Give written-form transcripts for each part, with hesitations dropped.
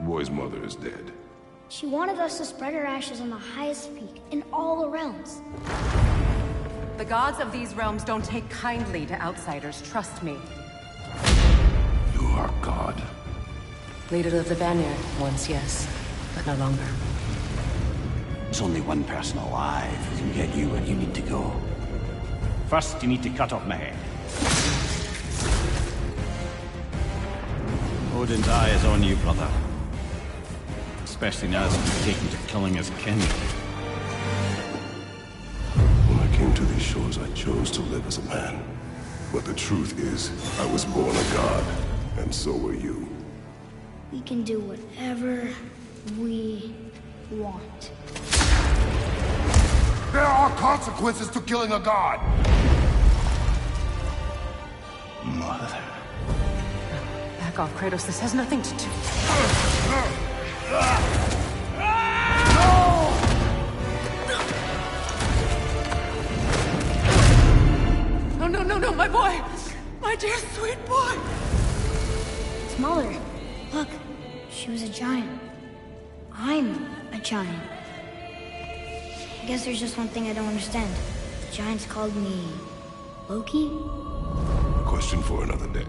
boy's mother is dead. She wanted us to spread her ashes on the highest peak in all the realms. The gods of these realms don't take kindly to outsiders, trust me. You are God. Leader of the Vanguard, once yes, but no longer. There's only one person alive who can get you where you need to go. First, you need to cut off my head. Odin's eye is on you, brother. Especially now that you've taken to killing his kin. When I came to these shores, I chose to live as a man. But the truth is, I was born a god, and so were you. We can do whatever we want. There are consequences to killing a god! Mother. Back off, Kratos. This has nothing to do... No, my boy! My dear, sweet boy! It's Mother. Look, she was a giant. I'm a giant. I guess there's just one thing I don't understand. The giants called me... Loki? Question for another day.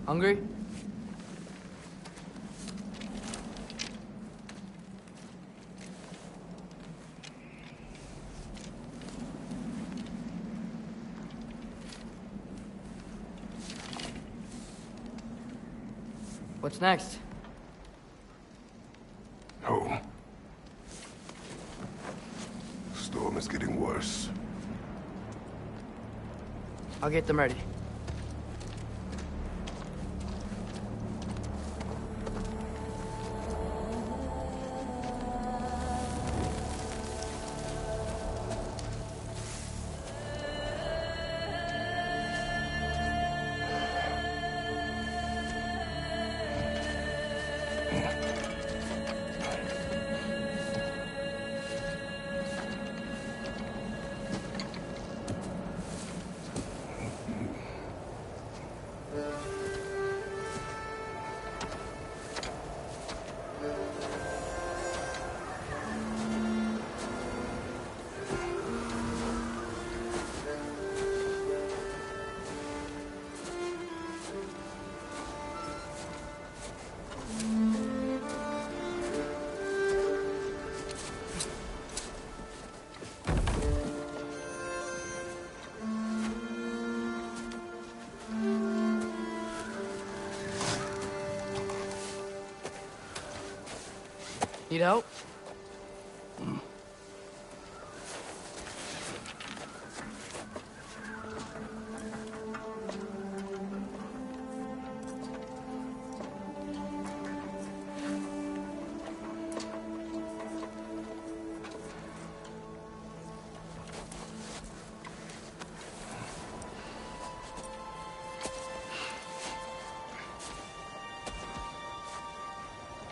Hungry? What's next? Home. Storm is getting worse. I'll get them ready. Need help?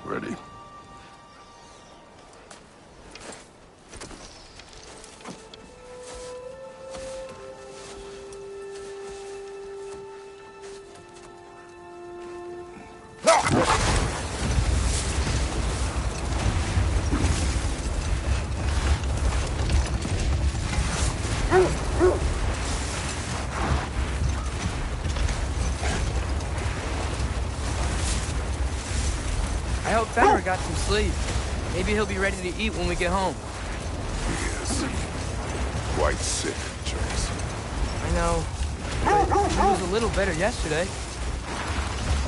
Ready? I hope Fenrir got some sleep. Maybe he'll be ready to eat when we get home. He is quite sick, Trace. I know. But he was a little better yesterday.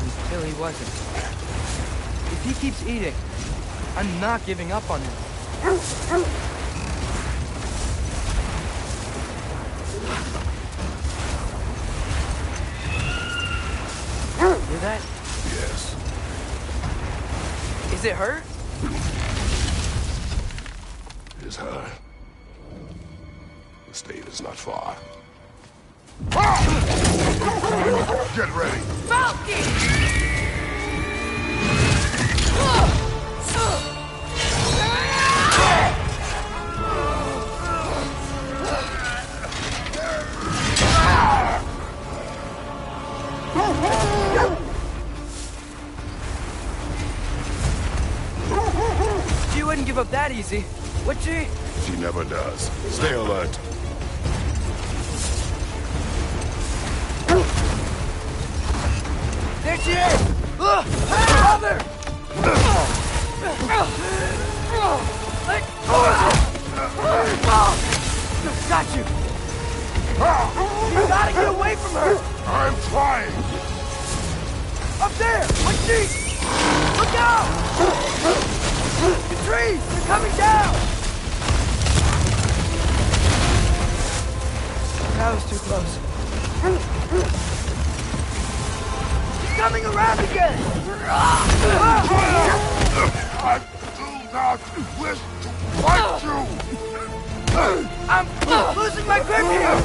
Until he wasn't. If he keeps eating, I'm not giving up on him. Hear that? Yes. Is it hurt? It is her. The state is not far. Get ready! Falcon! She wouldn't give up that easy, would she? She never does. Stay alert. There she is! Mother! Got you! You gotta get away from her! I'm trying! Up there! On sheet! Look out! The trees! They're coming down! That was too close. Coming around again! I do not wish to fight you! I'm losing my grip here!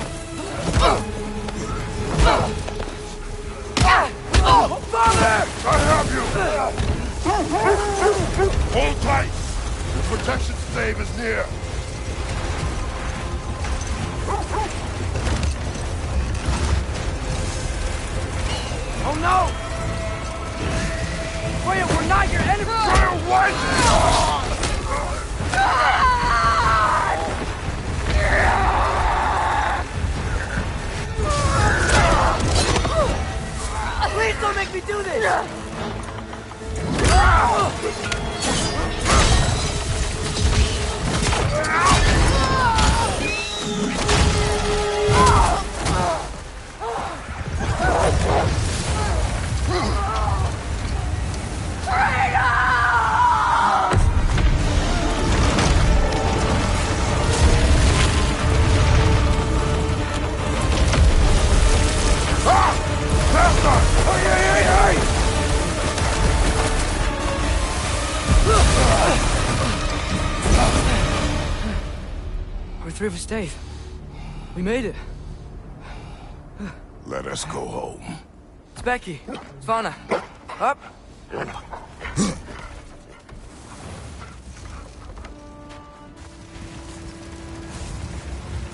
Father! I have you! Hold tight! The protection stave is near! Oh no! Freya, we're not your enemy! Freya, what? Please don't make me do this! We're through for Stave. We made it. Let us go home. It's Becky. Svana. Up. I'm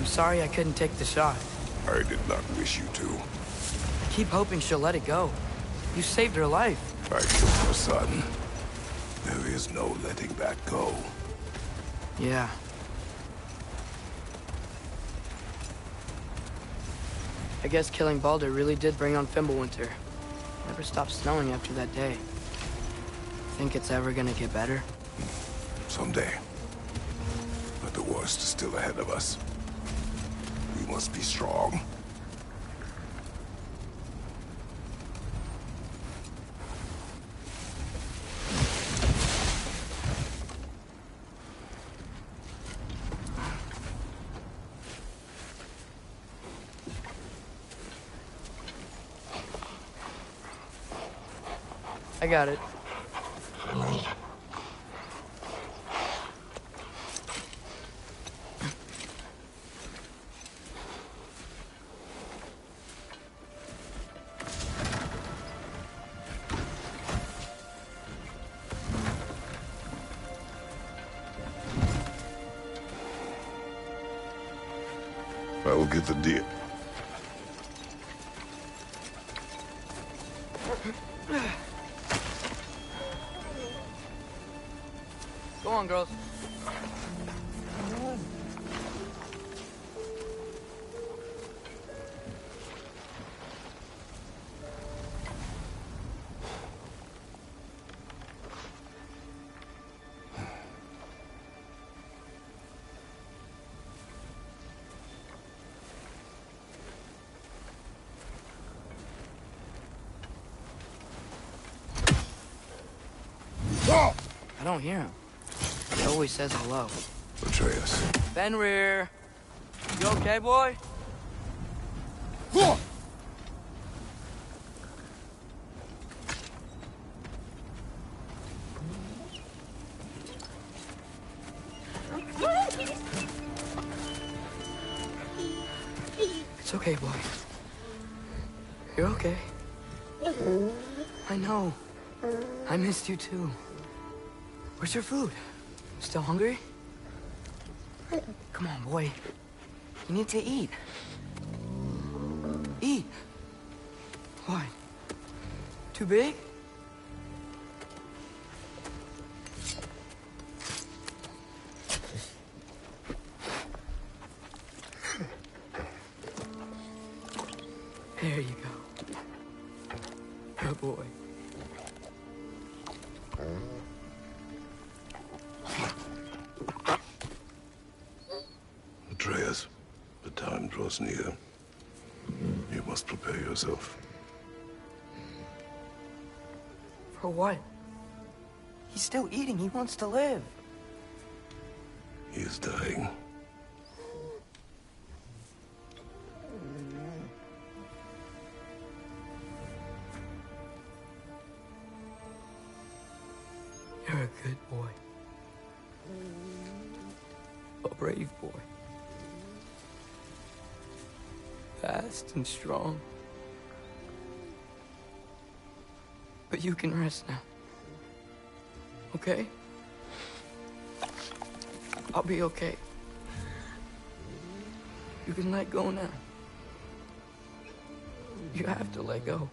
sorry I couldn't take the shot. I did not wish you to. I keep hoping she'll let it go. You saved her life. I killed her son. There is no letting that go. Yeah. I guess killing Baldur really did bring on Fimbulwinter. Never stopped snowing after that day. Think it's ever gonna get better? Someday. But the worst is still ahead of us. We must be strong. I got it. I will get the deer. Go on, girls. I don't hear him. He always says hello. Atreus. Fenrir! You okay, boy? It's okay, boy. You're okay. I know. I missed you too. Where's your food? Still hungry? Come on, boy. You need to eat. Eat. What? Too big? There you go. Good boy. Atreus, the time draws near. You must prepare yourself. For what? He's still eating. He wants to live. He is dying. You're a good boy. A brave boy. Fast and strong. But you can rest now. Okay? I'll be okay. You can let go now. You have to let go.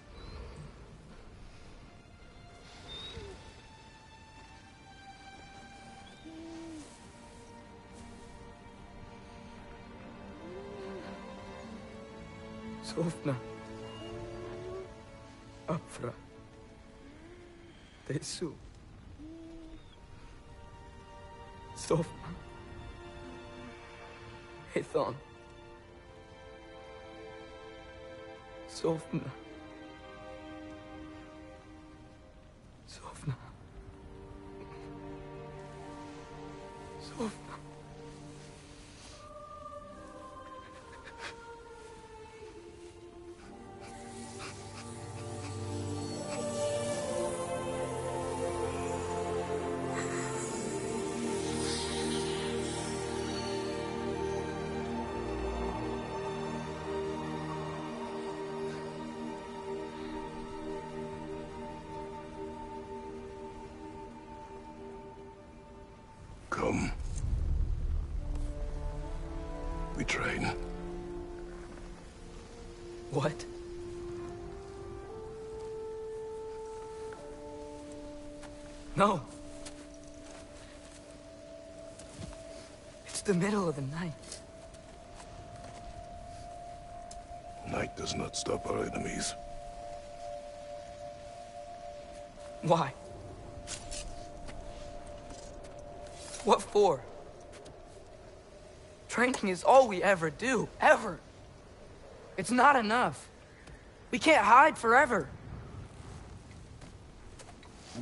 Sofna. Afra. Tesu. Sofna. Ethon. Sofna. Sofna. Sofna. Come. We train. What? No. It's the middle of the night. Night does not stop our enemies. Why? What for? Training is all we ever do, ever. It's not enough. We can't hide forever.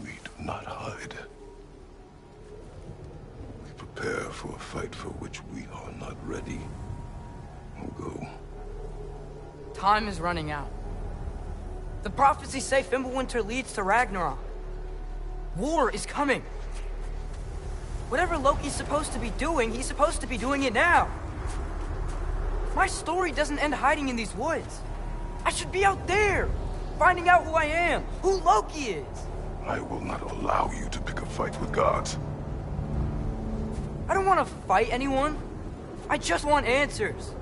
We do not hide. We prepare for a fight for which we are not ready. We'll go. Time is running out. The prophecies say Fimbulwinter leads to Ragnarok. War is coming. Whatever Loki's supposed to be doing, he's supposed to be doing it now. My story doesn't end hiding in these woods. I should be out there, finding out who I am, who Loki is. I will not allow you to pick a fight with gods. I don't want to fight anyone. I just want answers.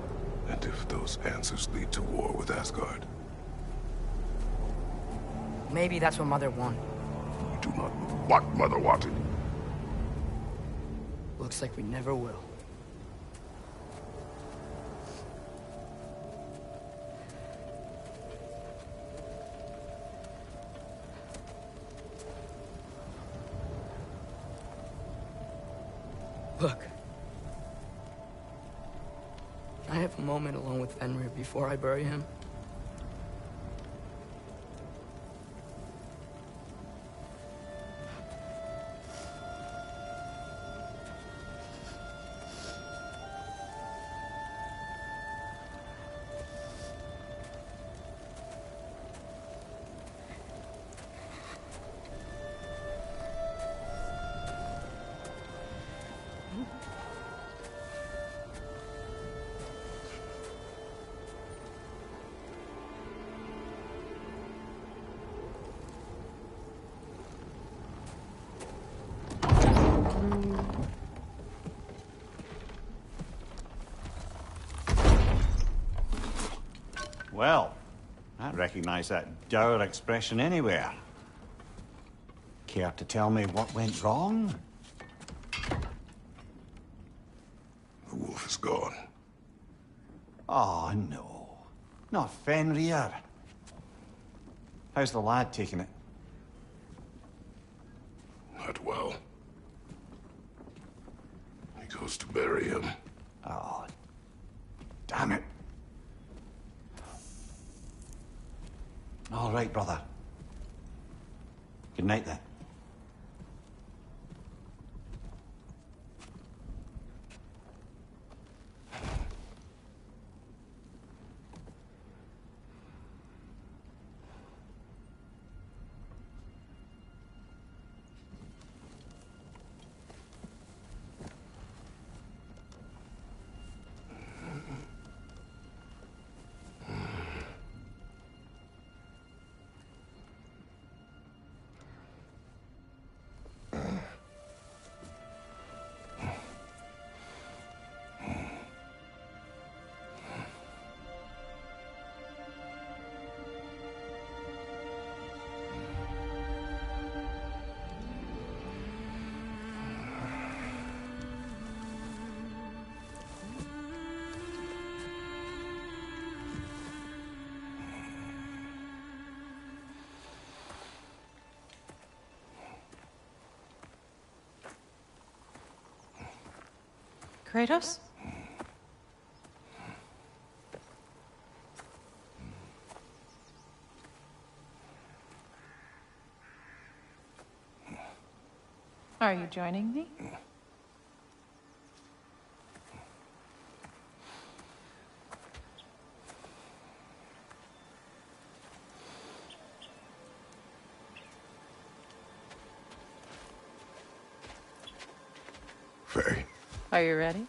And if those answers lead to war with Asgard? Maybe that's what Mother wanted. We do not know what Mother wanted. Looks like we never will. Look. Can I have a moment alone with Fenrir before I bury him? Well, I recognize that dour expression anywhere. Care to tell me what went wrong? The wolf is gone. Oh, no. Not Fenrir. How's the lad taking it? Not well. He goes to bury him. Oh, damn it. All right, brother. Good night, then. Kratos? Are you joining me? Faye. Are you ready?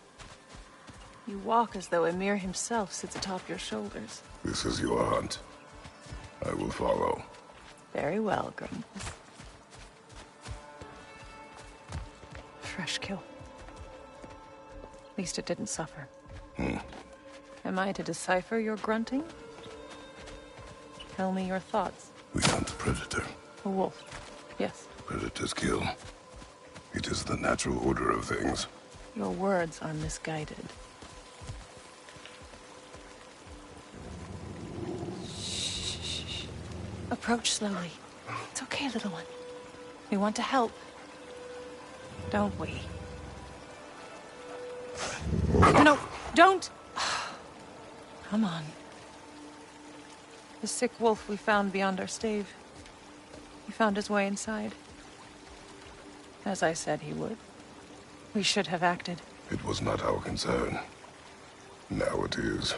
You walk as though Emir himself sits atop your shoulders. This is your hunt. I will follow. Very well, Kratos. Fresh kill. At least it didn't suffer. Am I to decipher your grunting? Tell me your thoughts. We hunt the predator. A wolf. Yes. Predators kill. It is the natural order of things. Your words are misguided. Shh. Approach slowly. It's okay, little one. We want to help. Don't we? No, don't! Come on. The sick wolf we found beyond our stave. He found his way inside. As I said he would. We should have acted. It was not our concern. Now it is.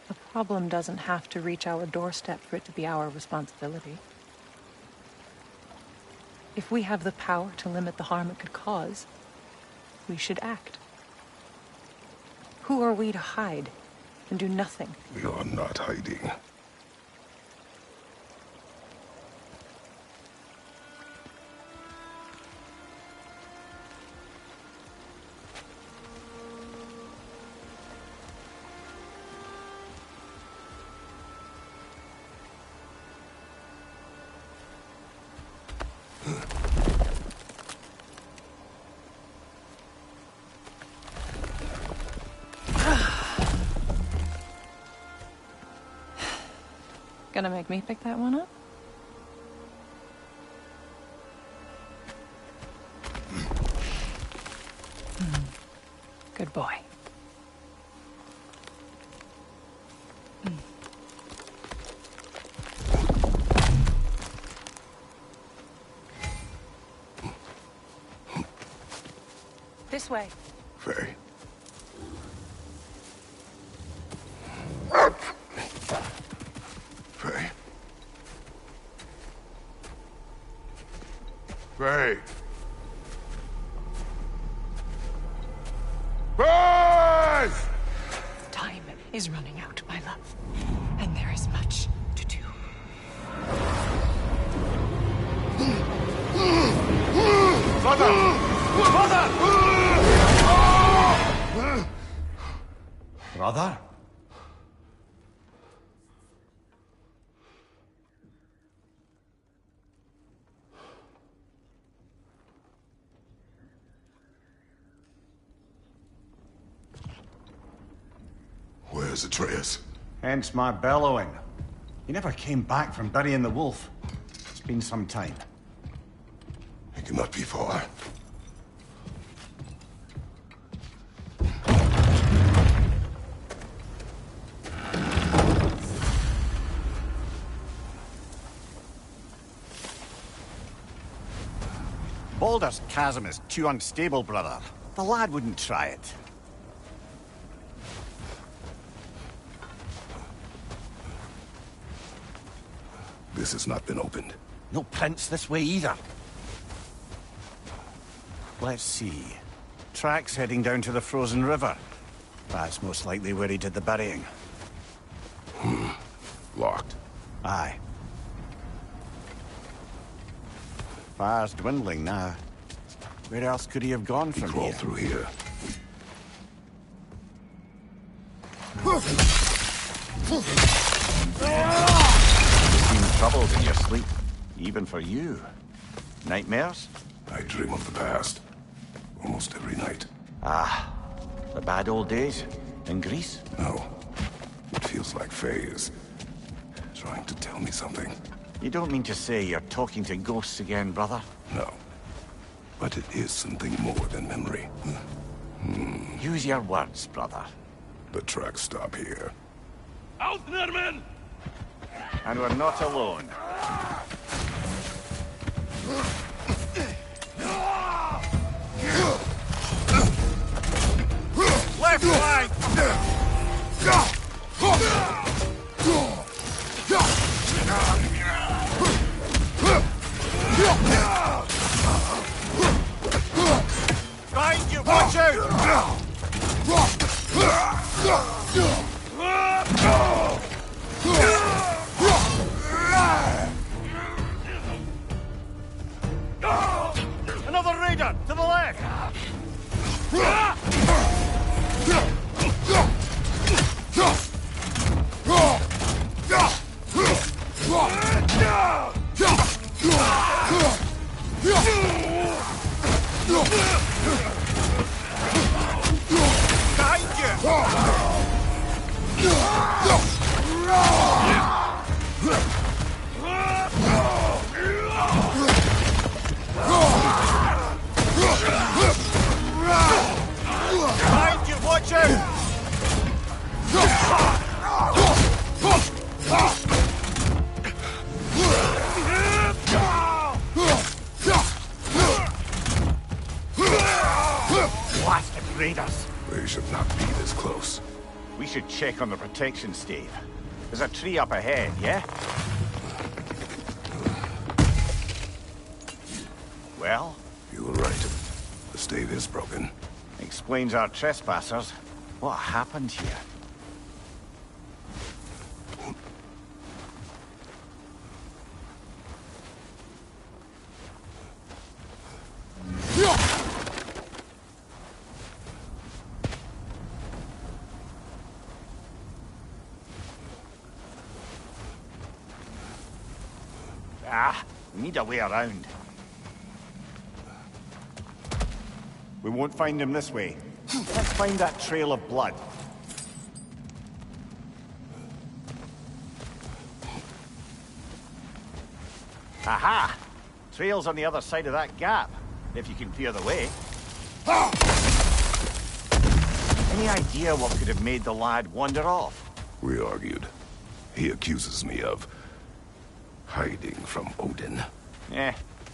The problem doesn't have to reach our doorstep for it to be our responsibility. If we have the power to limit the harm it could cause, we should act. Who are we to hide and do nothing? We are not hiding. Gonna make me pick that one up? Good boy. This way. Faye. Faye. Faye. Faye! Time is running out, my love. And there is much to do. Brother! Brother! Brother? Where's Atreus? Hence my bellowing. He never came back from burying the wolf. It's been some time. He cannot be far. Baldur's Chasm is too unstable, brother. The lad wouldn't try it. This has not been opened. No prints this way either. Let's see. Tracks heading down to the frozen river. That's most likely where he did the burying. Locked. Aye. Fire's dwindling now. Where else could he have gone He from crawled here? through here. You seem troubled in your sleep. Even for you. Nightmares? I dream of the past. Almost every night. Ah. The bad old days? In Greece? No. It feels like Faye is trying to tell me something. You don't mean to say you're talking to ghosts again, brother? No. But it is something more than memory. Use your words, brother. The tracks stop here. And we're not alone. Left flank! Behind you, watch out! Another raider, to the left! Behind you, watch out! Blasted raiders! They should not be this close. We should check on the protection stave. There's a tree up ahead, yeah? Well? You were right. The stave is broken. Explains our trespassers. What happened here? We need a way around. We won't find him this way. Let's find that trail of blood. Aha! Trail's on the other side of that gap, if you can clear the way. Any idea what could have made the lad wander off? We argued. He accuses me of hiding from Odin.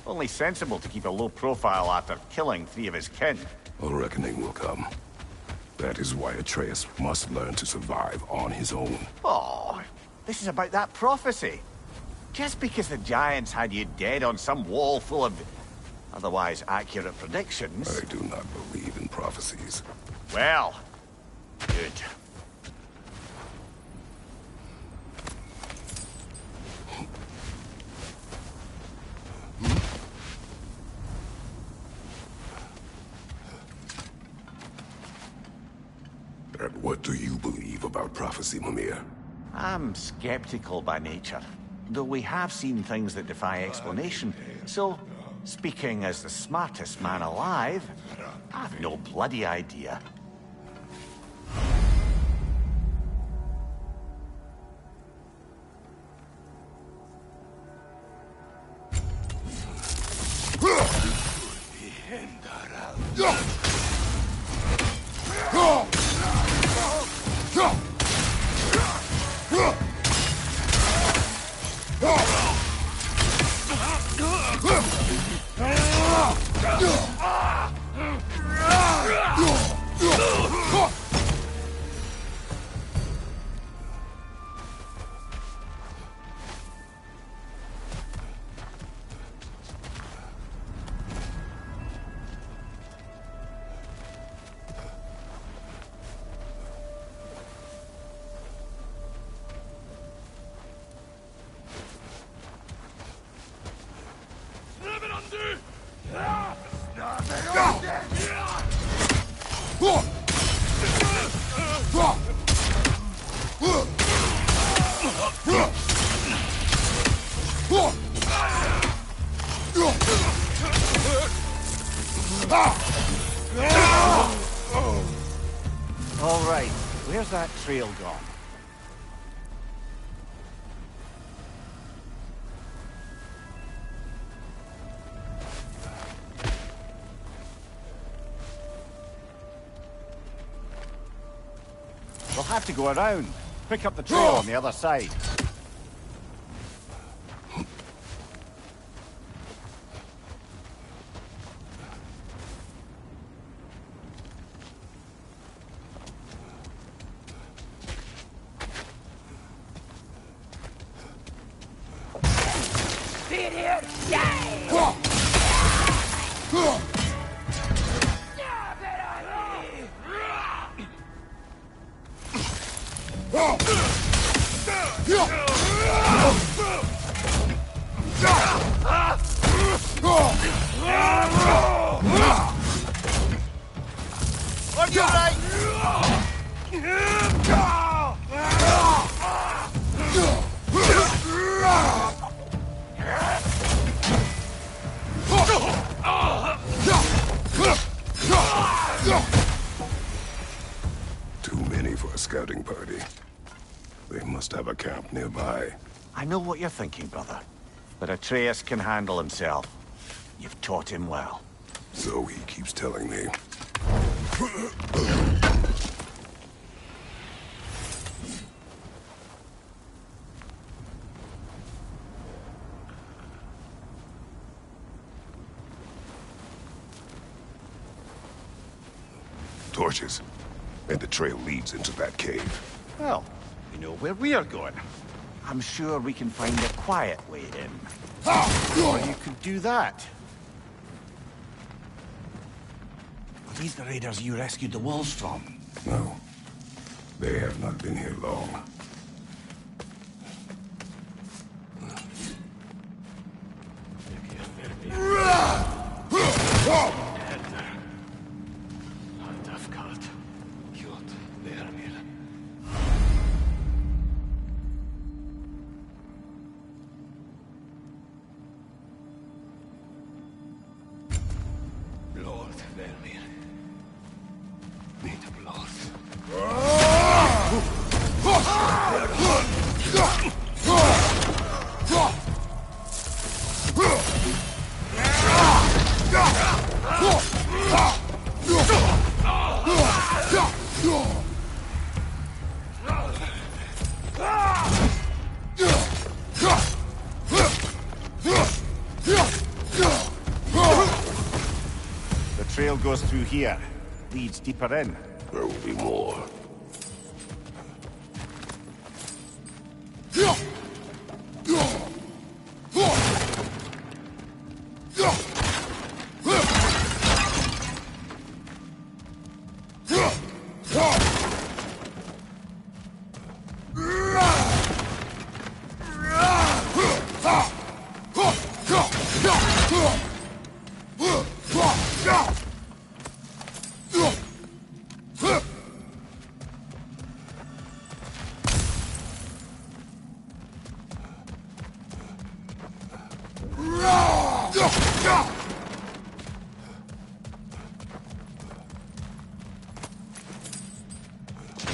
Only sensible to keep a low profile after killing 3 of his kin. A reckoning will come. That is why Atreus must learn to survive on his own. Oh, this is about that prophecy. Just because the giants had you dead on some wall full of otherwise accurate predictions... I do not believe in prophecies. Well, good. And what do you believe about prophecy, Mimir? I'm skeptical by nature, though we have seen things that defy explanation. So, speaking as the smartest man alive, I've no bloody idea. All right, where's that trail gone? We'll have to go around. Pick up the trail on the other side. Too many for a scouting party. They must have a camp nearby. I know what you're thinking, brother. But Atreus can handle himself. You've taught him well. So he keeps telling me. Torches. And the trail leads into that cave. Well, we know where we are going. I'm sure we can find a quiet way in. Or you could do that. Are these the raiders you rescued the wolves from? No. They have not been here long. trail goes through here. Leads deeper in. There will be more.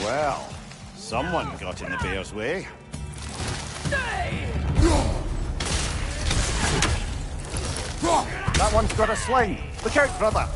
Well, someone got in the bear's way. That one's got a sling. Look out, brother.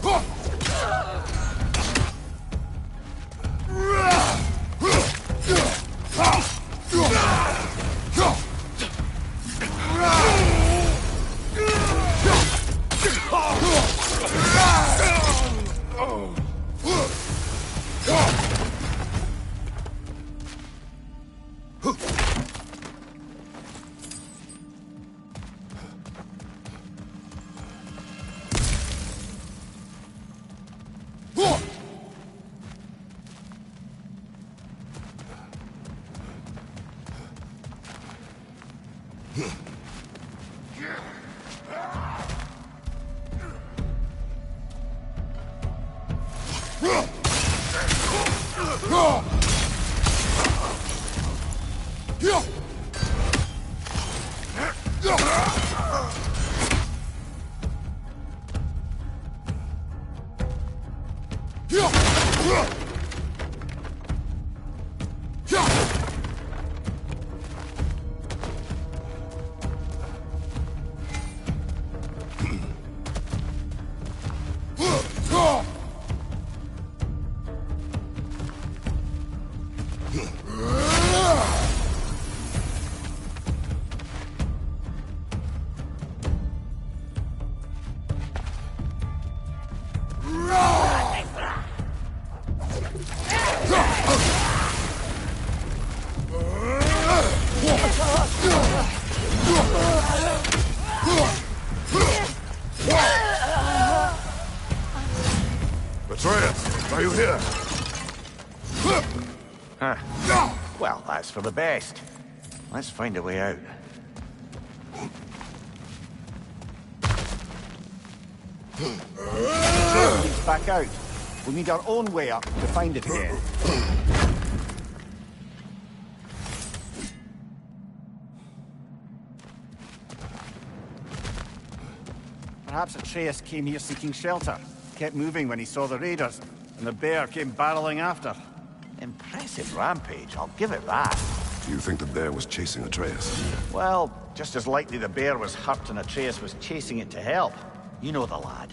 Atreus, are you here? Huh. Well, that's for the best. Let's find a way out. Trail leads back out. We need our own way up to find it again. Perhaps Atreus came here seeking shelter. Kept moving when he saw the raiders, and the bear came barreling after. Impressive rampage, I'll give it that. Do you think the bear was chasing Atreus? Well, just as likely the bear was hurt and Atreus was chasing it to help. You know the lad.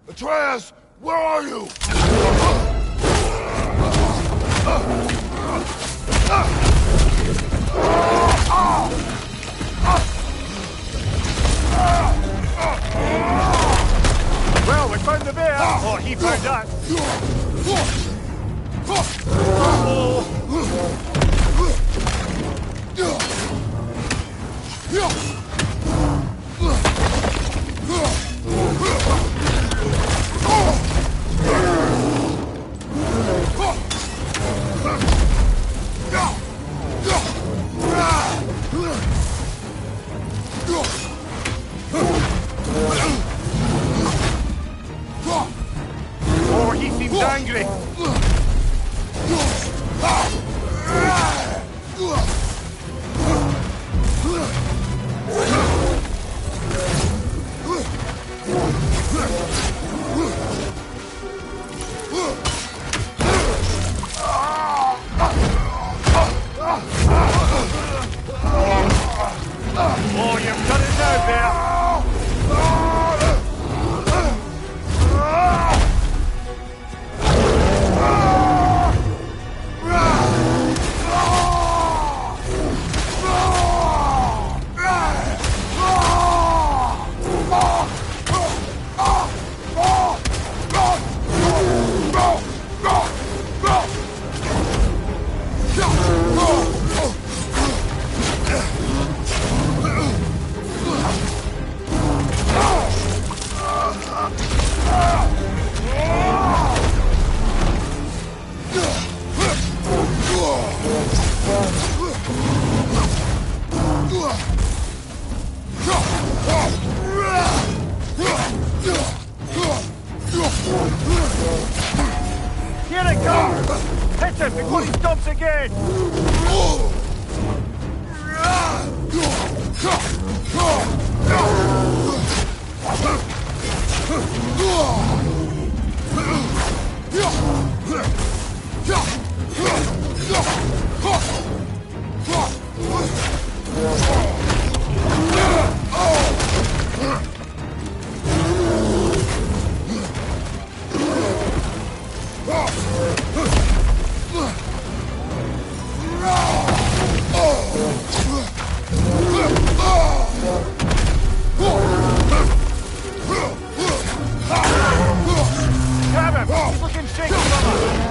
Atreus, where are you? Well, we found the bear! Or he found us! before he stomps again! He's looking shaky, brother!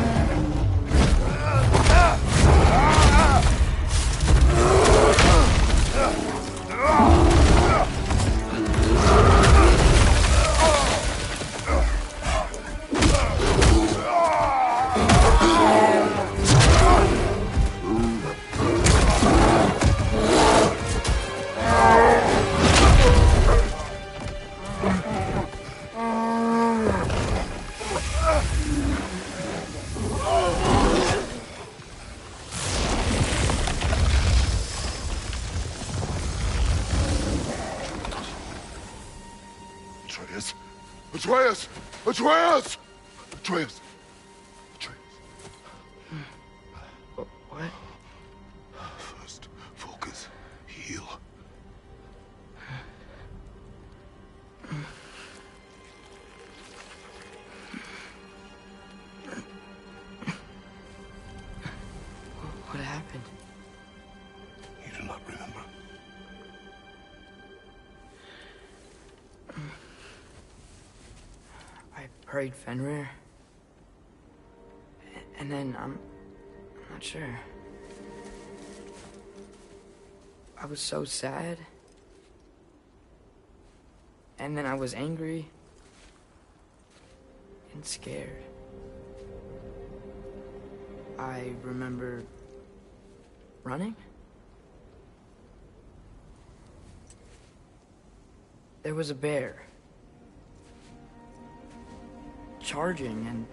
Atreus! Atreus! Atreus! Atreus. What? First, focus. Heal. What happened? You do not remember. I prayed Fenrir. And then, I'm not sure. I was so sad. And then I was angry. And scared. I remember running. There was a bear. Charging, and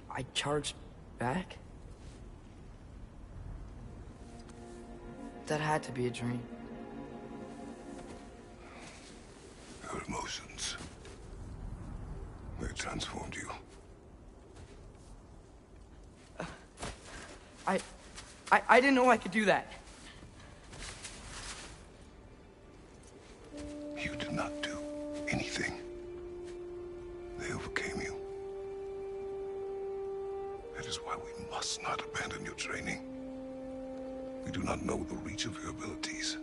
I charged back? That had to be a dream. Your emotions. They transformed you. I didn't know I could do that. You did not do anything. They overcame you. That is why we must not abandon your training. We do not know the reach of your abilities.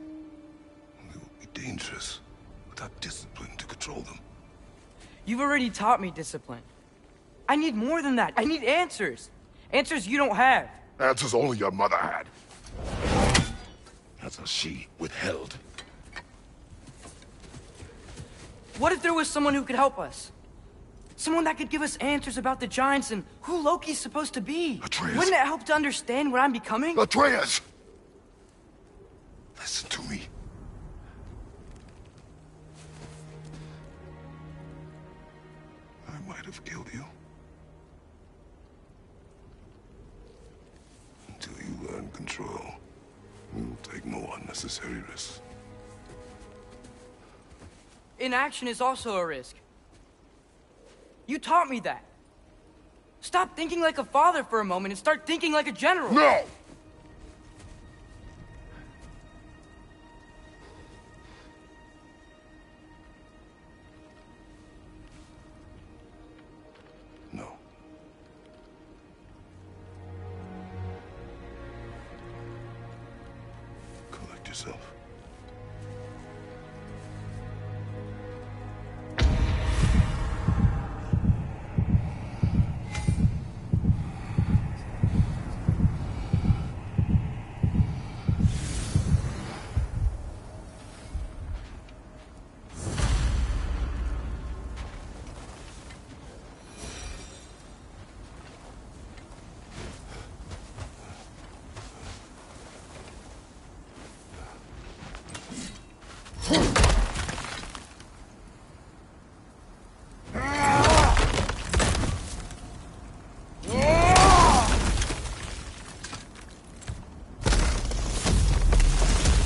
They will be dangerous without discipline to control them. You've already taught me discipline. I need more than that. I need answers. Answers you don't have. Answers only your mother had. Answers she withheld. What if there was someone who could help us? Someone that could give us answers about the giants and who Loki's supposed to be. Atreus. Wouldn't it help to understand what I'm becoming? Atreus! Listen to me. I might have killed you. Until you learn control, you will take no unnecessary risks. Inaction is also a risk. You taught me that. Stop thinking like a father for a moment and start thinking like a general. No! No. Collect yourself.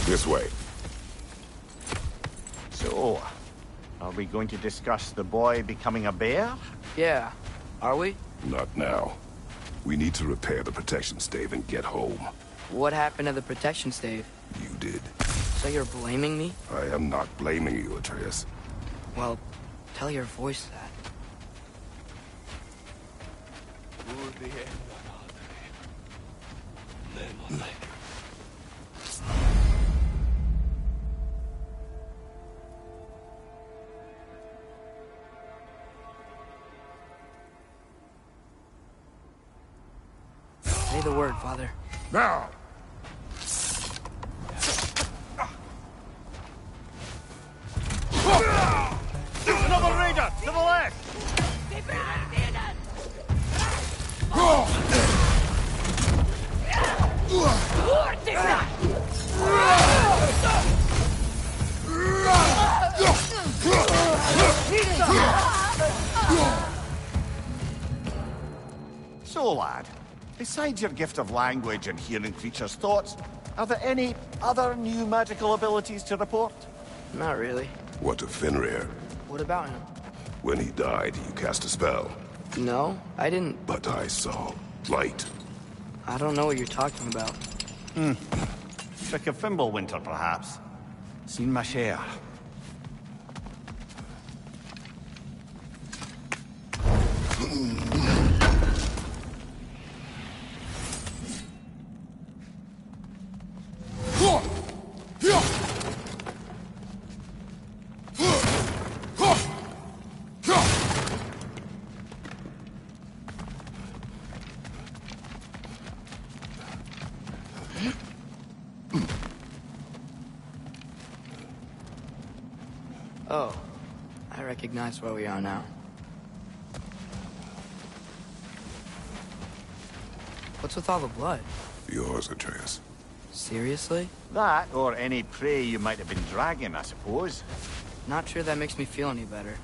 This way. So, are we going to discuss the boy becoming a bear? Yeah. Are we? Not now. We need to repair the protection stave and get home. What happened to the protection stave? You did. So you're blaming me? I am not blaming you, Atreus. Well, tell your voice that. Say the word, Father. Now! Another raider! To the left! So, lad, besides your gift of language and hearing creatures' thoughts, are there any other new magical abilities to report? Not really. What of Fenrir? What about him? When he died, you cast a spell. No, I didn't. But I saw light. I don't know what you're talking about. Trick of Fimbulwinter, perhaps? Seen my share. Oh, I recognize where we are now. What's with all the blood? Yours, Atreus. Seriously? That, or any prey you might have been dragging, I suppose. Not sure that makes me feel any better.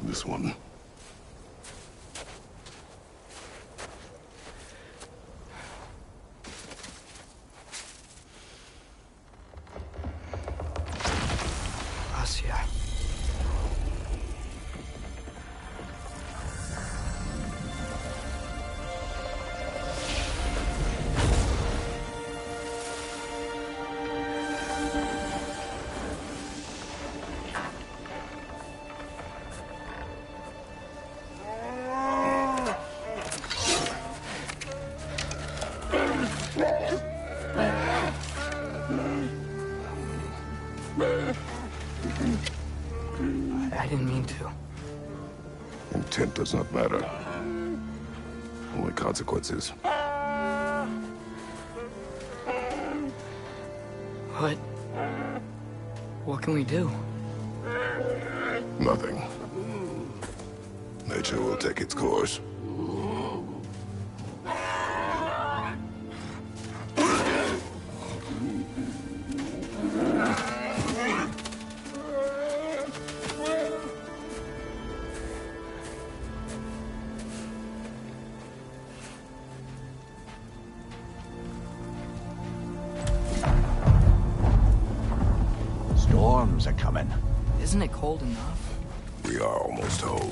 This one. Asia. I didn't mean to. Intent does not matter. Only consequences. What can we do? Nothing. Nature will take its course. Storms are coming. Isn't it cold enough? We are almost home.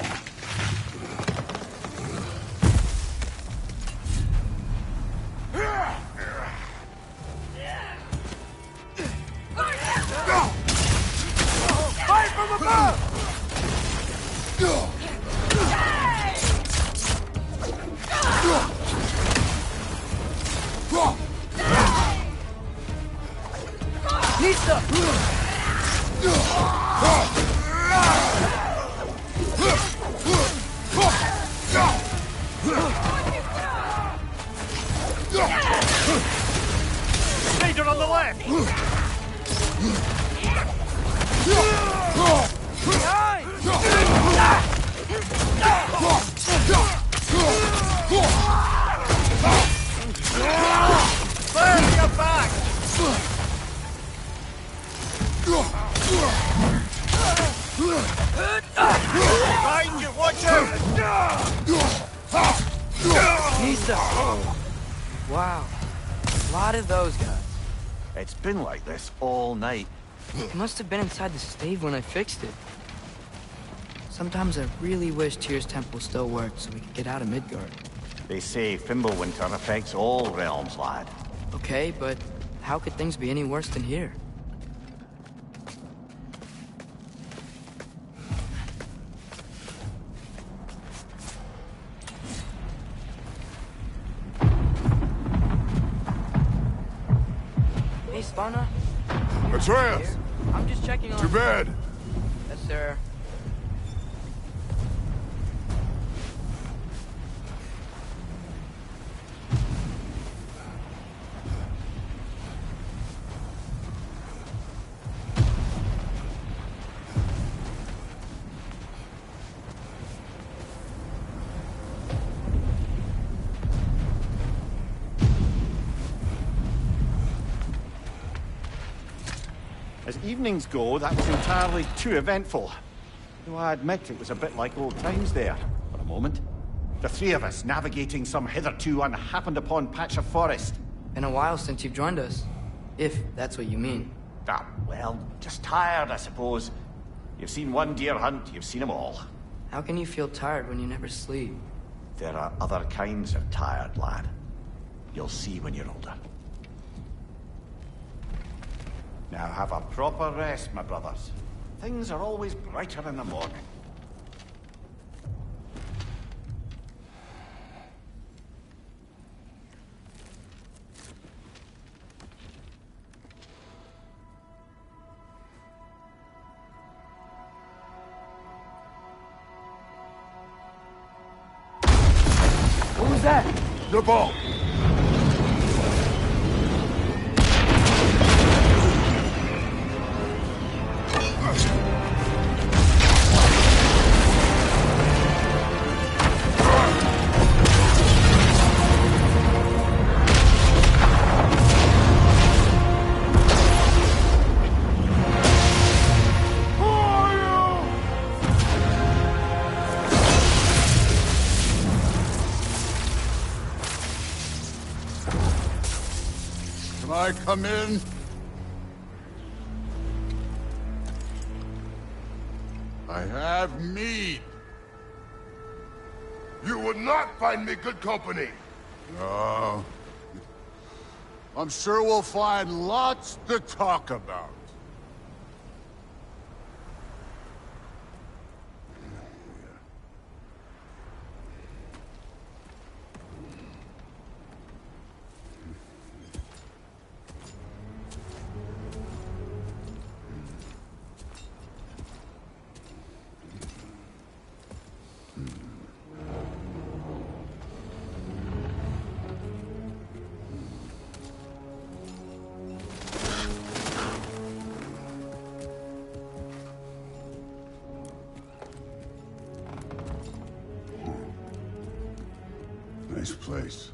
Fire from above! Nista! Raider on the left! the... Oh. Wow. A lot of those guys. It's been like this all night. It must have been inside the stave when I fixed it. Sometimes I really wish Tyr's temple still worked so we could get out of Midgard. They say Fimbulwinter affects all realms, lad. Okay, but how could things be any worse than here? Hey, Spana. Atreus! I'm just checking on... To bed! Yes, sir. As evenings go, that was entirely too eventful. Though I admit it was a bit like old times there, for a moment. The three of us navigating some hitherto unhappened-upon patch of forest. Been a while since you've joined us. If that's what you mean. Ah, well, just tired, I suppose. You've seen one deer hunt, you've seen them all. How can you feel tired when you never sleep? There are other kinds of tired, lad. You'll see when you're older. Now have a proper rest, my brothers. Things are always brighter in the morning. What was that? The ball! Come in. I have mead. You would not find me good company. No. I'm sure we'll find lots to talk about. Nice place.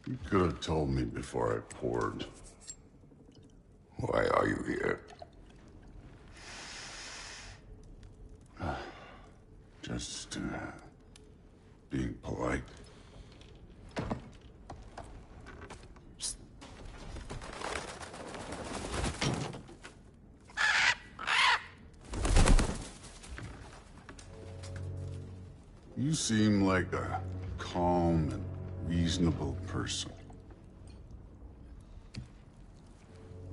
You could have told me before I poured. Why are you here? Just, being polite. You seem like a calm and reasonable person.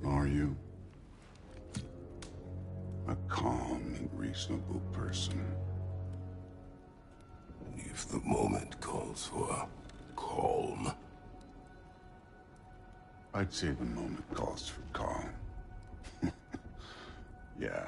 Are you? A calm and reasonable person. If the moment calls for calm. I'd say the moment calls for calm. Yeah.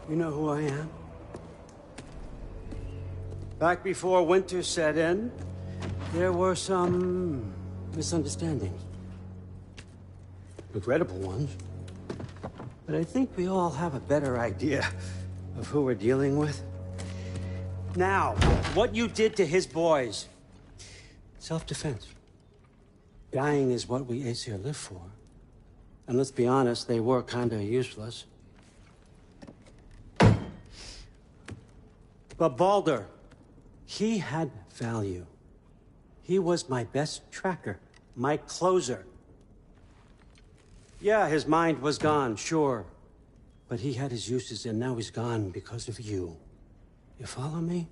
You know who I am? Back before winter set in, there were some misunderstandings. Regrettable ones. But I think we all have a better idea of who we're dealing with. Now, what you did to his boys. Self-defense. Dying is what we Aesir live for. And let's be honest, they were kinda useless. But Baldur, he had value. He was my best tracker, my closer. Yeah, his mind was gone, sure. But he had his uses, and now he's gone because of you. You follow me?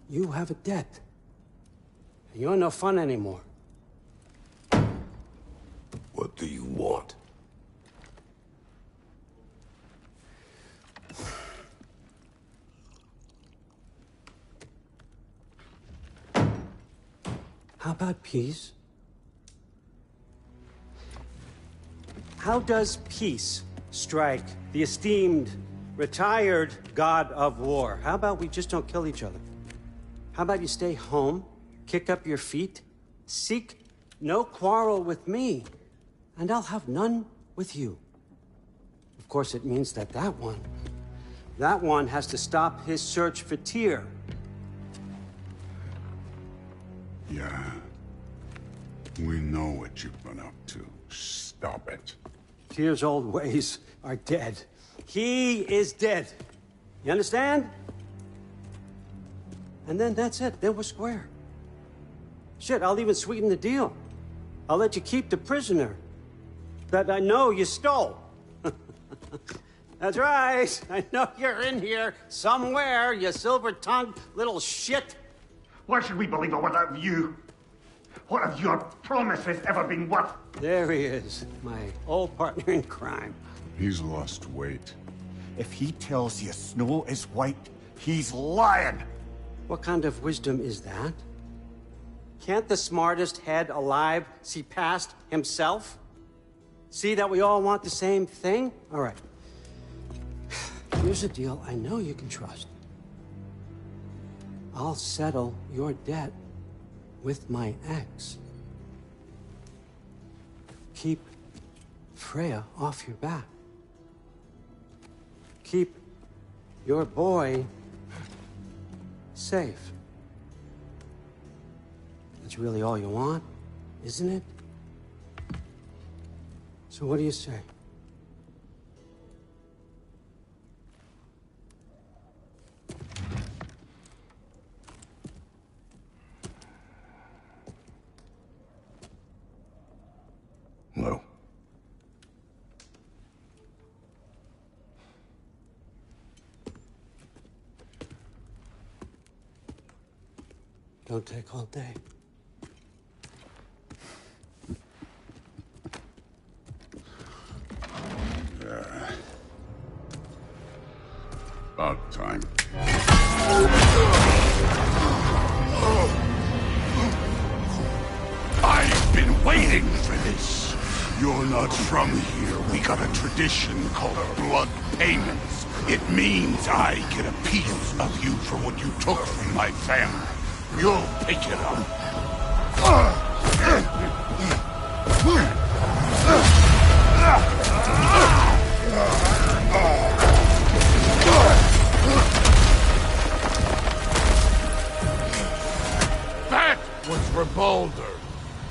You have a debt. You're no fun anymore. What do you want? How about peace? How does peace strike the esteemed, retired god of war? How about we just don't kill each other? How about you stay home, kick up your feet, seek no quarrel with me, and I'll have none with you. Of course, it means that that one has to stop his search for Tyr. Yeah. We know what you've been up to. Stop it. Tyr's old ways are dead. He is dead. You understand? And then that's it. Then we're square. Shit, I'll even sweeten the deal. I'll let you keep the prisoner that I know you stole. That's right. I know you're in here somewhere, you silver-tongued little shit. Why should we believe a word out of you? What have your promises ever been worth? There he is, my old partner in crime. He's lost weight. If he tells you snow is white, he's lying. What kind of wisdom is that? Can't the smartest head alive see past himself? See that we all want the same thing? All right. Here's a deal I know you can trust. I'll settle your debt with my ex. Keep Freya off your back. Keep your boy safe. That's really all you want, isn't it? So what do you say? No. Don't take all day. About time. I've been waiting for this. You're not from here. We got a tradition called blood payments. It means I get a piece of you for what you took from my family. You'll pick it up. Baldur.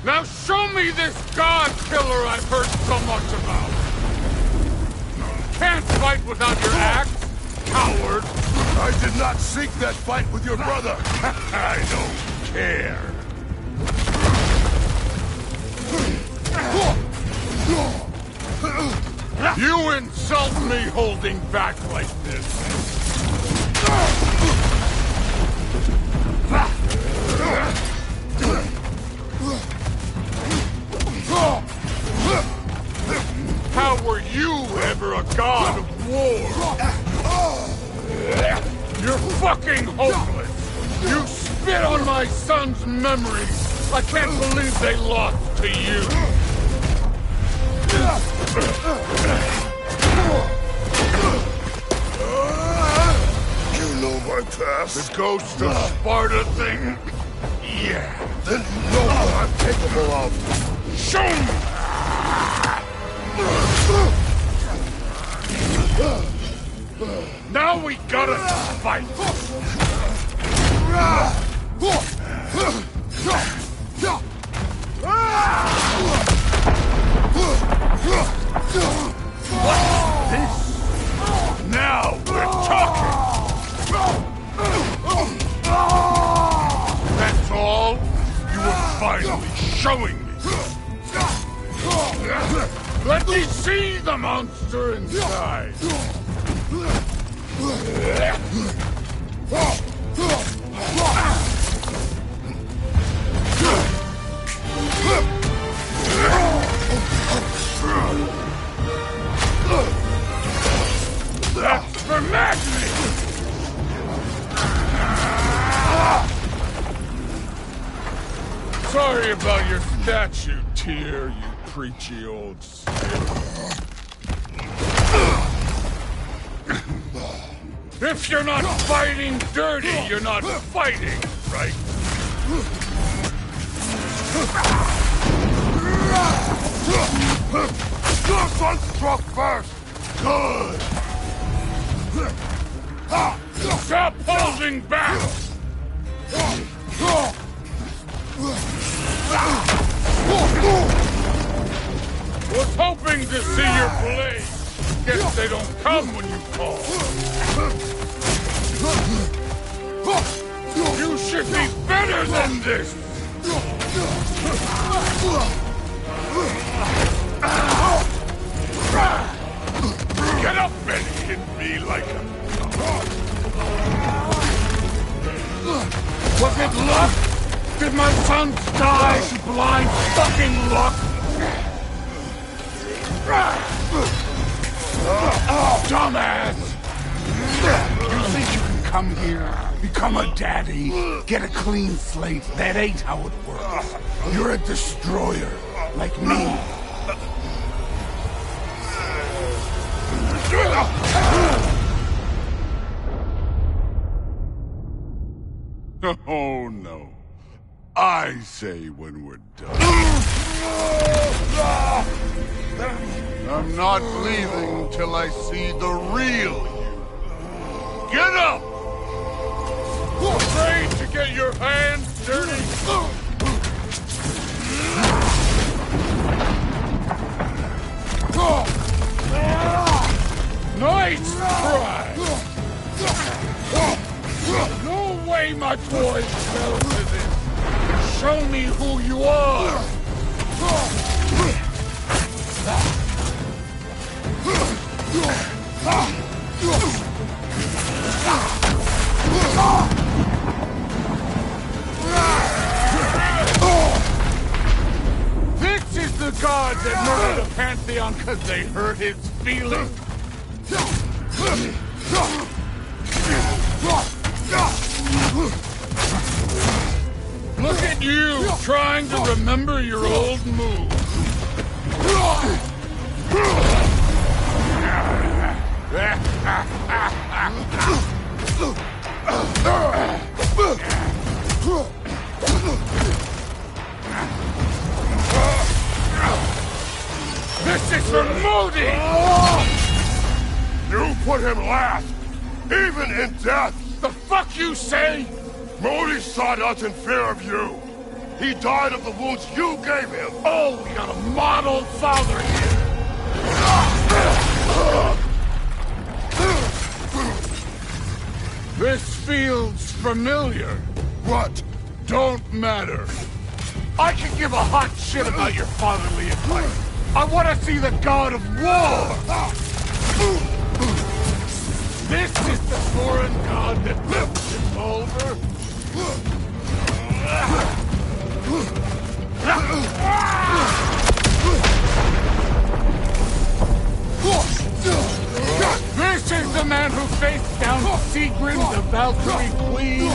Now show me this god killer I've heard so much about. Can't fight without your axe, coward. I did not seek that fight with your brother. I don't care. You insult me holding back like this. How were you ever a god of war? You're fucking hopeless! You spit on my son's memories! I can't believe they lost to you! You know my past? The ghost of Sparta thing? Yeah. Then you know what I'm capable of. Show me! Now we gotta fight! What's this? Now we're talking! That's all? You were finally showing me! Let me see the monster inside! That's for madness! Sorry about your statue, Tyr, you preachy old stick. If you're not fighting dirty, you're not fighting, right? Your son struck first! Good! Stop holding back! Was hoping to see your blade. Guess they don't come when you call. You should be better than this! Get up and hit me like a... Was it luck? Did my son die to blind fucking luck? Dumbass! You think you can come here, become a daddy, get a clean slate? That ain't how it works. You're a destroyer, like me. Oh no. I say when we're done. I'm not leaving till I see the real you. Get up! Afraid to get your hands dirty? Nice try! No way my boys fell to this! Show me who you are! This is the god that murdered a pantheon because they hurt his feelings? Look at you, trying to remember your old moves. This is for Modi! You put him last, even in death! The fuck you say? Modi sought us in fear of you. He died of the wounds you gave him! Oh, we got a model father here! This feels familiar. What? Don't matter. I can give a hot shit about your fatherly advice. I want to see the god of war! This is the foreign god that lives in Mulver? This is the man who faced down Sigrid, the Valkyrie Queen?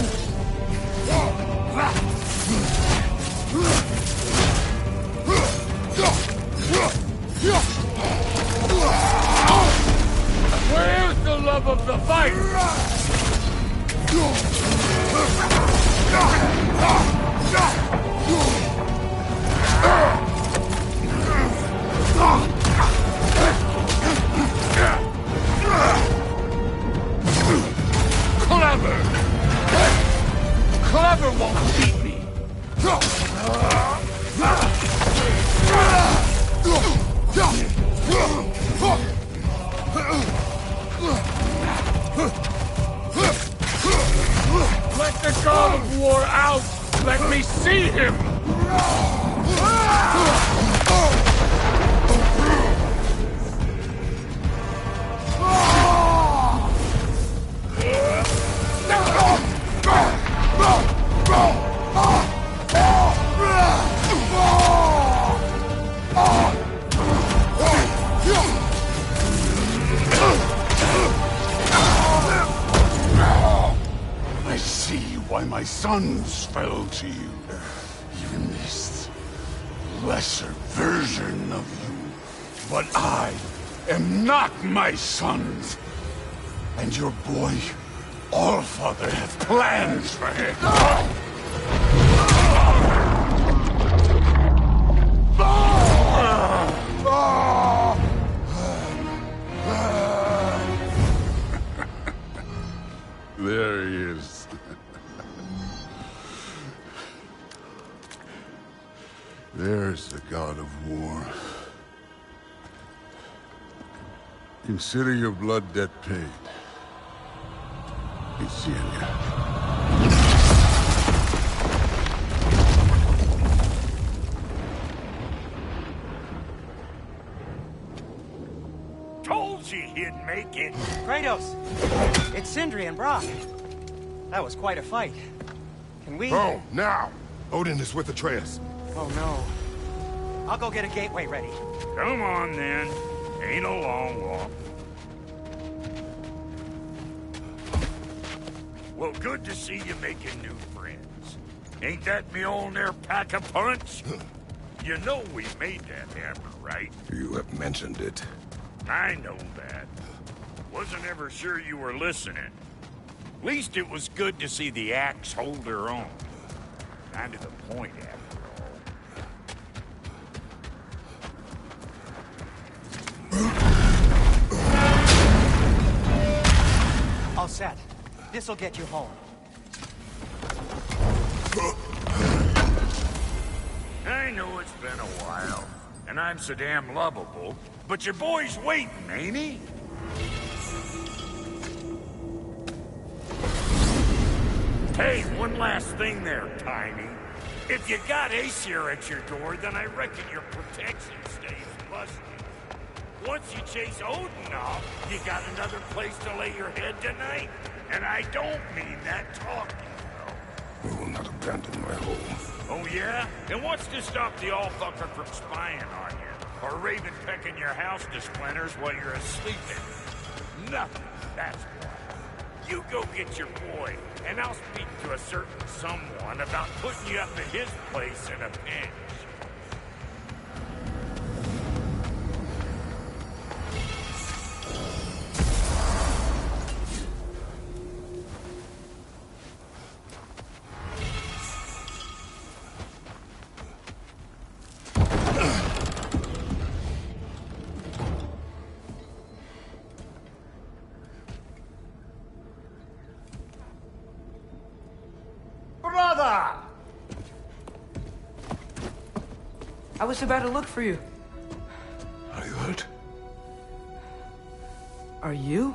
Where's the love of the fight? Clever! Clever won't beat me! Let the god of war out! Let me see him! I see why my sons fell to you. Even this lesser version of you. But I am not my sons. And your boy, Allfather, has plans for him. There he is. There's the god of war. Consider your blood debt paid. He's seeing you. Told you he'd make it. Kratos! It's Sindri and Brock. That was quite a fight. Can we... Oh, now! Odin is with Atreus. Oh, no. I'll go get a gateway ready. Come on, then. Ain't a long walk. Well, good to see you making new friends. Ain't that Mjolnir pack a punch? You know we made that hammer, right? You have mentioned it. I know that. Wasn't ever sure you were listening. Least it was good to see the axe hold her own. Kind of the point, after all. All set. This'll get you home. I know it's been a while, and I'm so damn lovable, but your boy's waiting, ain't he? Hey, one last thing there, Tiny. If you got Aesir at your door, then I reckon your protection stays busted. Once you chase Odin off, you got another place to lay your head tonight? And I don't mean that talking, though. We will not abandon my home. Oh, yeah? And what's to stop the all-fucker from spying on you? Or Raven pecking your house to splinters while you're asleep in? Nothing, that's why. You go get your boy, and I'll speak to a certain someone about putting you up at his place in a pinch. I was about to look for you. Are you hurt? Are you?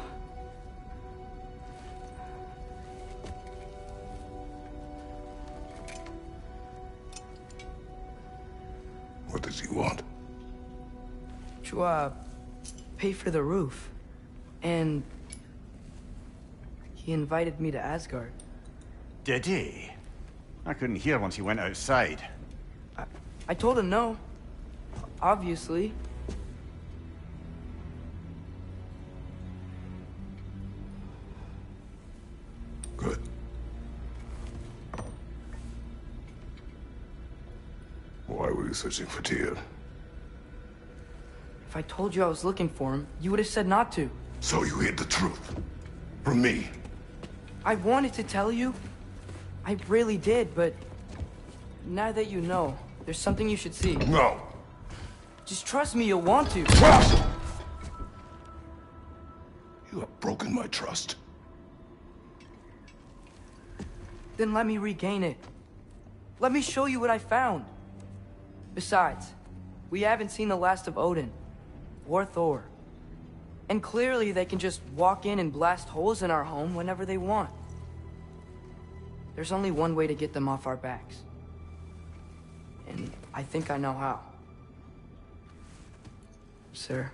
What does he want? To, pay for the roof. And he invited me to Asgard. Did he? I couldn't hear once he went outside. I told him no. Obviously. Good. Why were you searching for Tyr? If I told you I was looking for him, you would have said not to. So you hid the truth. From me. I wanted to tell you. I really did, but now that you know, there's something you should see. No. Just trust me, you'll want to. Trust! You have broken my trust. Then let me regain it. Let me show you what I found. Besides, we haven't seen the last of Odin. Or Thor. And clearly they can just walk in and blast holes in our home whenever they want. There's only one way to get them off our backs. And I think I know how. Sir.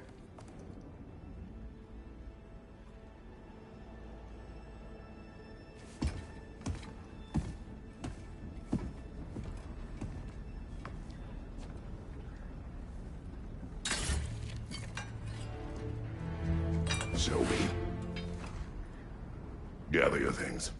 Sylvie. Gather your things.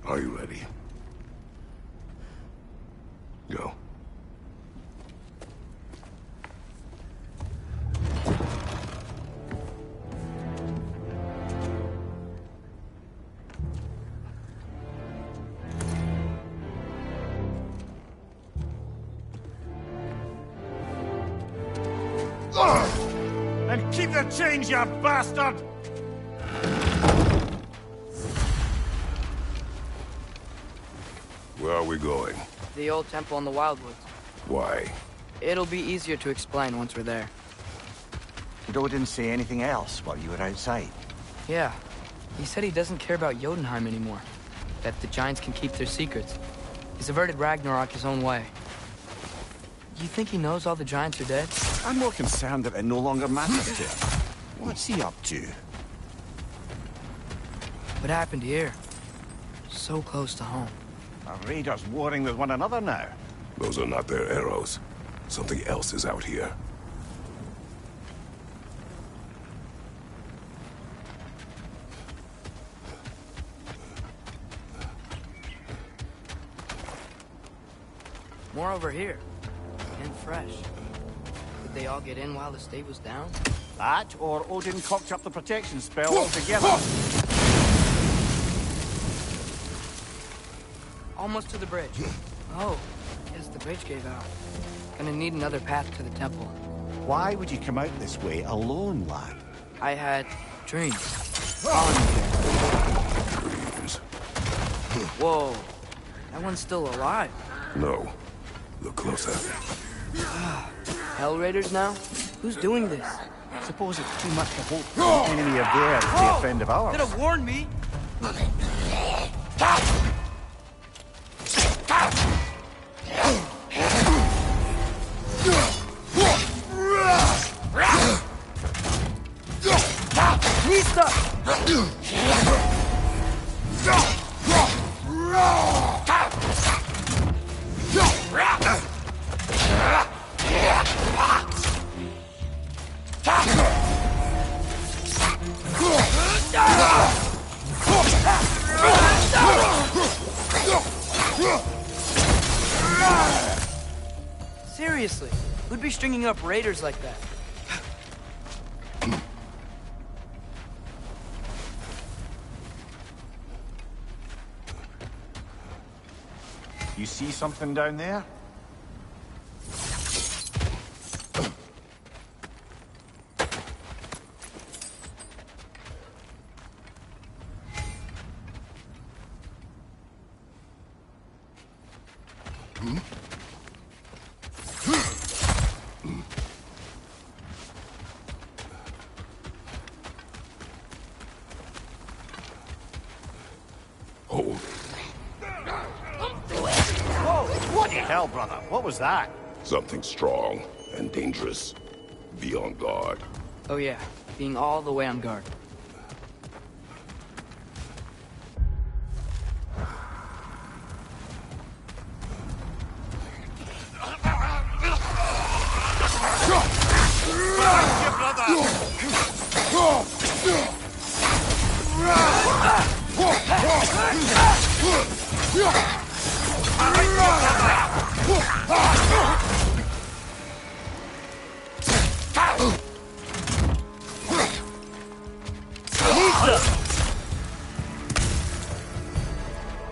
Are you ready? Go. And keep the change, you bastard! Where are we going? The old temple in the Wildwoods. Why? It'll be easier to explain once we're there. Did Odin say anything else while you were outside? Yeah. He said he doesn't care about Jotunheim anymore. That the giants can keep their secrets. He's averted Ragnarok his own way. You think he knows all the giants are dead? I'm more concerned that it no longer matters to him. What's he up to? What happened here? So close to home. Our raiders warring with one another now. Those are not their arrows. Something else is out here. More over here. And fresh. Did they all get in while the stave was down? That, or Odin cocked up the protection spell altogether. Almost to the bridge. Oh, yes, the bridge gave out. Gonna need another path to the temple. Why would you come out this way alone, lad? I had dreams. Dreams. Whoa, that one's still alive. No. Look closer. Hell Raiders now? Who's doing this? Suppose it's too much to hope for an enemy of theirs to be a friend of ours. Could have warned me. Seriously, who'd be stringing up raiders like that? You see something down there? Hell, brother, what was that? Something strong and dangerous. Be on guard. Oh yeah, being all the way on guard.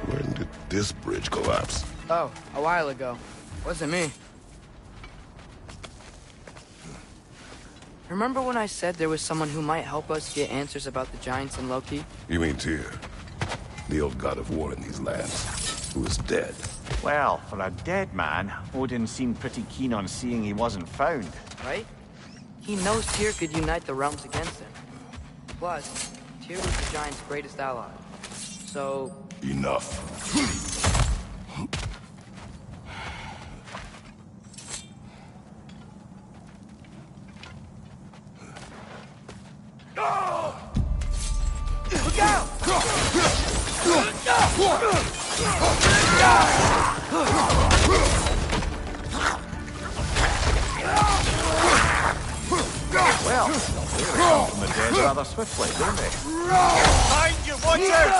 When did this bridge collapse? Oh, a while ago. Wasn't me. Remember when I said there was someone who might help us get answers about the giants and Loki? You mean Tyr? The old god of war in these lands, who is dead. Well, for a dead man, Odin seemed pretty keen on seeing he wasn't found. Right? He knows Tyr could unite the realms against him. Plus, Tyr was the giant's greatest ally. So... Enough. Look out! Well, they come from the dead rather swiftly, don't they? Behind you, watch out!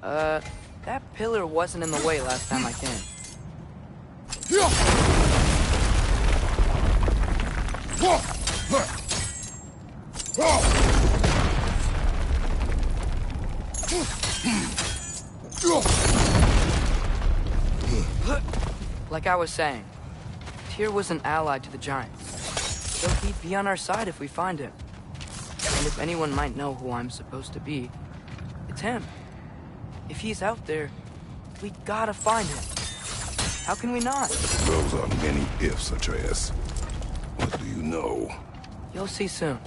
That pillar wasn't in the way last time I came. Like I was saying, Tyr was an ally to the Giants, so he'd be on our side if we find him. And if anyone might know who I'm supposed to be, it's him. If he's out there, we gotta find him. How can we not? Those are many ifs, Atreus. What do you know? You'll see soon.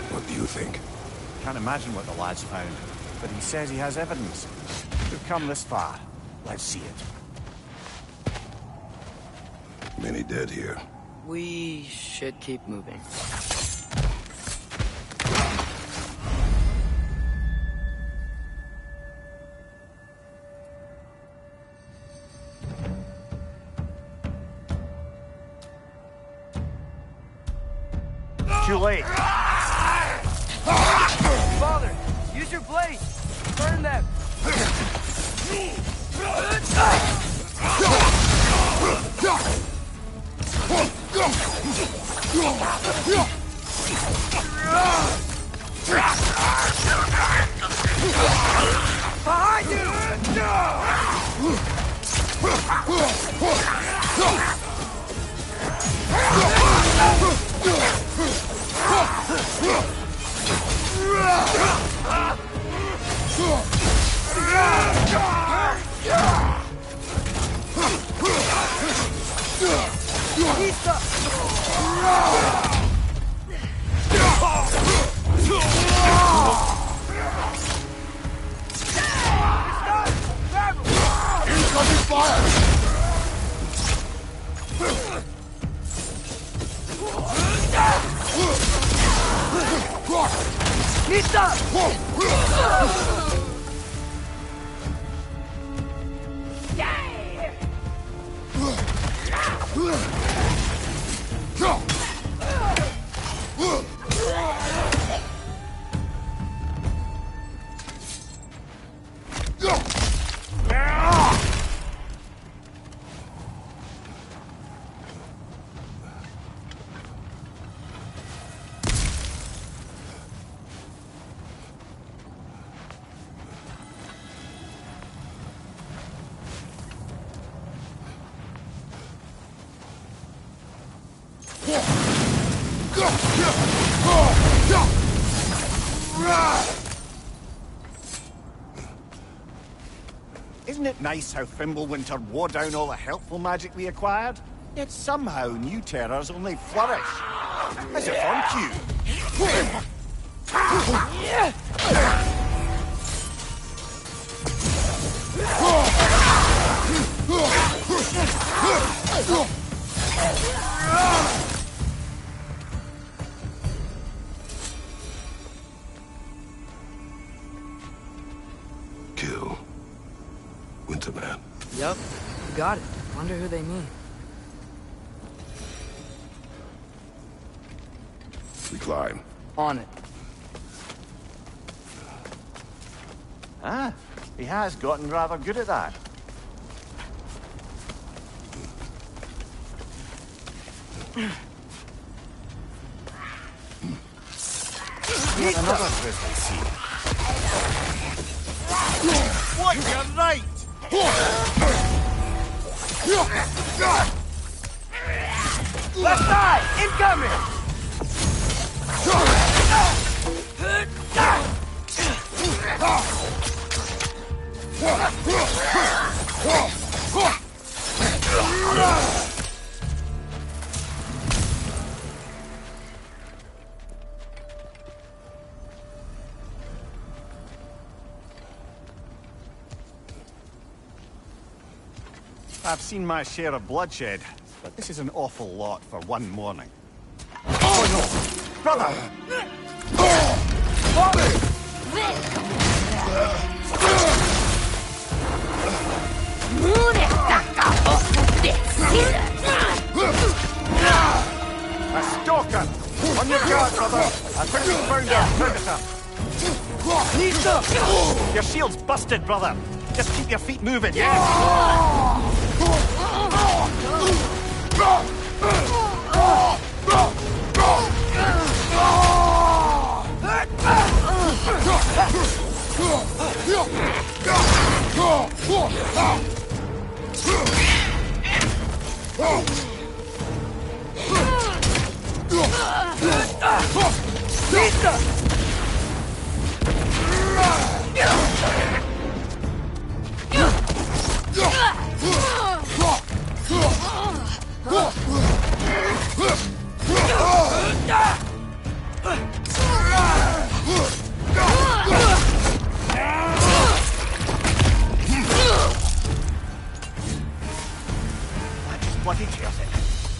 What do you think? Can't imagine what the lad's found, but he says he has evidence. We've come this far. Let's see it. Many dead here. We should keep moving. Too late. Father, use your blade! Burn them! Behind you! Isn't it nice how Fimbulwinter wore down all the helpful magic we acquired? Yet somehow new terrors only flourish. As if on cue. Kill. Winterman. Yup, you got it. Wonder who they mean. We climb. On it. Ah, he has gotten rather good at that. Yet another grizzly seal. What, you're right! Left side! Incoming! I've seen my share of bloodshed, but this is an awful lot for one morning. Oh no! Brother! A stalker! On your guard, brother! I think we found our predator! Your shield's busted, brother! Just keep your feet moving, yeah? Bloody tears it.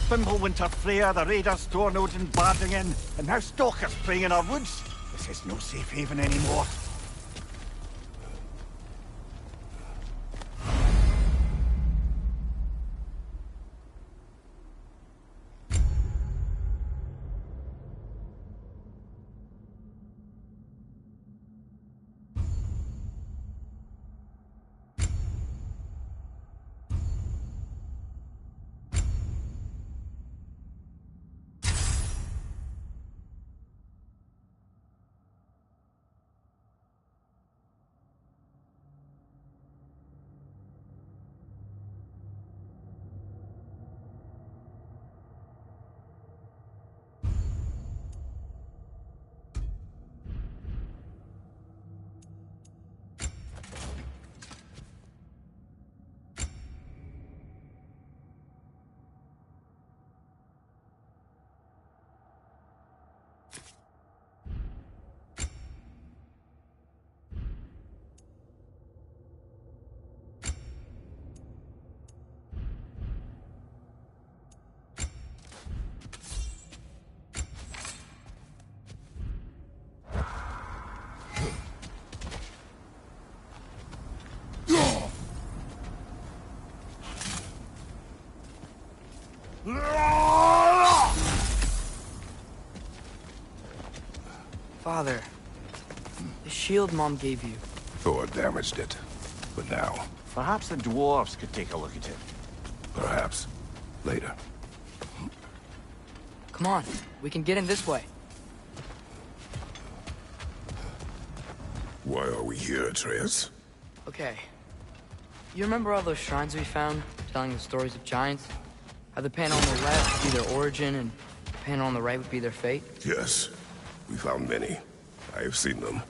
Fimbulwinter Freya, the raiders, Stornode and barging in, and now stalkers preying in our woods. This is no safe haven anymore. Father, the shield Mom gave you. Thor damaged it. But now, Perhaps the dwarves could take a look at it. perhaps, later. Come on, we can get in this way. Why are we here, Atreus? Okay. You remember all those shrines we found, telling the stories of giants? How the panel on the left would be their origin, and the panel on the right would be their fate? Yes. We found many. I have seen them.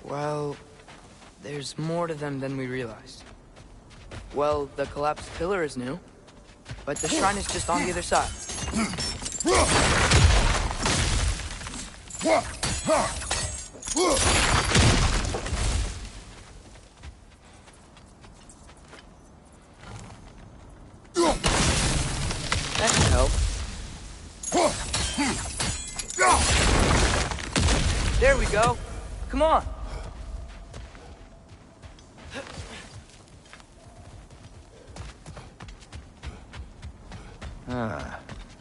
Well, there's more to them than we realized. Well, the collapsed pillar is new, but the shrine is just on the other side. That can help. There we go. Come on.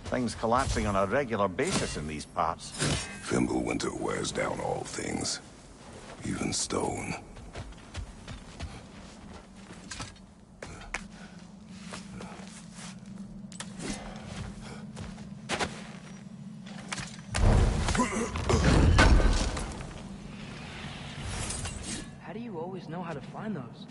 Things collapsing on a regular basis in these parts. Fimbulwinter wears down all things, even stone. How do you always know how to find those?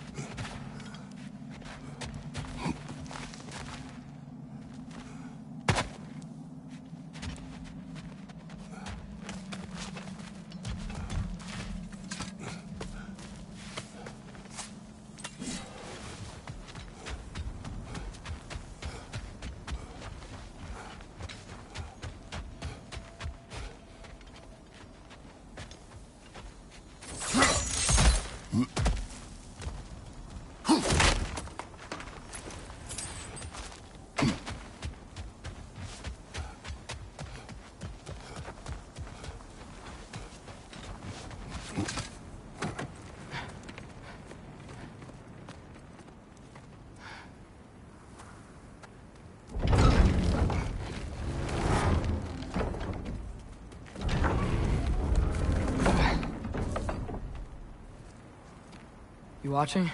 You watching?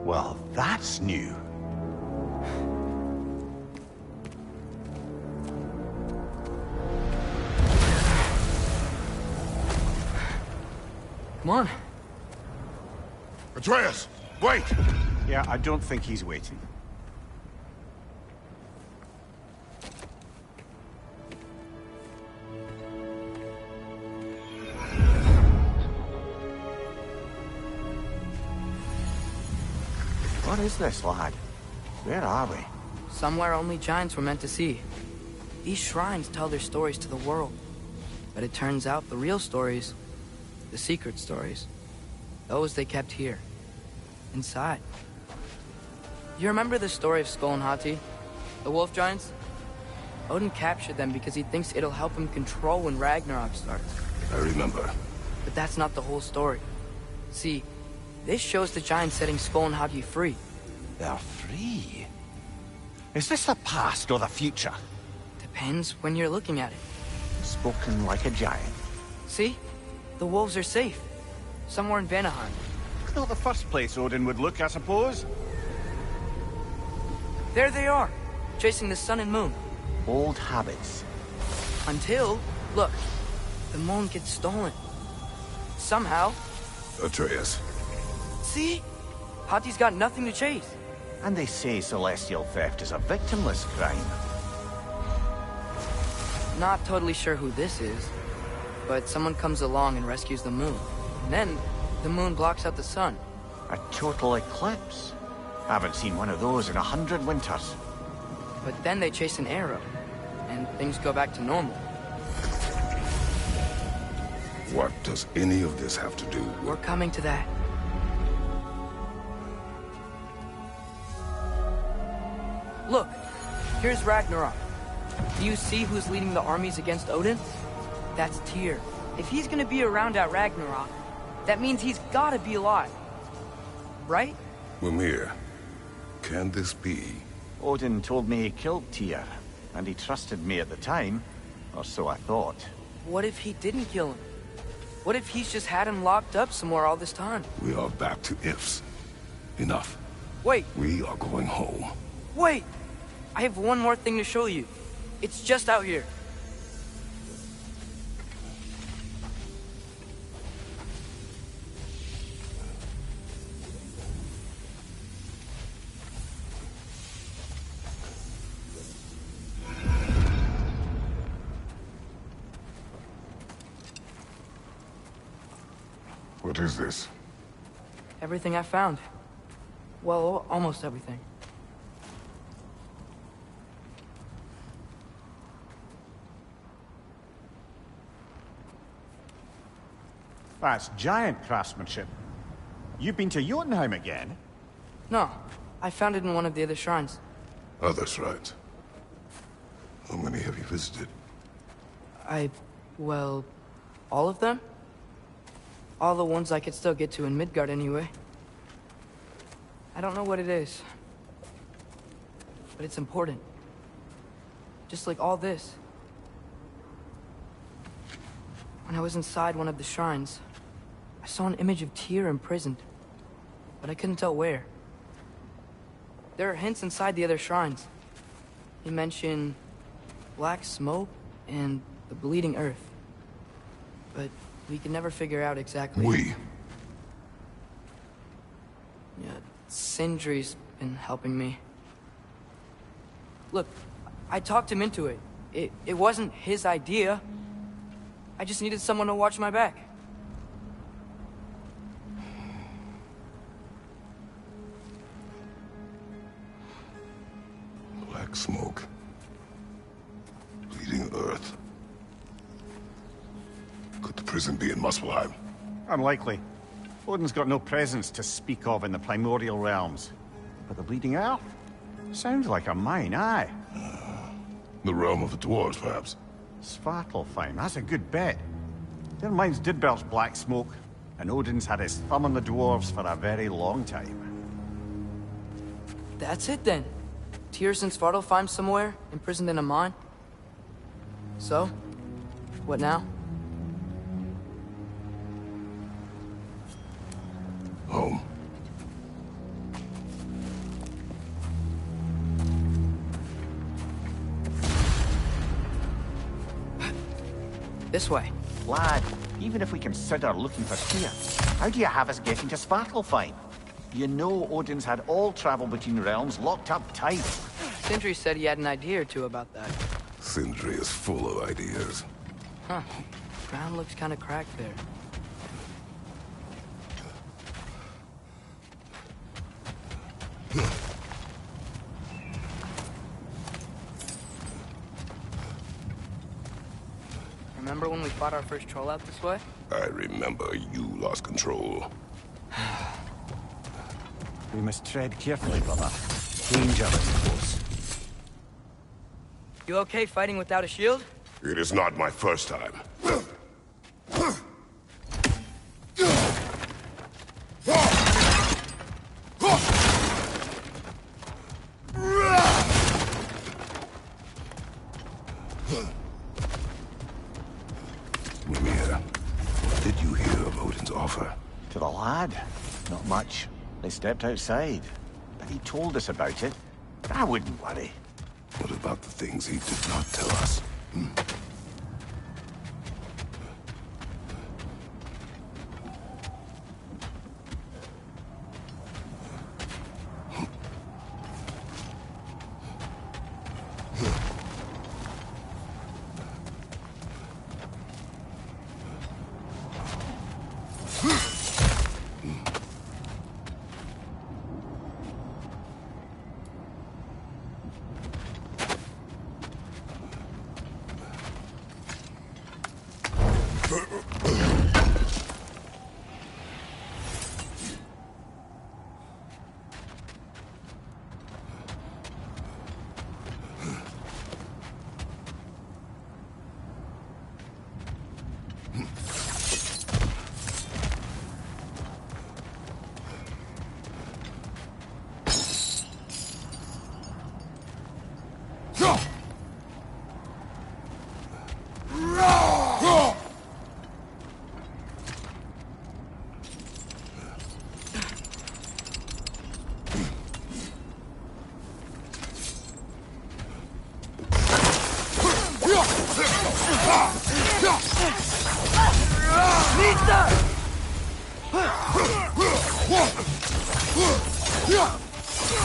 Well, that's new. Come on. Atreus, wait! Yeah, I don't think he's waiting. What is this, lad? Where are we? Somewhere only giants were meant to see. These shrines tell their stories to the world. But it turns out the real stories, the secret stories, those they kept here, inside. You remember the story of Skull and Hati? The wolf giants? Odin captured them because he thinks it'll help him control when Ragnarok starts. I remember. But that's not the whole story. See, this shows the giants setting Skull and Hati free. They're free? Is this the past or the future? Depends when you're looking at it. Spoken like a giant. See? The wolves are safe. Somewhere in Vanaheim. Not the first place Odin would look, I suppose. There they are, chasing the sun and moon. Old habits. Until, look, the moon gets stolen. Somehow. Atreus. See? Hati's got nothing to chase. And they say celestial theft is a victimless crime. Not totally sure who this is, but someone comes along and rescues the moon. And then, the moon blocks out the sun. A total eclipse. Haven't seen one of those in 100 winters. But then they chase an arrow, and things go back to normal. What does any of this have to do with... We're coming to that. Look, here's Ragnarok. Do you see who's leading the armies against Odin? That's Tyr. If he's gonna be around at Ragnarok, that means he's gotta be alive. Right? Mimir, can this be? Odin told me he killed Tyr, and he trusted me at the time, or so I thought. What if he didn't kill him? What if he's just had him locked up somewhere all this time? We are back to ifs. Enough. Wait, We are going home. wait! I have one more thing to show you. It's just out here. What is this? Everything I found. Well, almost everything. That's giant craftsmanship. You've been to Jotunheim again? No, I found it in one of the other shrines. Other shrines. How many have you visited? Well, all of them? All the ones I could still get to in Midgard anyway. I don't know what it is. But it's important. Just like all this. When I was inside one of the shrines, I saw an image of Tyr imprisoned. But I couldn't tell where. There are hints inside the other shrines. They mention black smoke and the bleeding earth. But we can never figure out exactly... We? Yeah, Sindri's been helping me. Look, I talked him into it. It wasn't his idea. I just needed someone to watch my back. Black smoke. Bleeding earth. Could the prison be in Muspelheim? Unlikely. Odin's got no presence to speak of in the primordial realms. But the Bleeding Earth? Sounds like a mine, aye. The realm of the dwarves, perhaps? Svartalfheim, that's a good bet. Their mines did belch black smoke, and Odin's had his thumb on the dwarves for a very long time. That's it then. Tears and Svartalfheim somewhere, imprisoned in a mine. So, what now? Home. This way. Lad, even if we consider looking for Tyr, how do you have us getting to Svartalfheim? You know Odin's had all travel between realms locked up tight. Sindri said he had an idea or two about that. Sindri is full of ideas. Huh. Ground looks kind of cracked there. Remember when we fought our first troll out this way? I remember you lost control. We must tread carefully, brother. Danger is close. You okay fighting without a shield? It is not my first time. Mimir, what did you hear of Odin's offer? To the lad? Not much. They stepped outside. But he told us about it. I wouldn't worry. What about the things he did not tell us?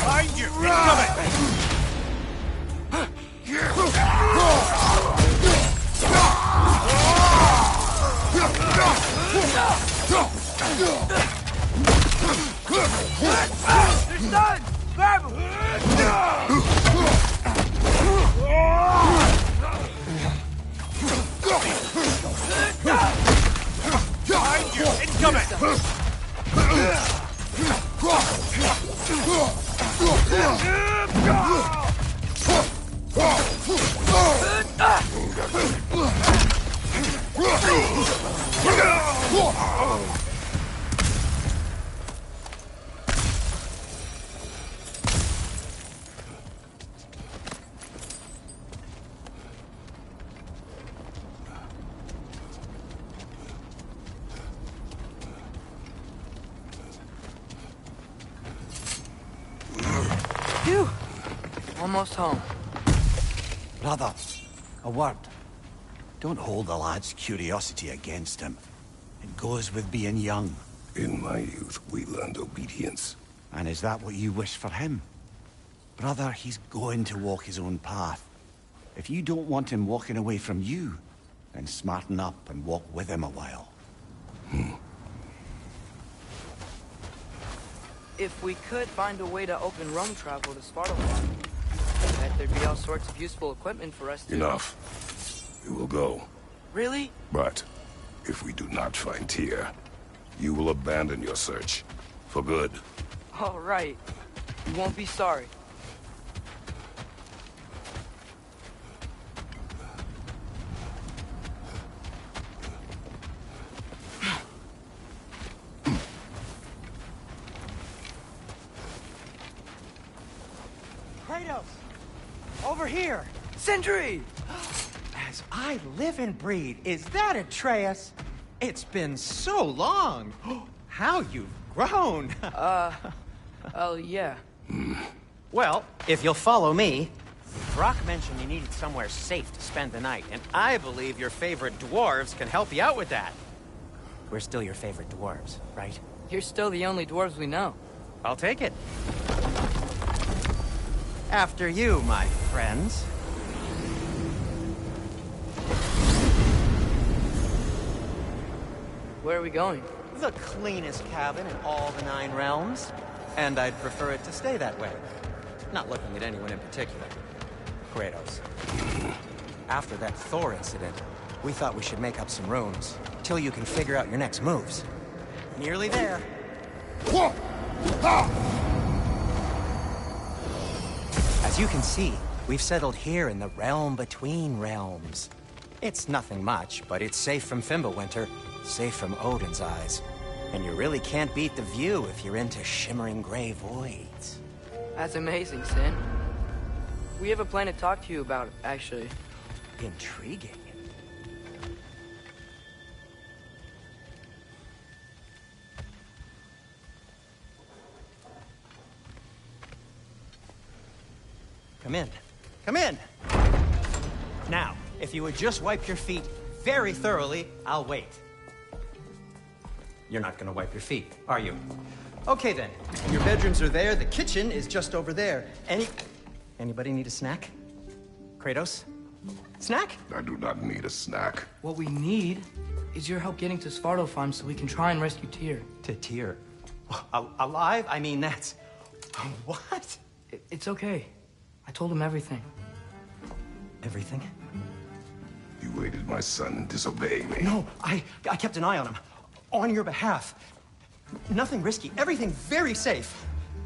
Behind you! Incoming! They're done! Grab him! Behind you! Incoming! Phew! Almost home. Brother, a word. Don't hold the lad's curiosity against him. It goes with being young. In my youth, we learned obedience. And is that what you wish for him? Brother, he's going to walk his own path. If you don't want him walking away from you, then smarten up and walk with him a while. If we could find a way to open roam travel to Svartalfheim, I bet there'd be all sorts of useful equipment for us to... Enough. We will go. Really? But if we do not find Tyr, you will abandon your search. For good. All right. You won't be sorry. over here. Sentry! As I live and breathe, is that Atreus? It's been so long. How you've grown. Oh, yeah. Well, if you'll follow me, Brock mentioned you needed somewhere safe to spend the night, and I believe your favorite dwarves can help you out with that. We're still your favorite dwarves, right? You're still the only dwarves we know. I'll take it. After you, my friends. Where are we going? The cleanest cabin in all the 9 realms. And I'd prefer it to stay that way. Not looking at anyone in particular. Kratos. After that Thor incident, we thought we should make up some rooms, till you can figure out your next moves. Nearly there. As you can see, we've settled here in the realm between realms. It's nothing much, but it's safe from Fimbulwinter, safe from Odin's eyes. And you really can't beat the view if you're into shimmering gray voids. That's amazing, Sin. We have a plan to talk to you about, actually. Intriguing. Come in. Come in! Now, if you would just wipe your feet very thoroughly, I'll wait. You're not gonna wipe your feet, are you? Okay then. Your bedrooms are there, the kitchen is just over there. Anybody need a snack? Kratos? Snack? I do not need a snack. What we need is your help getting to Svartalfheim so we can try and rescue Tyr. To Tyr? Alive? I mean, that's... What? It's okay. I told him everything. Everything? You aided my son in disobeying me. No, I kept an eye on him. On your behalf. Nothing risky. Everything very safe.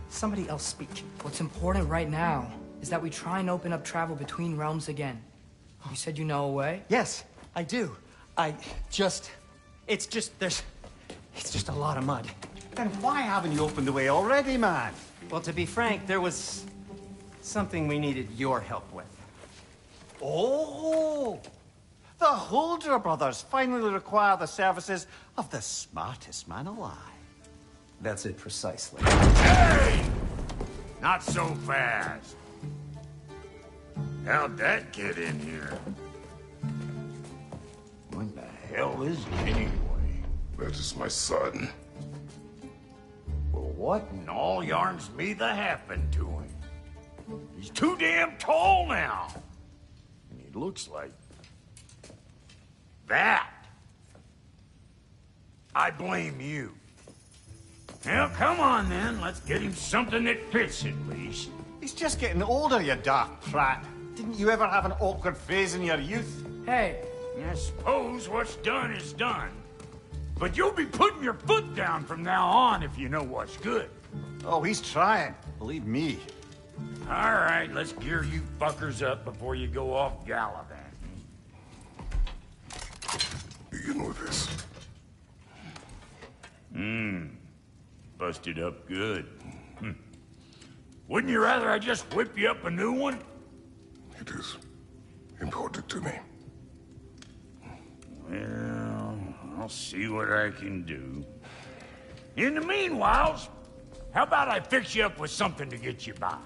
Somebody else speak. What's important right now is that we try and open up travel between realms again. You said you know a way? Yes, I do. It's just a lot of mud. Then why haven't you opened the way already, man? Well, to be frank, there was something we needed your help with. Oh! The Holder brothers finally require the services of the smartest man alive. That's it precisely. Hey! Not so fast. How'd that get in here? What the hell is he anyway? That is my son. Well, what in all yarns me that happened to him? He's too damn tall now. And he looks like... that. I blame you. Well, come on then. Let's get him something that fits at least. He's just getting older, you dark prat. Didn't you ever have an awkward phase in your youth? Hey. I suppose what's done is done. But you'll be putting your foot down from now on if you know what's good. Oh, he's trying. Believe me. All right, let's gear you fuckers up before you go off gallivanting. Begin with this. Busted up good. Wouldn't you rather I just whip you up a new one? It is important to me. Well, I'll see what I can do. In the meanwhile, how about I fix you up with something to get you by?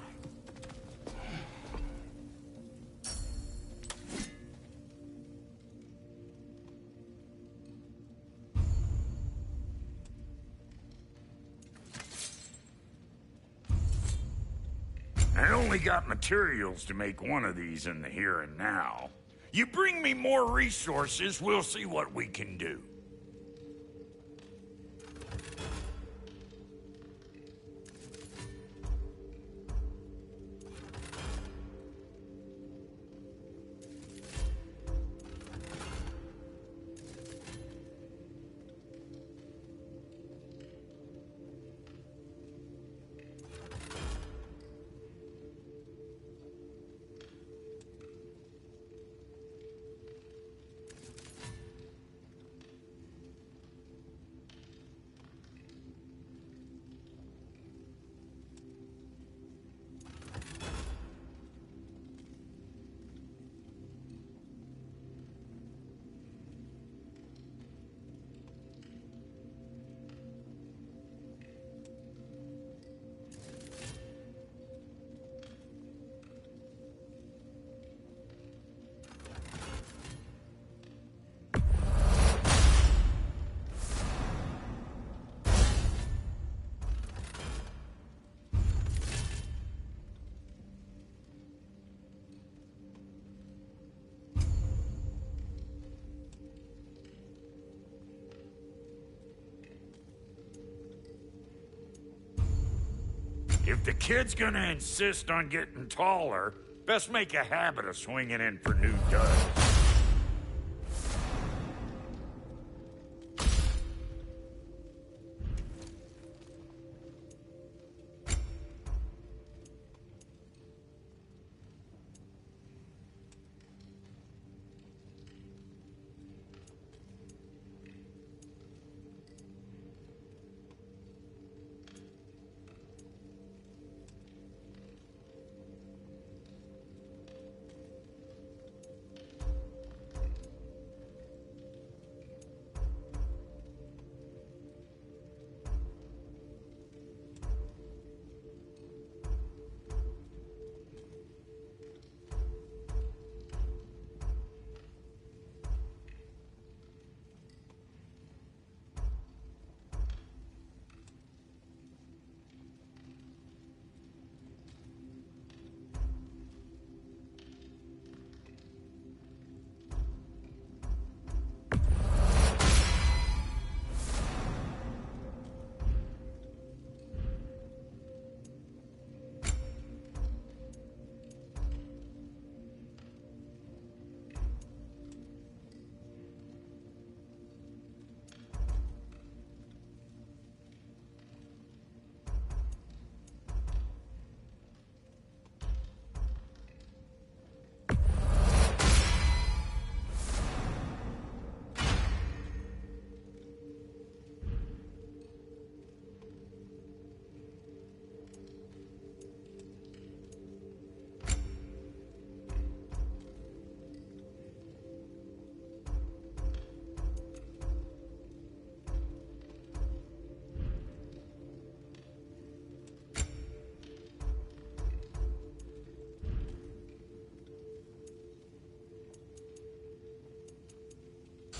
I only got materials to make one of these in the here and now. You bring me more resources, we'll see what we can do. If the kid's gonna insist on getting taller, best make a habit of swinging in for new duds.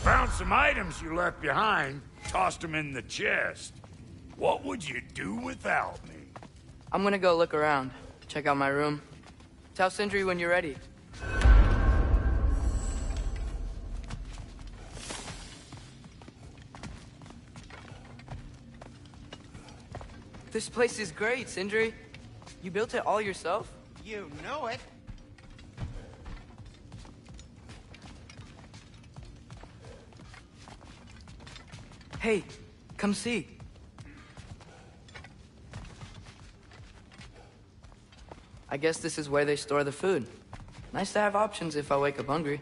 Found some items you left behind, tossed them in the chest. What would you do without me? I'm gonna go look around, check out my room. Tell Sindri when you're ready. This place is great, Sindri. You built it all yourself? You know it. Hey, come see. I guess this is where they store the food. Nice to have options if I wake up hungry.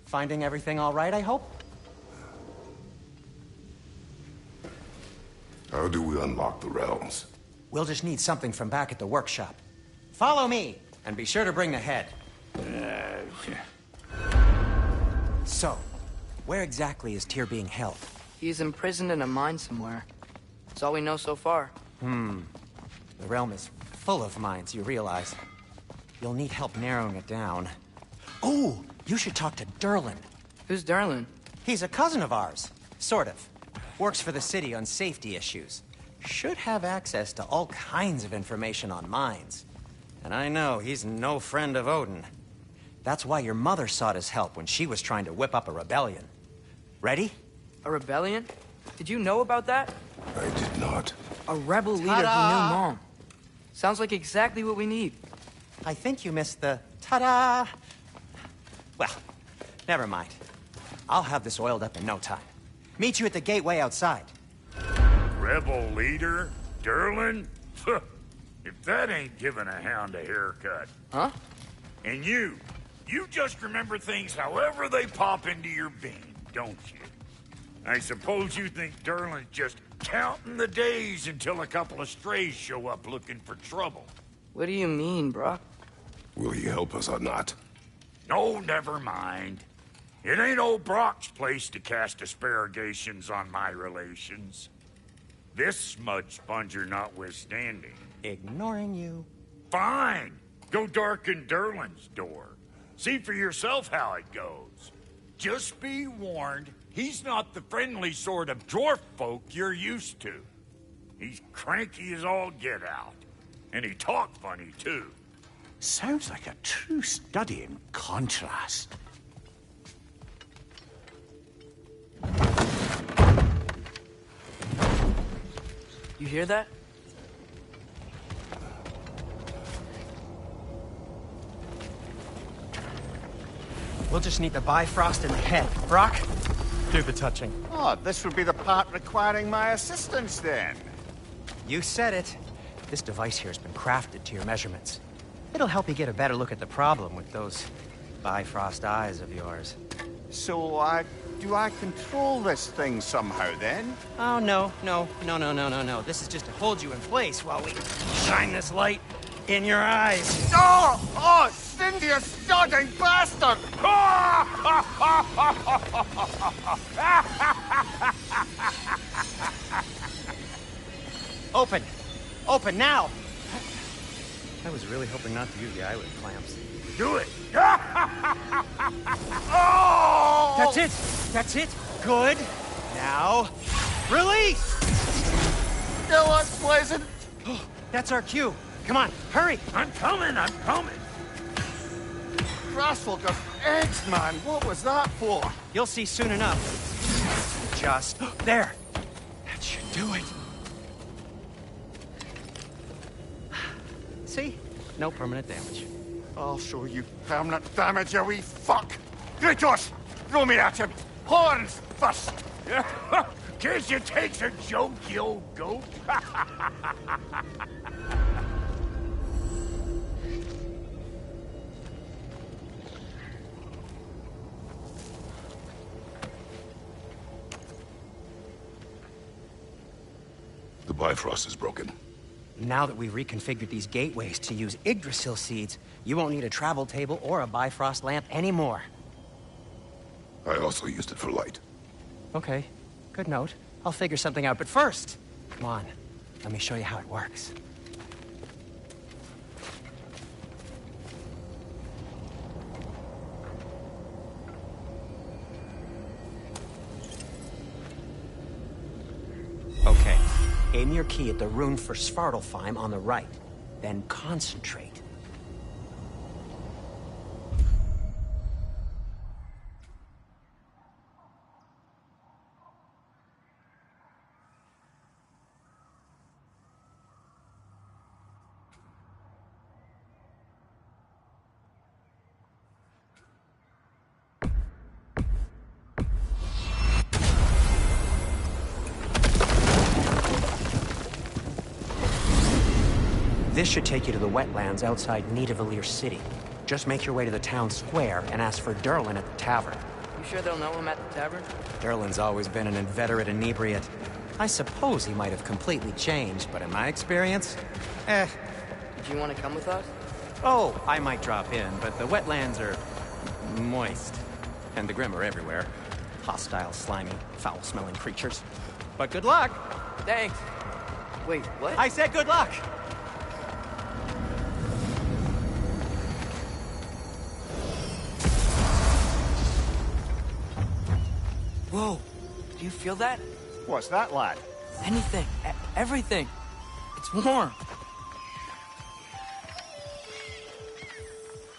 Finding everything all right, I hope? How do we unlock the realms? We'll just need something from back at the workshop. Follow me, and be sure to bring the head. So, where exactly is Tyr being held? He's imprisoned in a mine somewhere. That's all we know so far. The realm is full of mines, you realize. You'll need help narrowing it down. Oh, you should talk to Durlin. Who's Durlin? He's a cousin of ours. Sort of. Works for the city on safety issues. Should have access to all kinds of information on mines. And I know he's no friend of Odin. That's why your mother sought his help when she was trying to whip up a rebellion. Ready? A rebellion? Did you know about that? I did not. A rebel leader who knew Mom. Sounds like exactly what we need. I think you missed the ta-da! Well, never mind. I'll have this oiled up in no time. Meet you at the gateway outside. Rebel leader? Durlin? If that ain't giving a hound a haircut. Huh? And you just remember things however they pop into your bean, don't you? I suppose you think Durlin's just counting the days until a couple of strays show up looking for trouble. What do you mean, Brock? Will he help us or not? No, never mind. It ain't old Brock's place to cast aspersions on my relations. This smudge sponger notwithstanding. Ignoring you. Fine. Go darken Durlin's door. See for yourself how it goes. Just be warned, he's not the friendly sort of dwarf folk you're used to. He's cranky as all get out. And he talk funny, too. Sounds like a true study in contrast. You hear that? We'll just need the Bifrost in the head. Brock, do the touching. Oh, this would be the part requiring my assistance, then. You said it. This device here has been crafted to your measurements. It'll help you get a better look at the problem with those Bifrost eyes of yours. So, do I control this thing somehow, then? Oh, no. This is just to hold you in place while we shine this light in your eyes. Oh, Cindy, you starting bastard! Open! Open now! I was really hoping not to use the eyelid clamps. Do it! Oh! That's it! That's it! Good! Now, release! Still unpleasant. That's our cue. Come on, hurry! I'm coming! Grassful got eggs, man. What was that for? You'll see soon enough. Just there. That should do it. See? No permanent damage. I'll show you permanent damage, you wee fuck! Kratos! Throw me at him! Horns first! Guess you takes a joke, you old goat. The Bifrost is broken. Now that we've reconfigured these gateways to use Yggdrasil seeds, you won't need a travel table or a Bifrost lamp anymore. I also used it for light. Okay, good note. I'll figure something out, but first, come on, let me show you how it works. Okay, aim your key at the rune for Svartalfheim on the right, then concentrate. This should take you to the wetlands outside Nidavellir City. Just make your way to the town square and ask for Durlin at the tavern. You sure they'll know him at the tavern? Durlin's always been an inveterate inebriate. I suppose he might have completely changed, but in my experience, Did you want to come with us? Oh, I might drop in, but the wetlands are moist. And the Grim are everywhere. Hostile, slimy, foul-smelling creatures. But good luck! Thanks. Wait, what? I said good luck! Whoa, do you feel that? What's that, lad? Anything, everything. It's warm.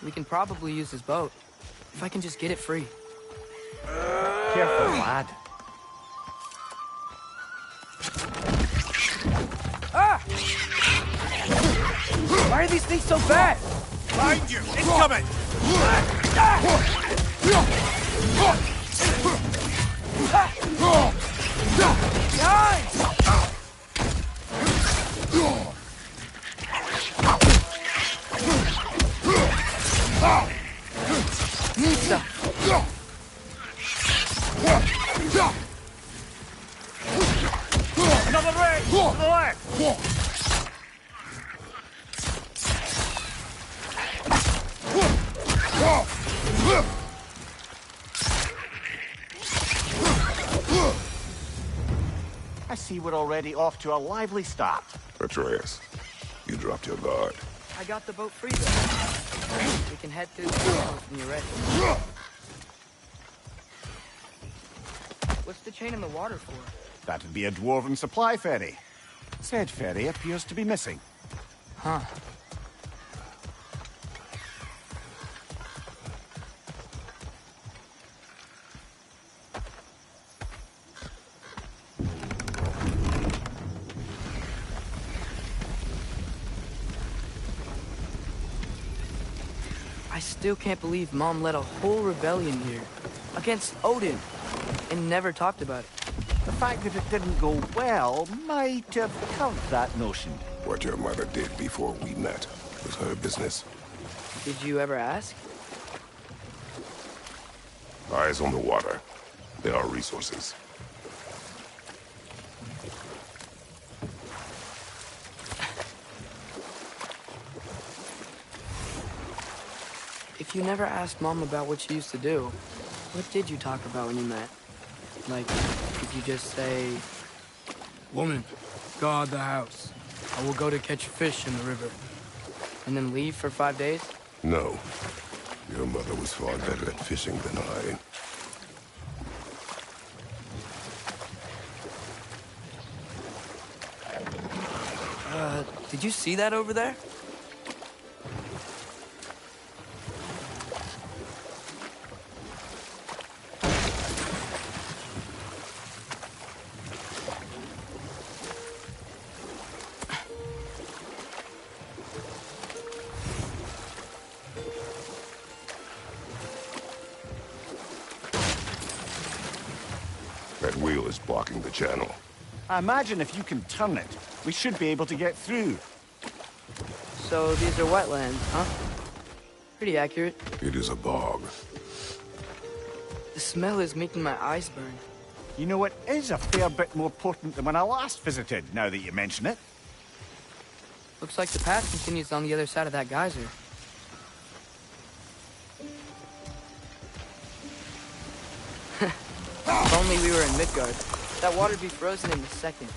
We can probably use his boat, if I can just get it free. Careful, lad. Ah! Why are these things so bad? Behind you! Incoming! Another ring! To the left! I see we're already off to a lively start. Atreus, you dropped your guard. I got the boat free though. We can head through the tunnels when you're ready. What's the chain in the water for? That'd be a dwarven supply ferry. Said ferry appears to be missing. Huh. still can't believe Mom led a whole rebellion here. Against Odin. And never talked about it. The fact that it didn't go well might have covered that notion. What your mother did before we met was her business. Did you ever ask? Eyes on the water. There are resources. If you never asked Mom about what she used to do, what did you talk about when you met? Like, did you just say... Woman, guard the house. I will go to catch fish in the river. And then leave for 5 days? No. Your mother was far better at fishing than I. Did you see that over there? That wheel is blocking the channel. I imagine if you can turn it, we should be able to get through. So these are wetlands, huh? Pretty accurate. It is a bog. The smell is making my eyes burn. You know, it is a fair bit more potent than when I last visited, now that you mention it. Looks like the path continues on the other side of that geyser. If only we were in Midgard. That water'd be frozen in a second.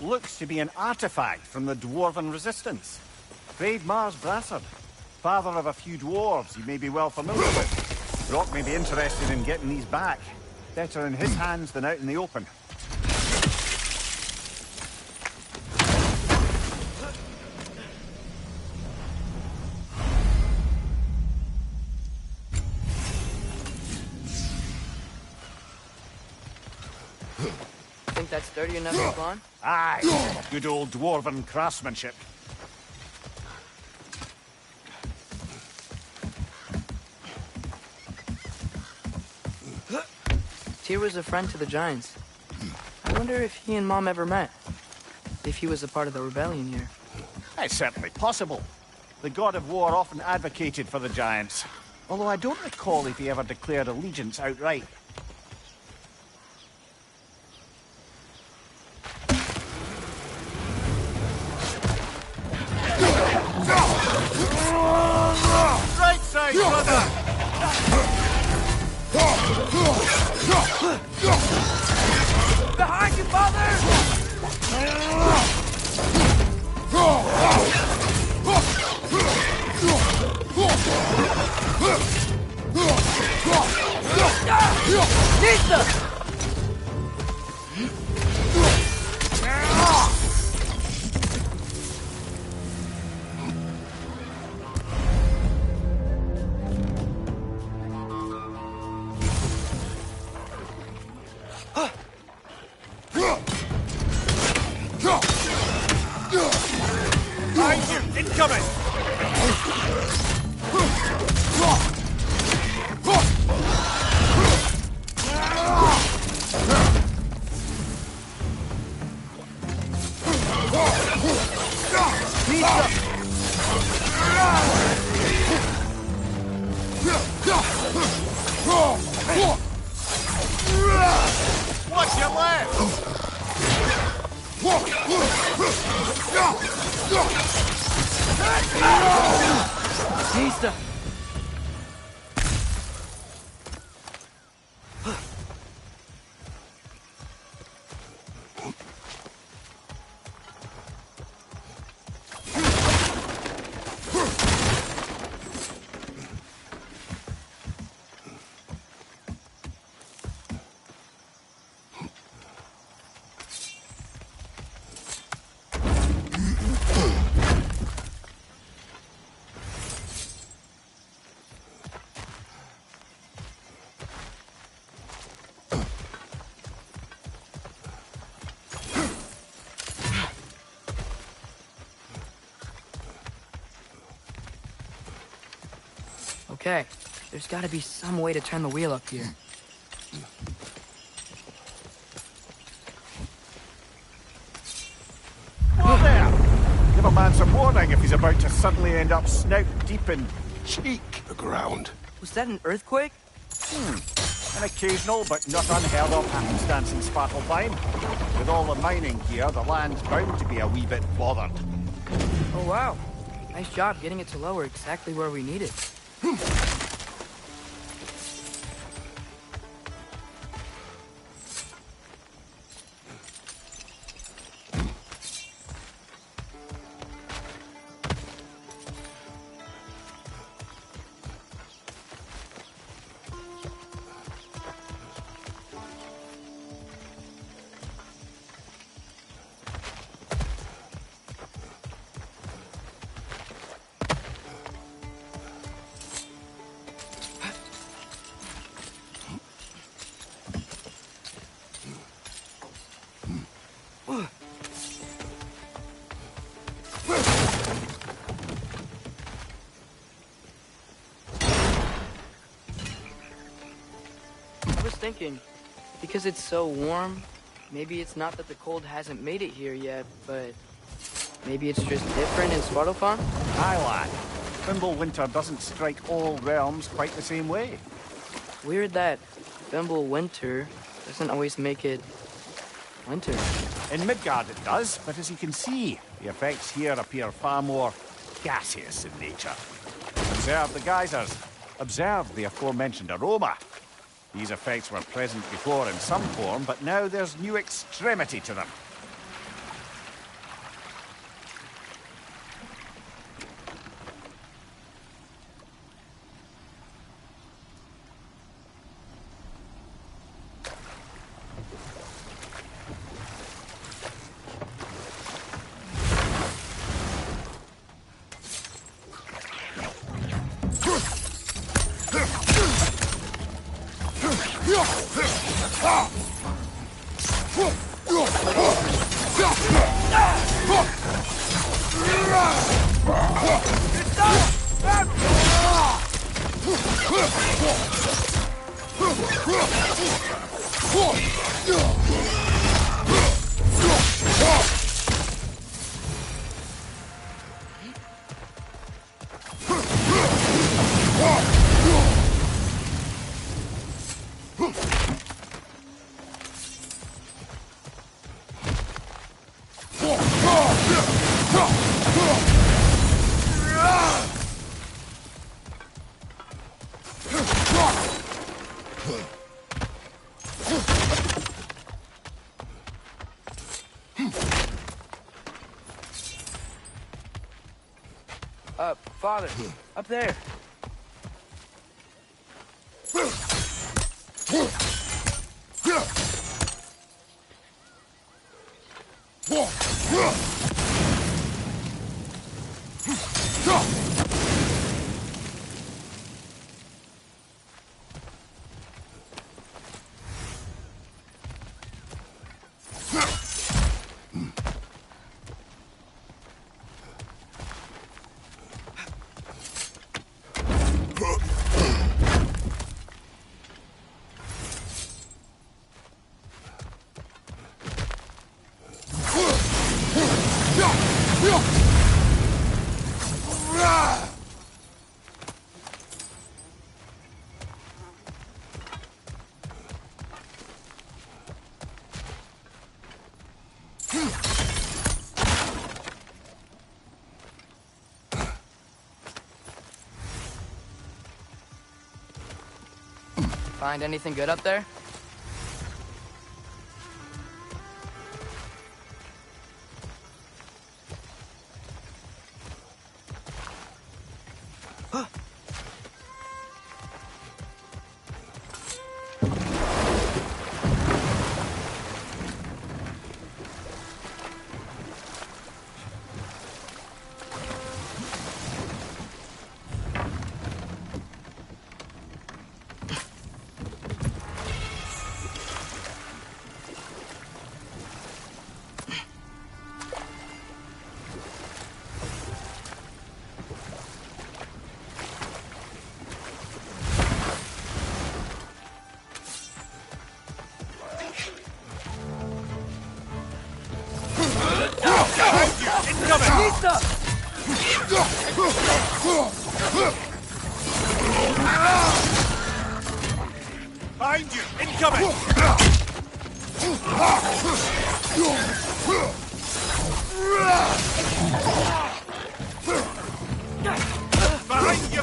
Looks to be an artifact from the Dwarven Resistance. Braid Mars Brassard, father of a few dwarves you may be well familiar with. Brock may be interested in getting these back. Better in his hands than out in the open. Think that's sturdy enough to spawn? Aye, good old Dwarven craftsmanship. Tyr was a friend to the Giants. I wonder if he and Mom ever met. If he was a part of the rebellion here. It's certainly possible. The god of war often advocated for the Giants. Although I don't recall if he ever declared allegiance outright. Right side, brother! Behind you, father! Nista! Ballista! Okay, there's gotta be some way to turn the wheel up here. Oh, there! Give a man some warning if he's about to suddenly end up snout deep in cheek. The ground. Was that an earthquake? An occasional but not unheard of happenstance in Svartalfheim. With all the mining here, the land's bound to be a wee bit bothered. Oh wow. Nice job getting it to lower exactly where we need it. I was thinking, because it's so warm, maybe it's not that the cold hasn't made it here yet, but maybe it's just different in Svartalfheim? Aye, lad. Fimbulwinter doesn't strike all realms quite the same way. Weird that Fimbulwinter doesn't always make it winter. In Midgard it does, but as you can see, the effects here appear far more gaseous in nature. Observe the geysers. Observe the aforementioned aroma. These effects were present before in some form, but now there's new extremity to them. Father, up there. Find anything good up there? Behind you! Incoming! Behind you,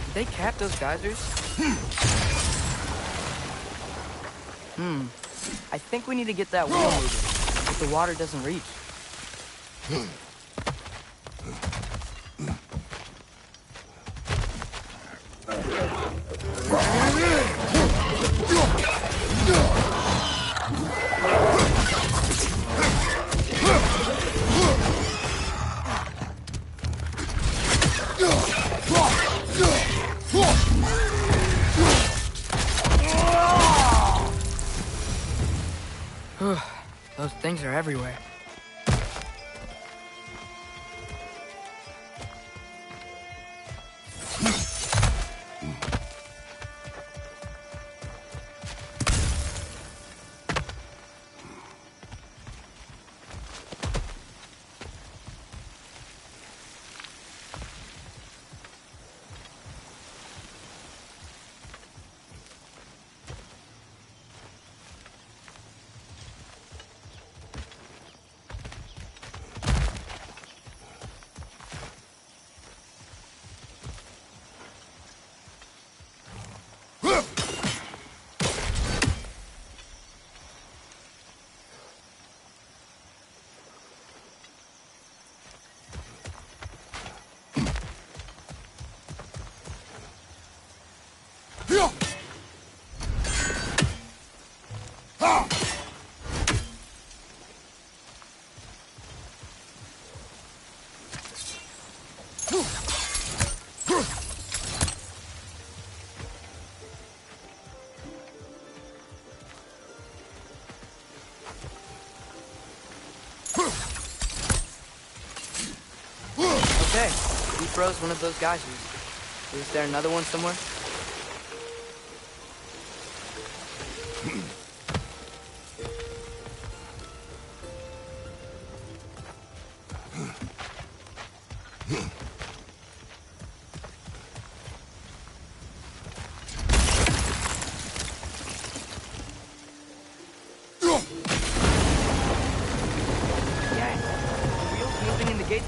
Did they cap those geysers? I think we need to get that wheel moving, if the water doesn't reach. Those things are everywhere. Okay, he froze one of those geysers. Is there another one somewhere?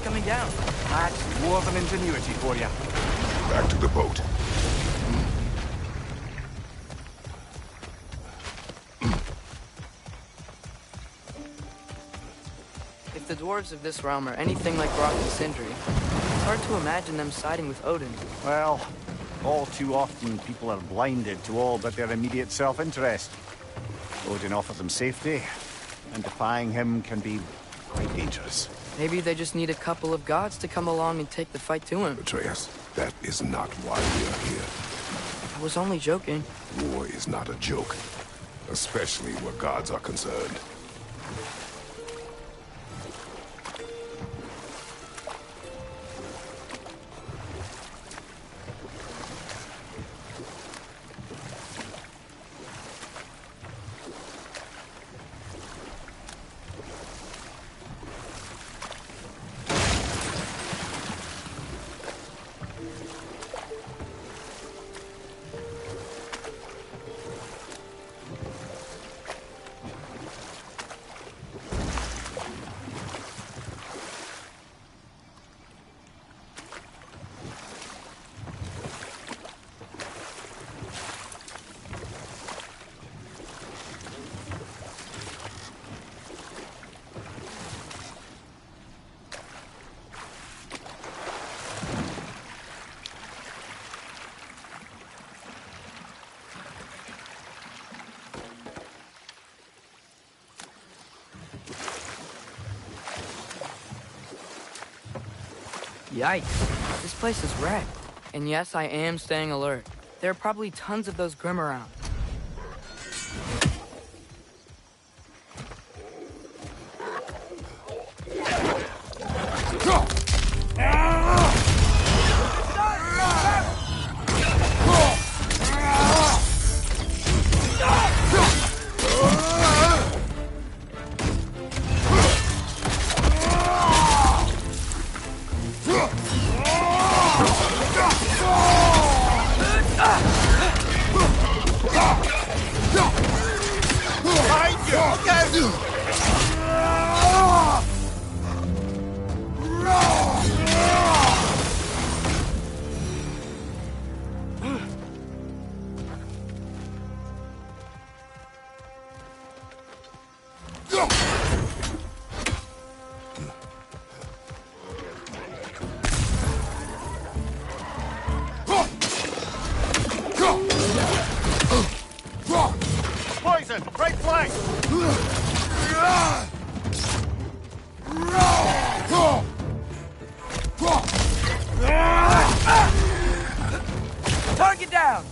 Coming down. That's more than ingenuity for you. Back to the boat. If the dwarves of this realm are anything like Brock and Sindri, it's hard to imagine them siding with Odin. Well, all too often people are blinded to all but their immediate self-interest. Odin offers them safety, and defying him can be quite dangerous. Maybe they just need a couple of gods to come along and take the fight to him. Atreus, that is not why we are here. I was only joking. War is not a joke, especially where gods are concerned. Yikes. This place is wrecked. And yes, I am staying alert. There are probably tons of those Grimm around. Poison! Right flank! Target down!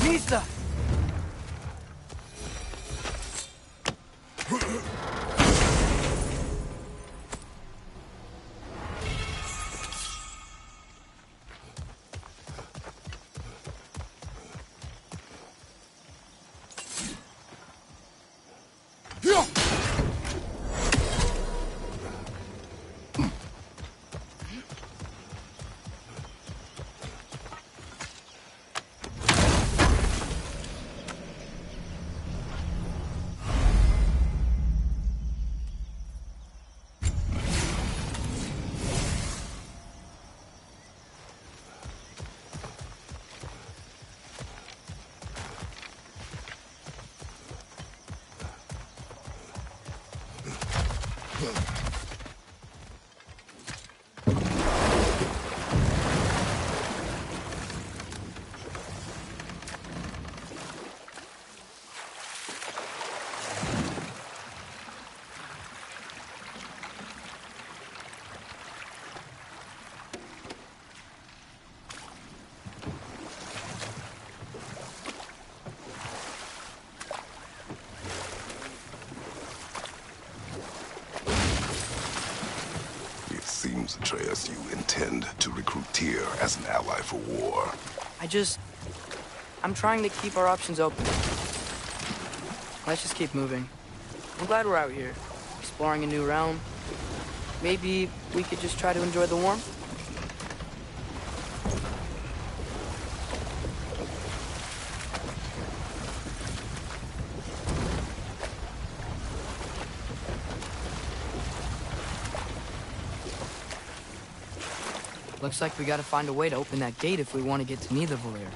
Pizza! seems, Atreus, you intend to recruit Tyr as an ally for war. I'm trying to keep our options open. Let's just keep moving. I'm glad we're out here, exploring a new realm. Maybe we could just try to enjoy the warmth? Looks like we gotta find a way to open that gate if we want to get to Nidavellir.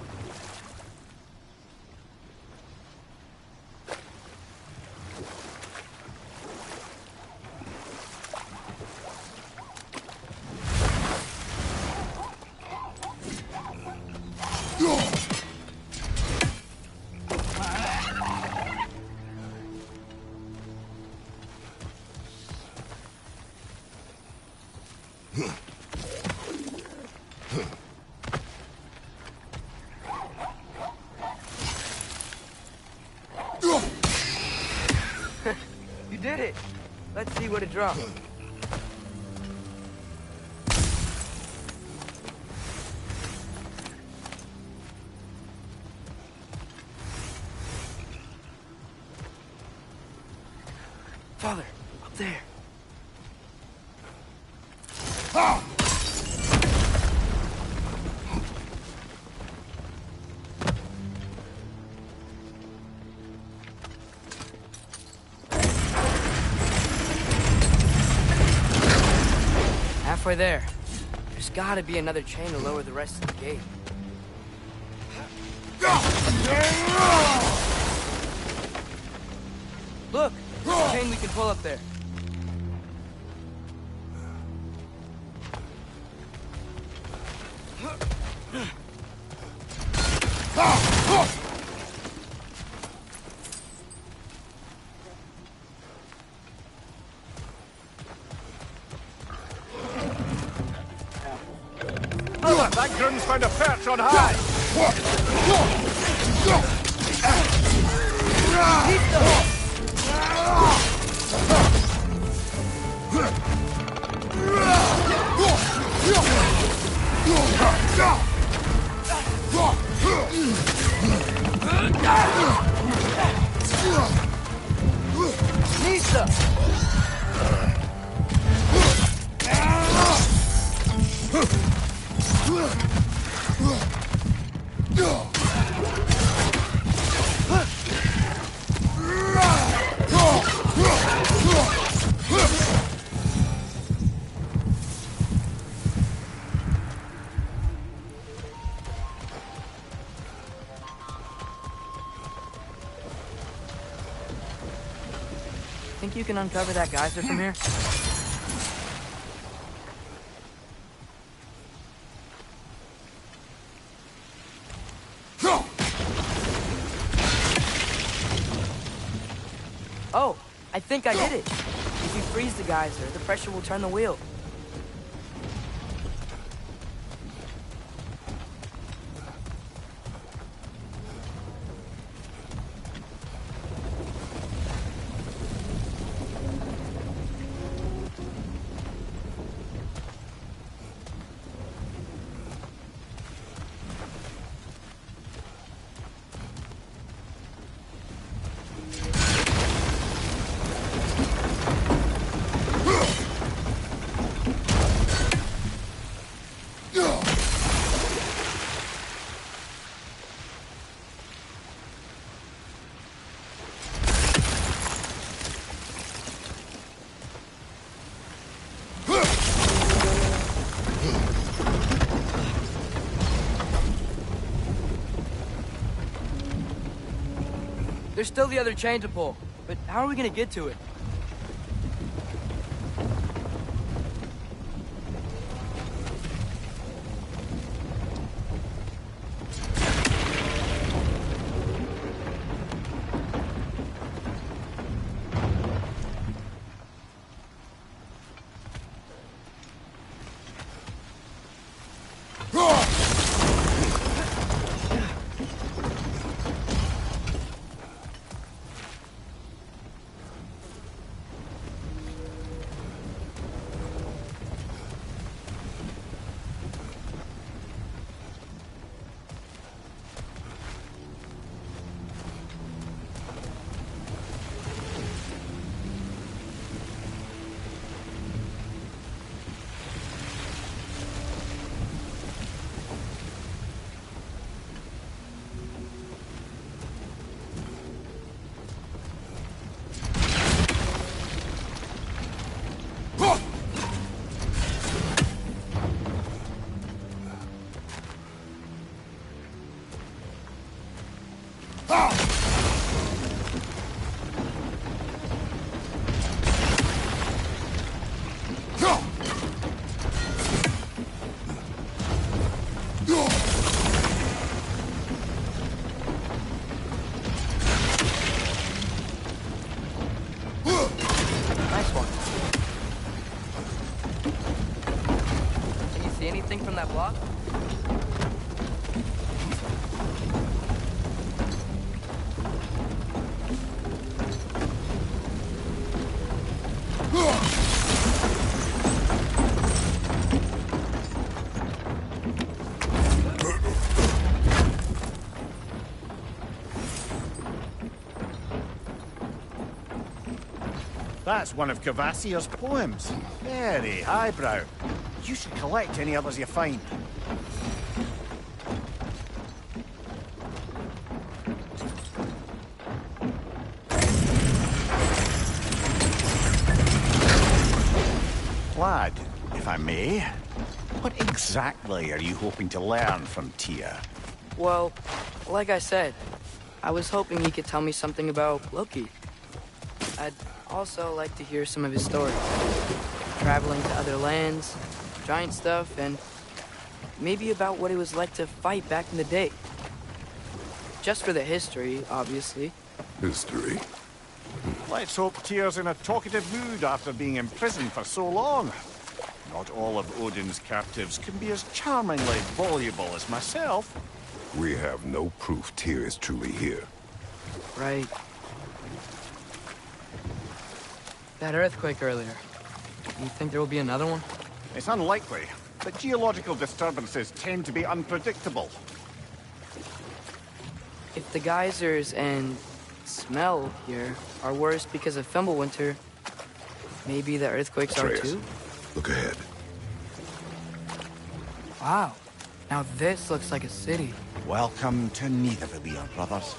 You did it! Let's see what it drops. Father, up there. Halfway there. There's gotta be another chain to lower the rest of the gate. Look! There's a chain we can pull up there. That Grun's found a perch on high! Think you can uncover that geyser from here? Oh, I think I did it. If you freeze the geyser, the pressure will turn the wheel. There's still the other chain to pull, but how are we gonna get to it? Nice one. Can you see anything from that block? That's one of Cavassier's poems. Very highbrow. You should collect any others you find. Lad, if I may, what exactly are you hoping to learn from Tyr? Well, like I said, I was hoping he could tell me something about Loki. I'd also like to hear some of his stories. Traveling to other lands, giant stuff, and maybe about what it was like to fight back in the day. Just for the history, obviously. History? Let's hope Tyr's in a talkative mood after being imprisoned for so long. Not all of Odin's captives can be as charmingly voluble as myself. We have no proof Tyr is truly here. Right. That earthquake earlier. You think there will be another one? It's unlikely, but geological disturbances tend to be unpredictable. If the geysers and smell here are worse because of Fimbulwinter, maybe the earthquakes are Atreus, too? look ahead. Wow. Now this looks like a city. Welcome to Nidavellir, brothers.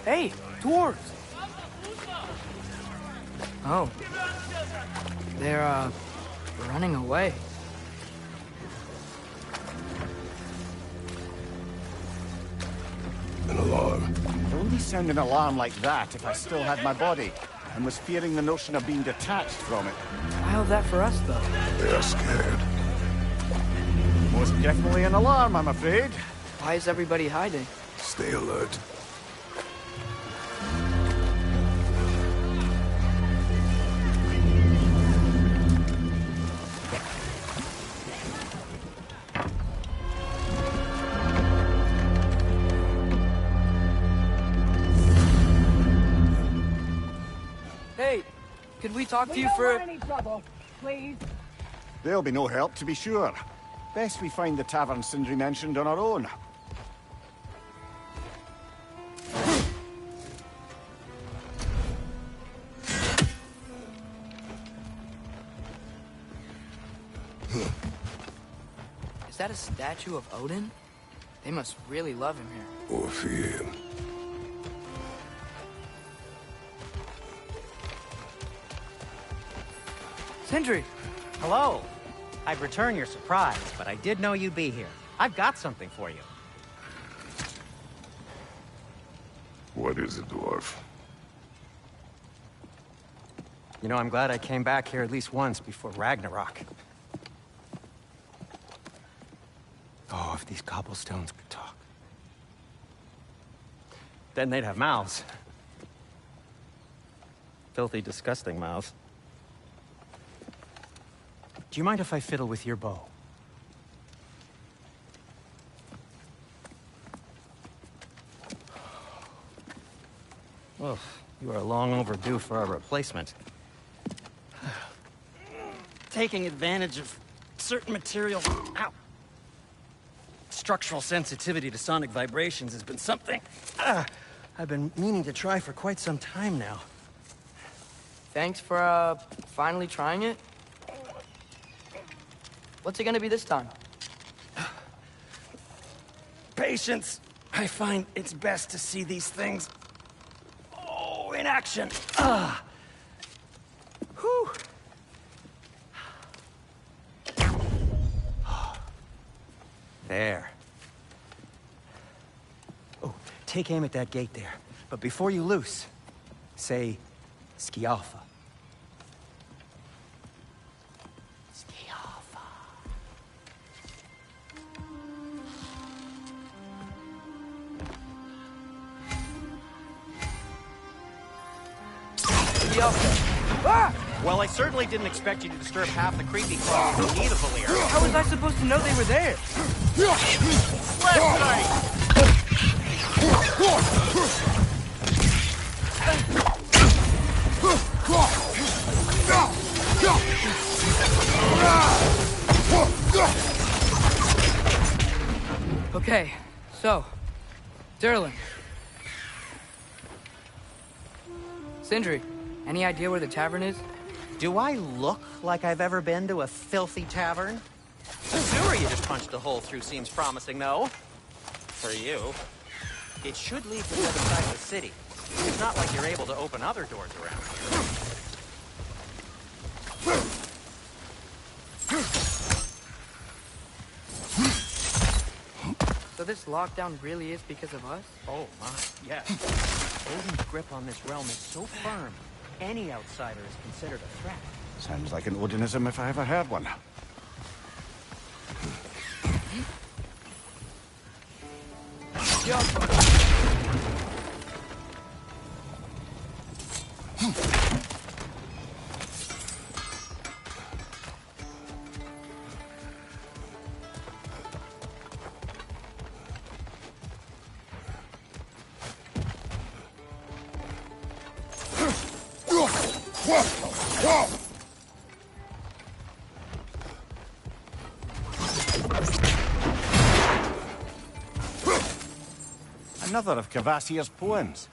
Hey, dwarves! Oh. They're, running away. An alarm. I'd only sound an alarm like that if I still had my body, and was fearing the notion of being detached from it. How's that for us, though? They are scared. Most definitely an alarm, I'm afraid. Why is everybody hiding? Stay alert. Hey, could we talk to you for... any trouble, please. There'll be no help, to be sure. Best we find the tavern Sindri mentioned on our own. Is that a statue of Odin? They must really love him here. Or fear him. Sindri! Hello. I'd return your surprise, but I did know you'd be here. I've got something for you. What is it, dwarf? You know, I'm glad I came back here at least once before Ragnarok. Oh, if these cobblestones could talk. Then they'd have mouths. Filthy, disgusting mouths. Do you mind if I fiddle with your bow? Well, you are long overdue for a replacement. Taking advantage of certain materials. Ow! Structural sensitivity to sonic vibrations has been something I've been meaning to try for quite some time now. Thanks for, finally trying it. What's it gonna be this time? Patience. I find it's best to see these things, in action. Whew. There. take aim at that gate there. But before you loose, say, Skialfa. Skialfa. Skialfa. Ah! Well, I certainly didn't expect you to disturb half the creepy crawlers who need a Valir. How was I supposed to know they were there? Left side! Okay, so, Durlin. Sindri, any idea where the tavern is? Do I look like I've ever been to a filthy tavern? The sewer you just punched a hole through seems promising, though. For you. It should lead to the other side of the city. It's not like you're able to open other doors around here. So this lockdown really is because of us? Oh my, yes. Odin's grip on this realm is so firm, any outsider is considered a threat. Sounds like an Odinism if I ever heard one. Another of Kvasir's poems.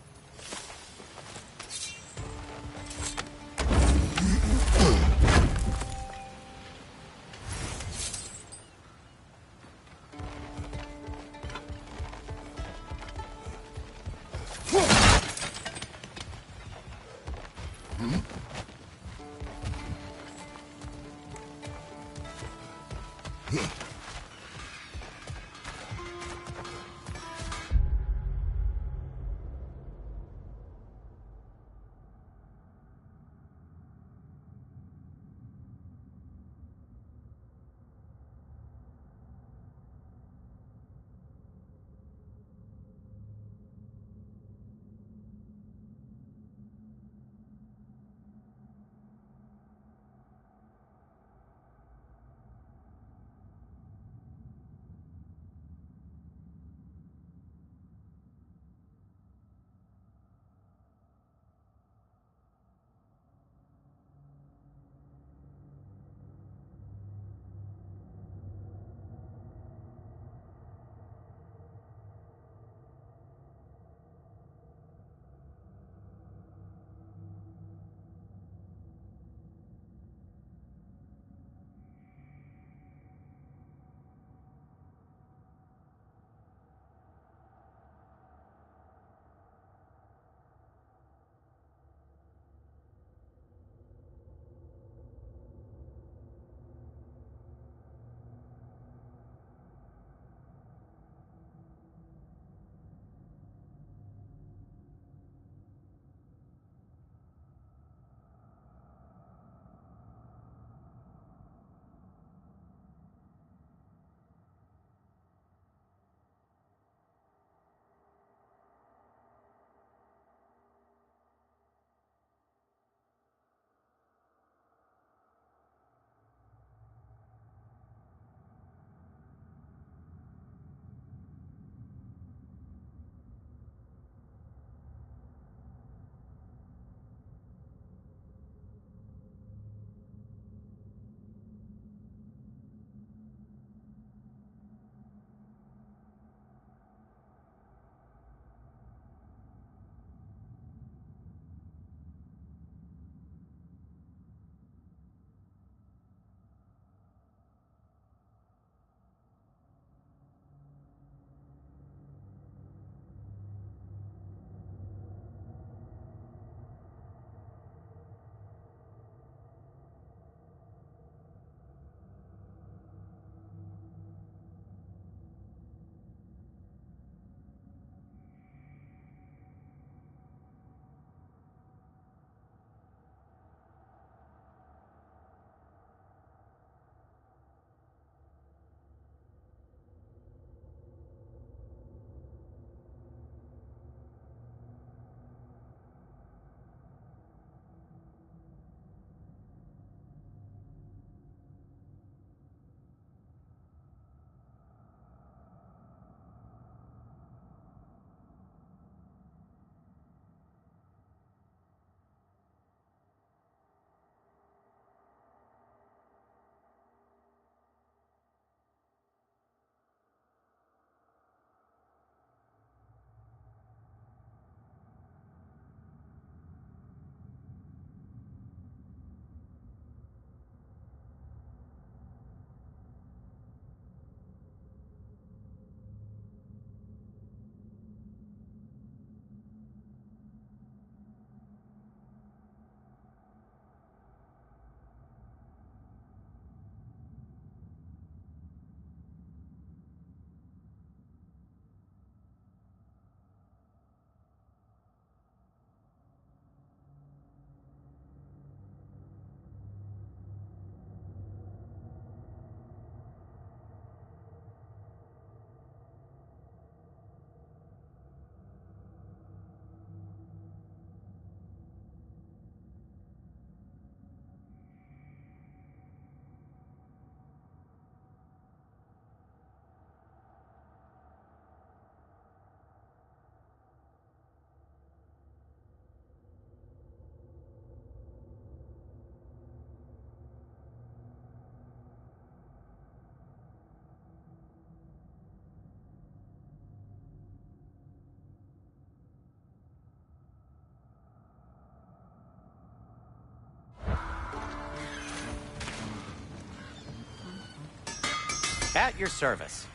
At your service.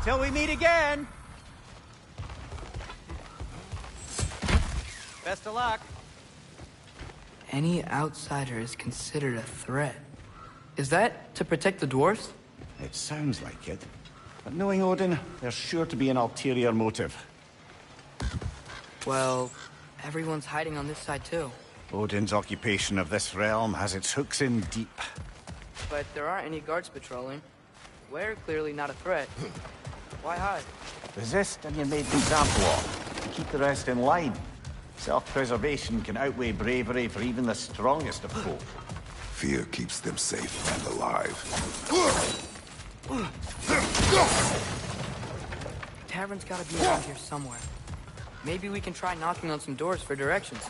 Till we meet again! Best of luck. Any outsider is considered a threat. Is that to protect the dwarves? It sounds like it. But knowing Odin, there's sure to be an ulterior motive. Well, everyone's hiding on this side too. Odin's occupation of this realm has its hooks in deep. But there aren't any guards patrolling. We're clearly not a threat. Why hide? Resist and you're made an example of. Keep the rest in line. Self-preservation can outweigh bravery for even the strongest of folk. Fear keeps them safe and alive. Tavern's gotta be around here somewhere. Maybe we can try knocking on some doors for directions.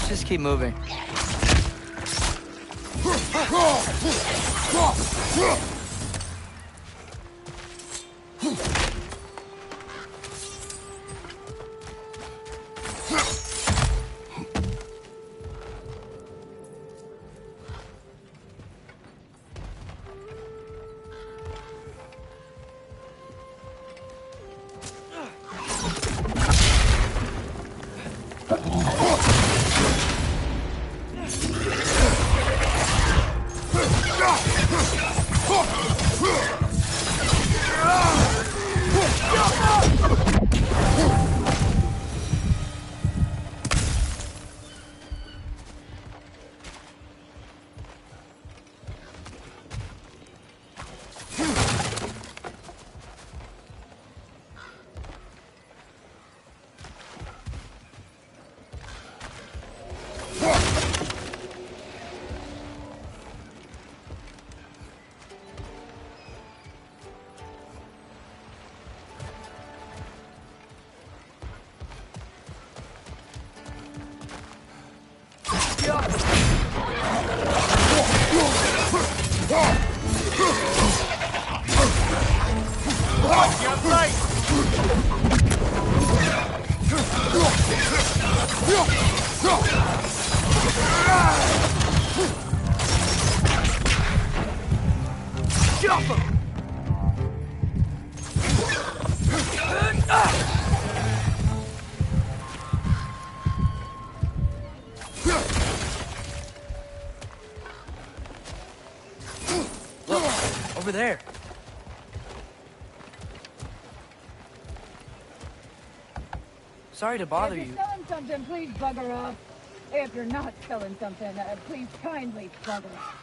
Just keep moving. Over there. Sorry to bother If you. you're selling something, please bugger off. If you're not selling something, please kindly bugger off.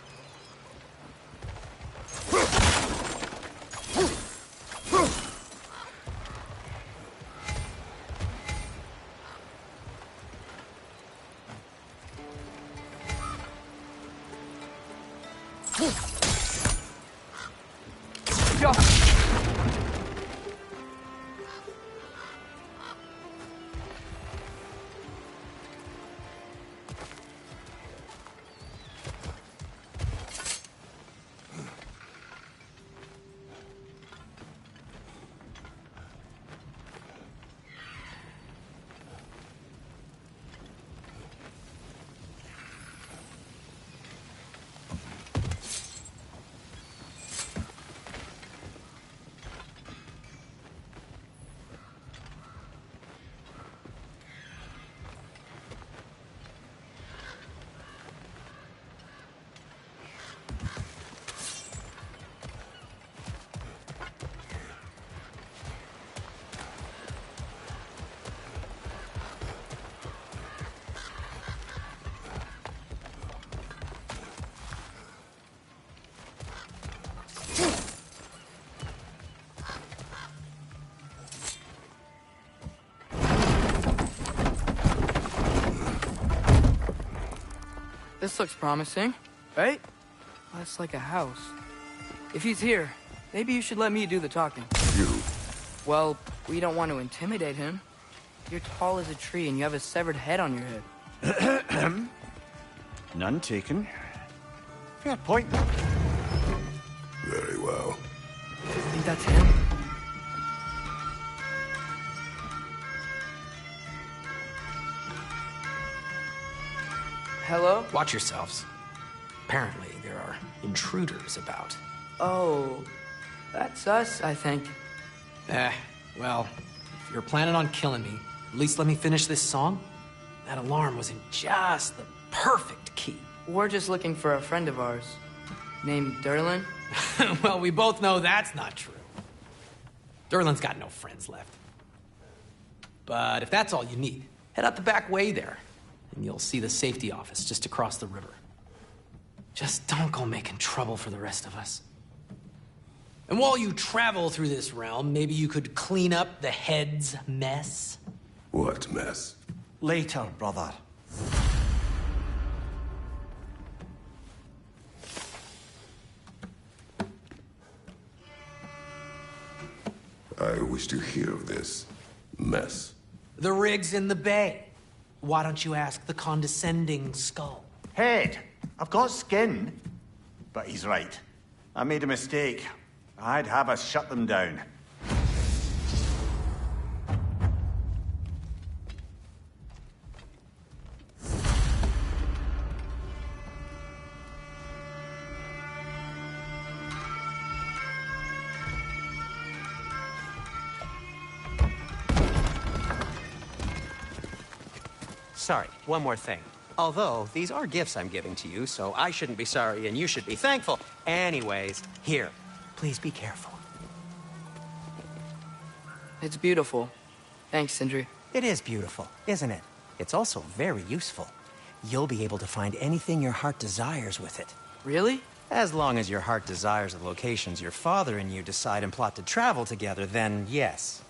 This looks promising, right? That's like a house. If he's here, maybe you should let me do the talking. You? Well, we don't want to intimidate him. You're tall as a tree and you have a severed head on your head. None taken. Fair point, though. Very well. Think that's him? Hello? Watch yourselves. Apparently, there are intruders about. Oh, that's us, I think. Well, if you're planning on killing me, at least let me finish this song. That alarm was in just the perfect key. We're just looking for a friend of ours, named Durlin. Well, we both know that's not true. Durlin's got no friends left. But if that's all you need, head out the back way there, and you'll see the safety office just across the river. Just don't go making trouble for the rest of us. And while you travel through this realm, maybe you could clean up the head's mess? What mess? Later, brother. I wish to hear of this mess. The rig's in the bay. Why don't you ask the condescending skull? Head, I've got skin. But he's right. I made a mistake. I'd have us shut them down. Sorry, one more thing. Although, these are gifts I'm giving to you, so I shouldn't be sorry and you should be thankful. Anyways, here, please be careful. It's beautiful. Thanks, Sindri. It is beautiful, isn't it? It's also very useful. You'll be able to find anything your heart desires with it. Really? As long as your heart desires the locations your father and you decide and plot to travel together, then yes.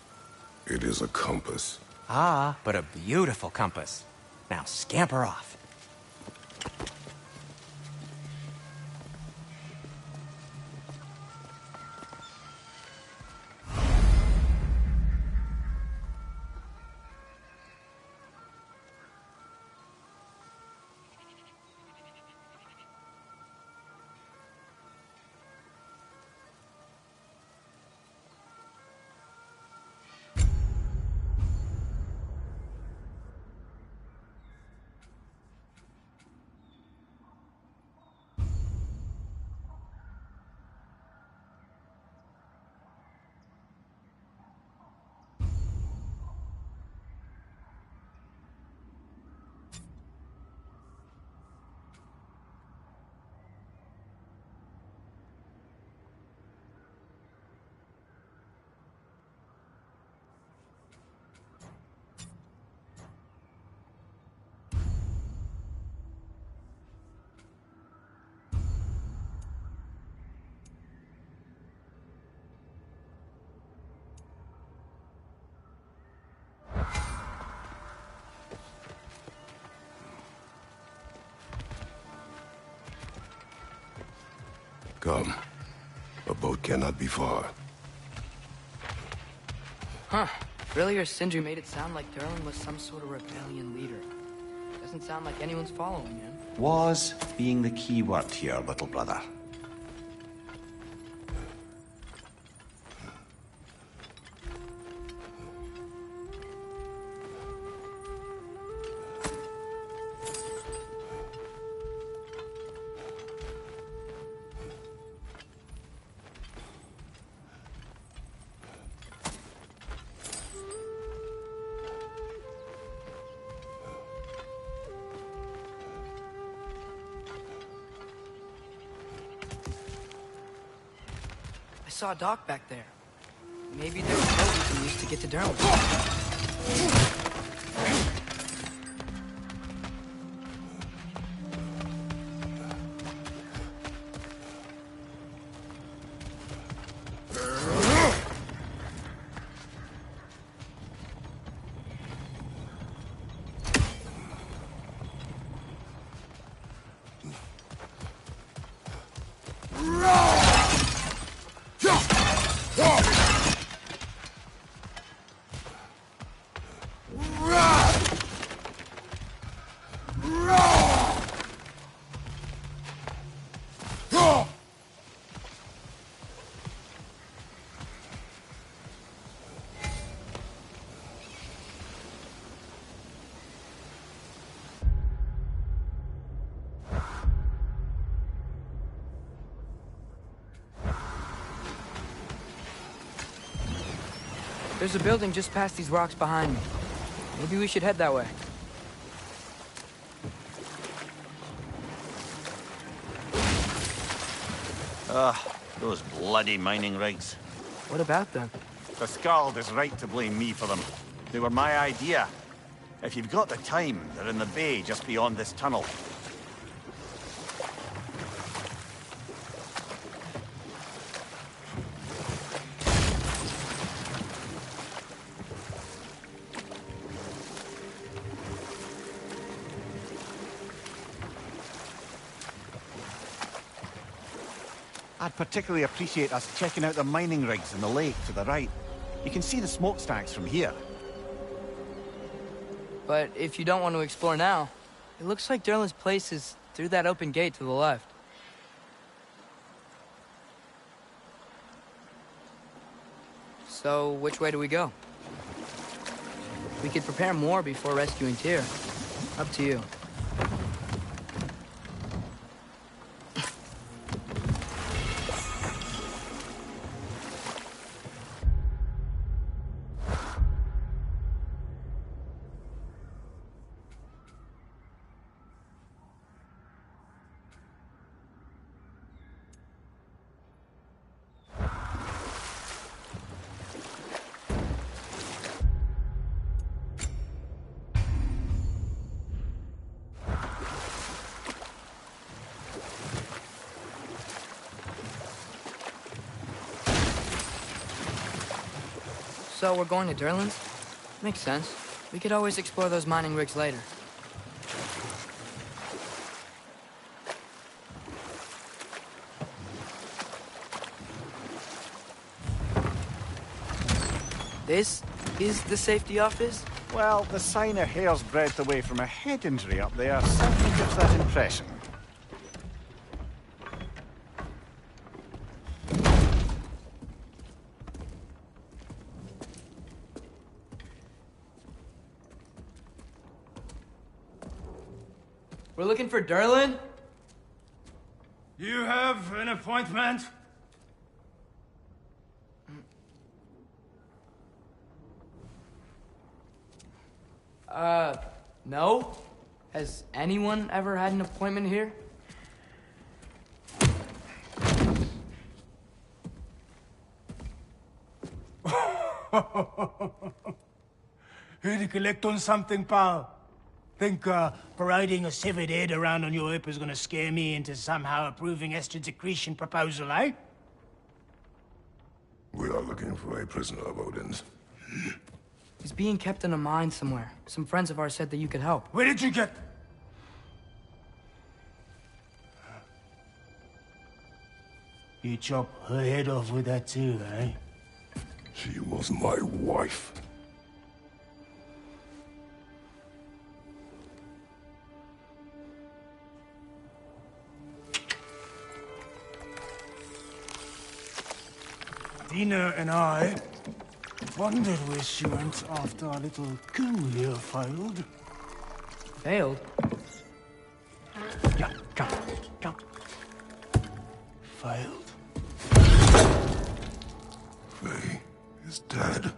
It is a compass. Ah, but a beautiful compass. Now scamper off. Come. A boat cannot be far. Huh. Earlier, Sindri made it sound like Durlin was some sort of rebellion leader. Doesn't sound like anyone's following him. Was being the key word here, little brother. I saw a dock back there. Maybe there's a boat we can use to get to Durlin. There's a building just past these rocks behind me. Maybe we should head that way. Those bloody mining rigs. What about them? The Skald is right to blame me for them. They were my idea. If you've got the time, they're in the bay just beyond this tunnel. I'd particularly appreciate us checking out the mining rigs in the lake to the right. You can see the smokestacks from here. But if you don't want to explore now, it looks like Durlin's place is through that open gate to the left. So, which way do we go? We could prepare more before rescuing Tyr. Up to you. So we're going to Durlin's? Makes sense. We could always explore those mining rigs later. This is the safety office? Well, the sign a hair's breadth away from a head injury up there certainly gives that impression. We're looking for Durlin? You have an appointment? No. Has anyone ever had an appointment here? Here to collect on something, pal? Think parading a severed head around on your hip is gonna scare me into somehow approving Estrid's accretion proposal, eh? We are looking for a prisoner of Odin's. He's being kept in a mine somewhere. Some friends of ours said that you could help. Where did you get... You chop her head off with that too, eh? She was my wife. Dina and I wondered where she went after our little coup here failed. Failed? Yeah, come, come. Failed. Faye is dead.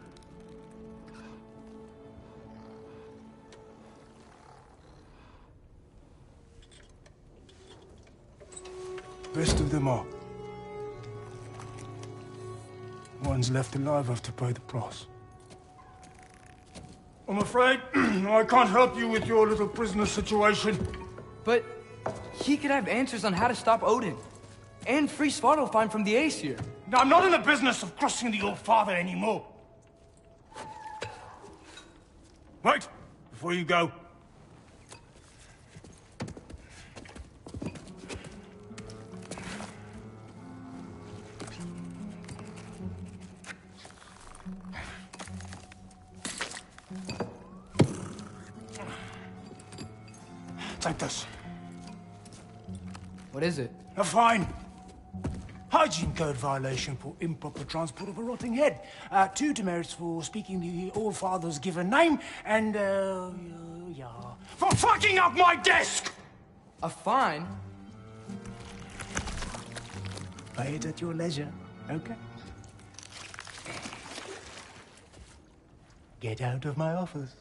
Rest of them are. Ones left alive have to pay the price. I'm afraid I can't help you with your little prisoner situation. But he could have answers on how to stop Odin. And free Svartalfheim from the Aesir. Now, I'm not in the business of crossing the old father anymore. Wait, before you go. Take this. What is it? A fine. Hygiene code violation for improper transport of a rotting head. 2 demerits for speaking the All-Father's given name, and, yeah. For fucking up my desk! A fine? Pay it at your leisure, okay? Get out of my office.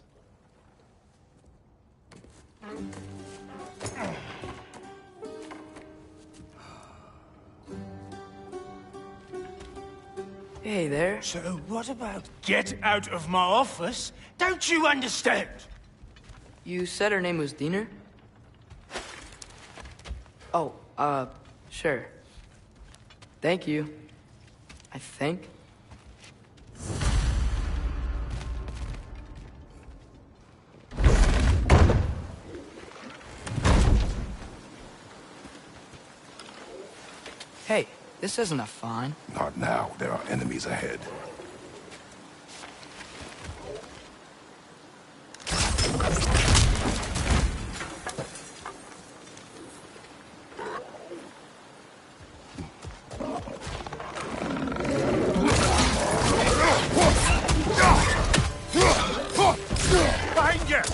Hey there. So what about get out of my office? Don't you understand? You said her name was Diener? Oh, sure. Thank you. I think. Hey, this isn't a fine. Not now. There are enemies ahead. Behind you!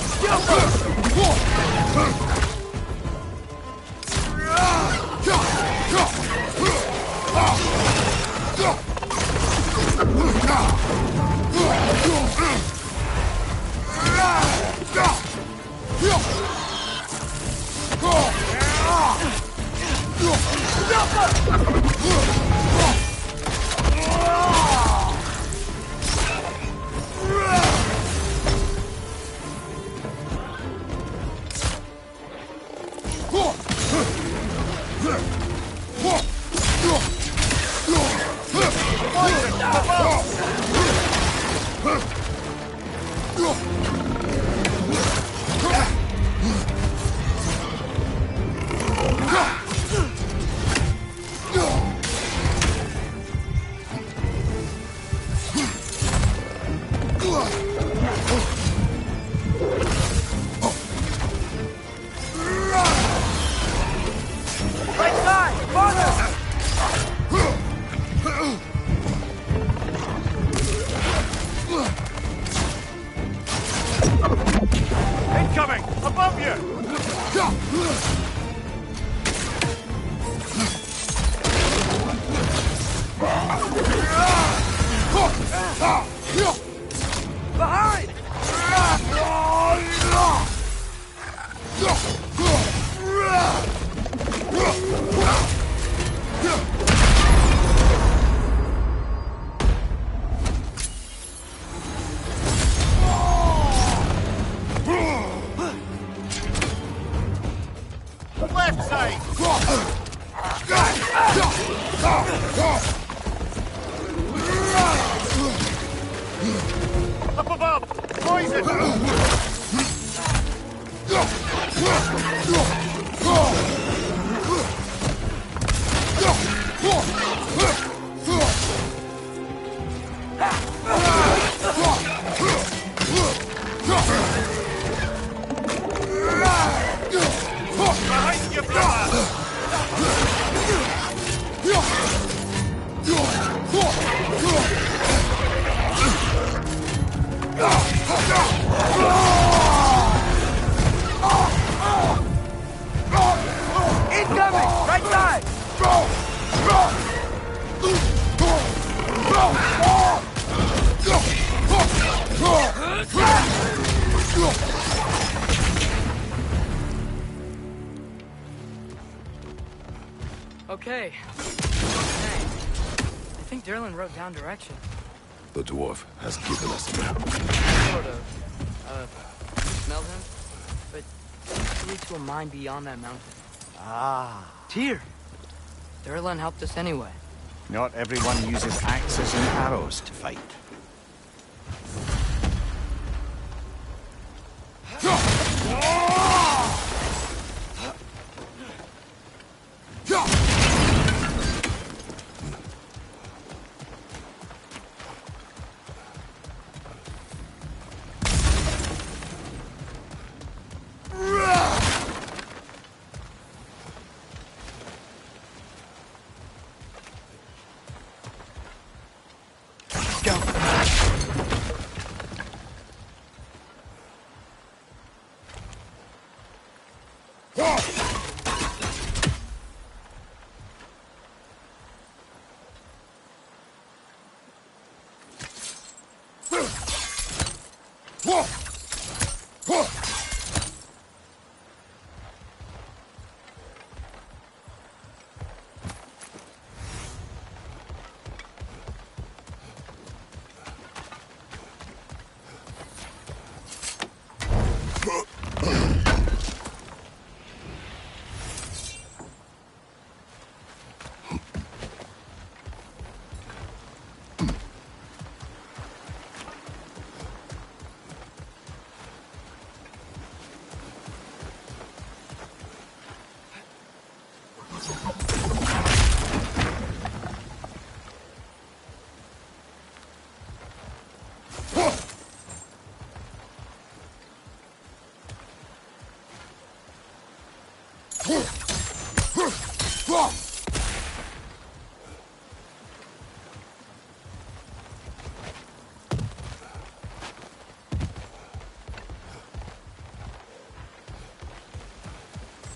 Right side! Farther! Incoming! Above you! Behind! Left side! Up above! Poison! Behind you, brother! Incoming! Right side! Okay. Hey, I think Derlin wrote down direction. The dwarf has given us a map. Sort of. You smell him? But it's lead to a mine beyond that mountain. Ah. Tyr! Derlin helped us anyway. Not everyone uses axes and arrows to fight.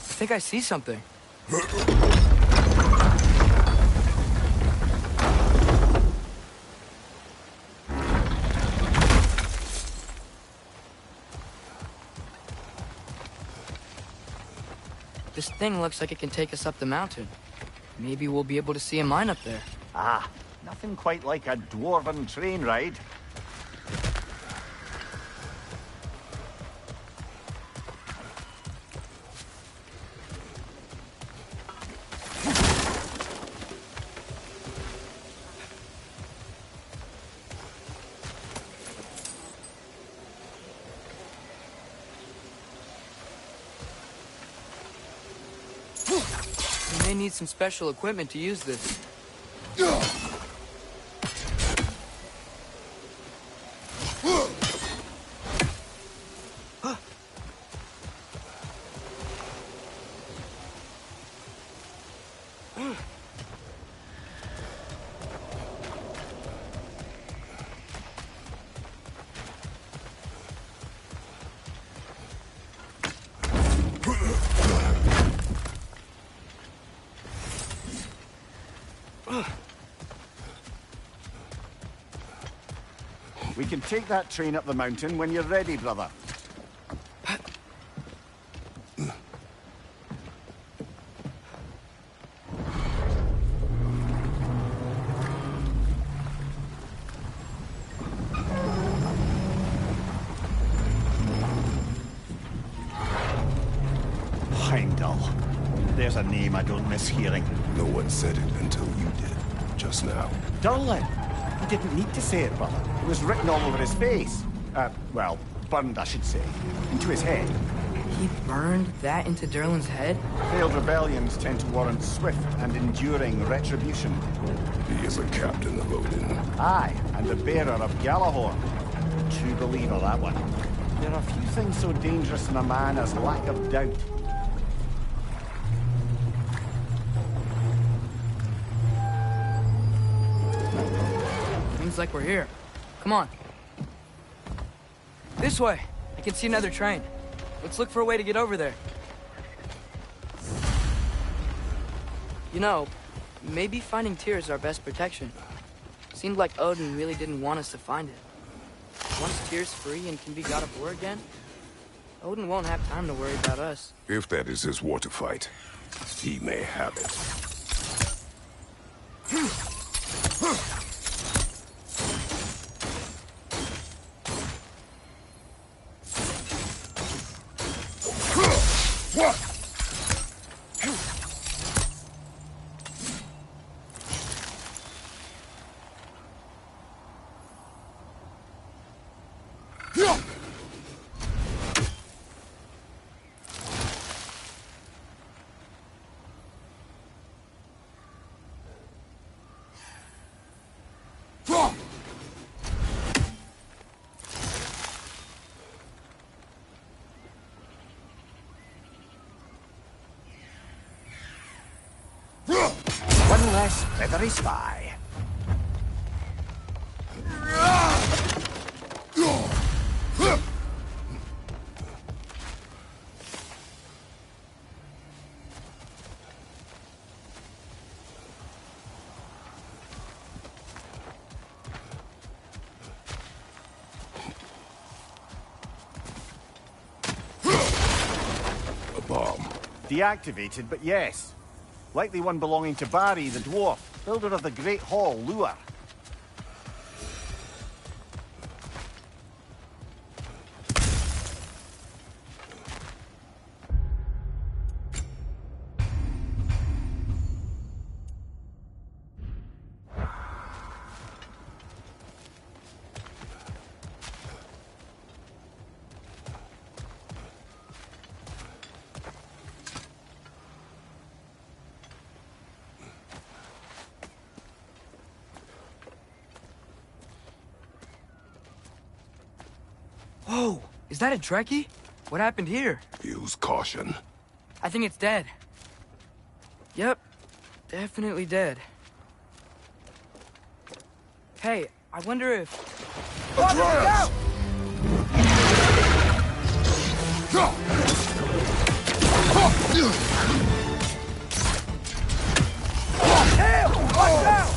I think I see something. This thing looks like it can take us up the mountain. Maybe we'll be able to see a mine up there. Ah, nothing quite like a dwarven train ride. We may need some special equipment to use this. We can take that train up the mountain when you're ready, brother. Heimdall. There's a name I don't miss hearing. No one said it until you did, just now. Durlin! He didn't need to say it, brother. It was written all over his face. Well, burned, I should say. Into his head. He burned that into Durlin's head? Failed rebellions tend to warrant swift and enduring retribution. He is a captain of Odin. Aye, and the bearer of Galahorn. True believer, that one. There are few things so dangerous in a man as lack of doubt. Seems like we're here. Come on. This way. I can see another train. Let's look for a way to get over there. You know, maybe finding Tyr is our best protection. Seemed like Odin really didn't want us to find it. Once Tyr's free and can be god of war again, Odin won't have time to worry about us. If that is his war to fight, he may have it. One less feathery spy. A bomb. Deactivated, but yes. Likely one belonging to Barry, the dwarf, builder of the Great Hall, Lure. Whoa, is that a Trekkie? What happened here? Use caution. I think it's dead. Yep, definitely dead. Hey, I wonder if... Watch out! Hey, watch out!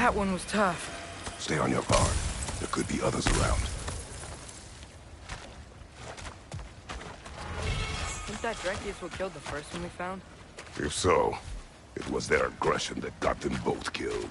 That one was tough. Stay on your guard. There could be others around. Think that Dreki is what killed the first one we found? If so, it was their aggression that got them both killed.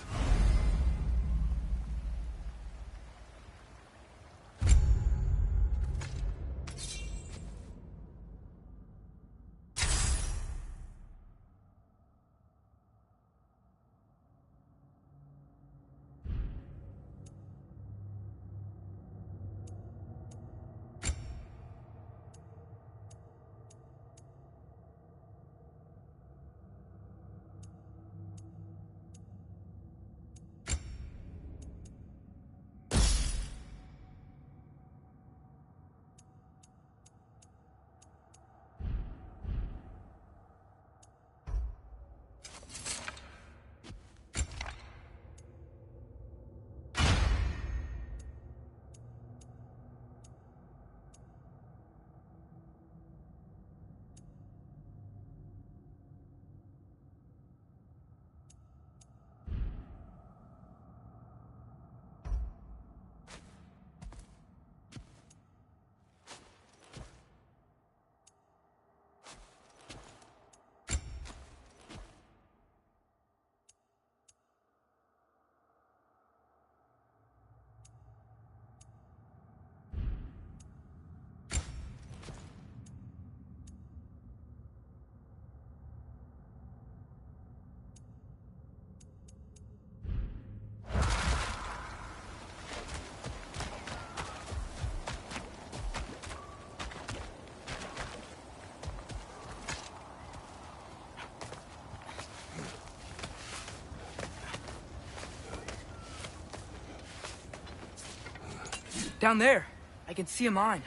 Down there, I can see a mine.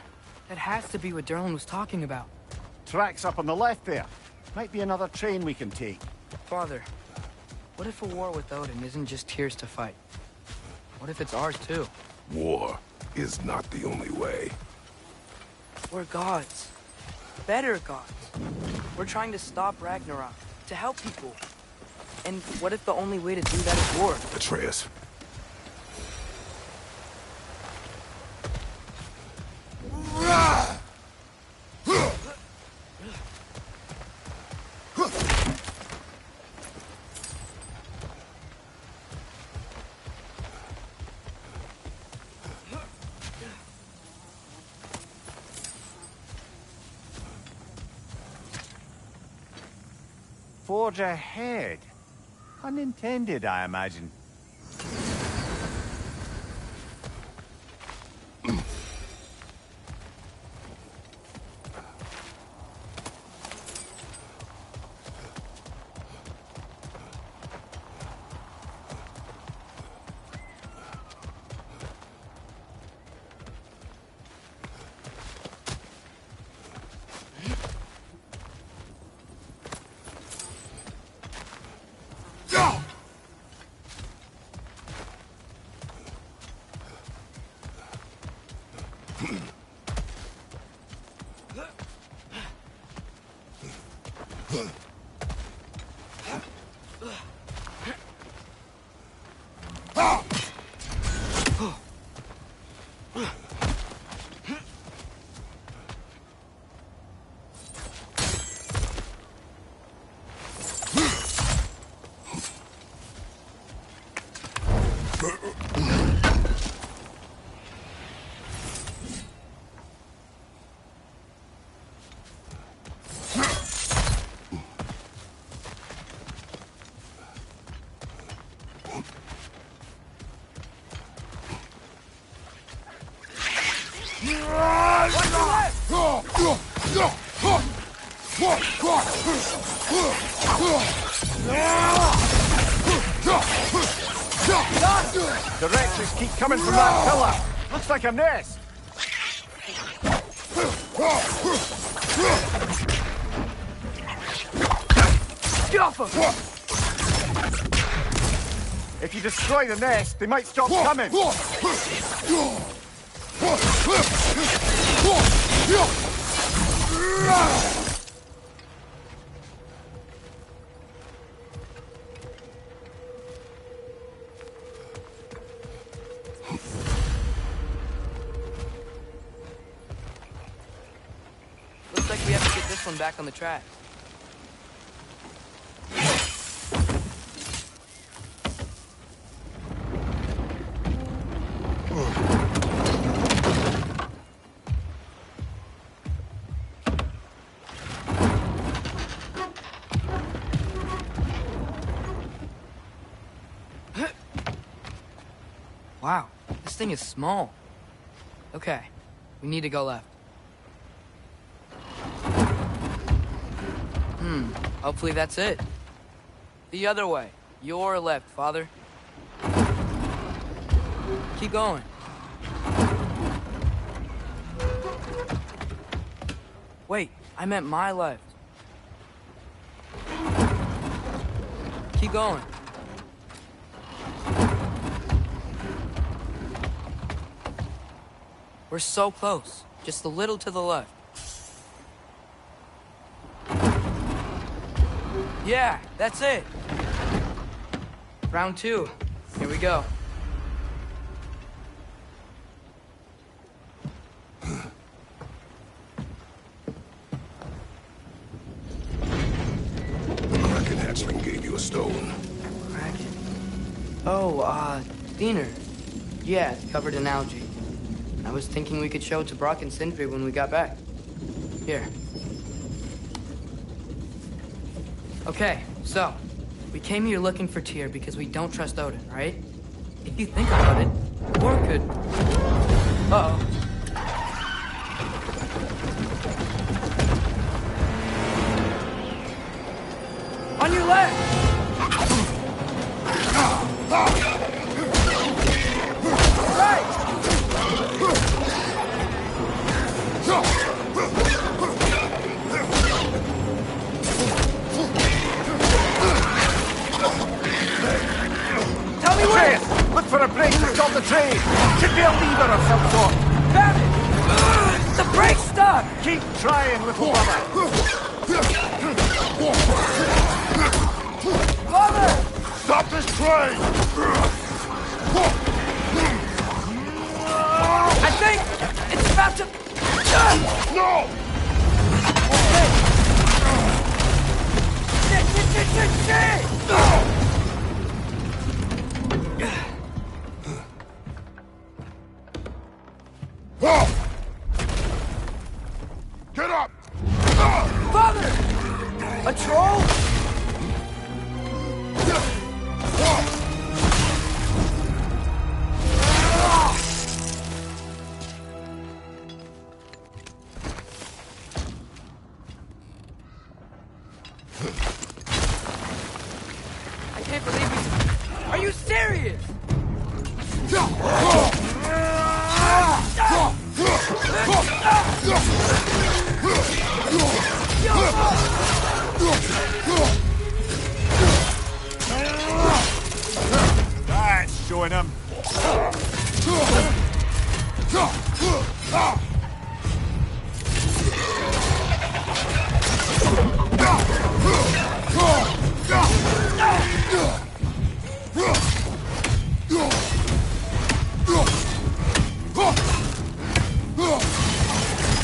That has to be what Derlin was talking about. Tracks up on the left there. Might be another train we can take. Father, what if a war with Odin isn't just tears to fight? What if it's ours too? War is not the only way. We're gods. Better gods. We're trying to stop Ragnarok, to help people. And what if the only way to do that is war? Atreus. Forge ahead. Unintended, I imagine. The wretches keep coming from that pillar. Looks like a nest. Get off him! If you destroy the nest, they might stop coming. Looks like we have to get this one back on the track. Wow, this thing is small. Okay, we need to go left. Hopefully that's it. The other way. Your left, Father. Keep going. Wait, I meant my left. Keep going. We're so close. Just a little to the left. Yeah, that's it. Round 2. Here we go. The Kraken hatchling gave you a stone. Kraken. Oh, Diener. Yeah, it's covered in algae. I was thinking we could show it to Brock and Sindri when we got back. Here. Okay, so, we came here looking for Tyr because we don't trust Odin, right? If you think about it, War could... Uh-oh. On your left! Right! Tell me where! Look for a brake to stop the train! Should be a lever of some sort! Found it! The brake's stuck! Keep trying, little brother! Father! Stop this train! I think it's about to... No! Okay, patrol? I can't believe we... Are you serious? That's showing him.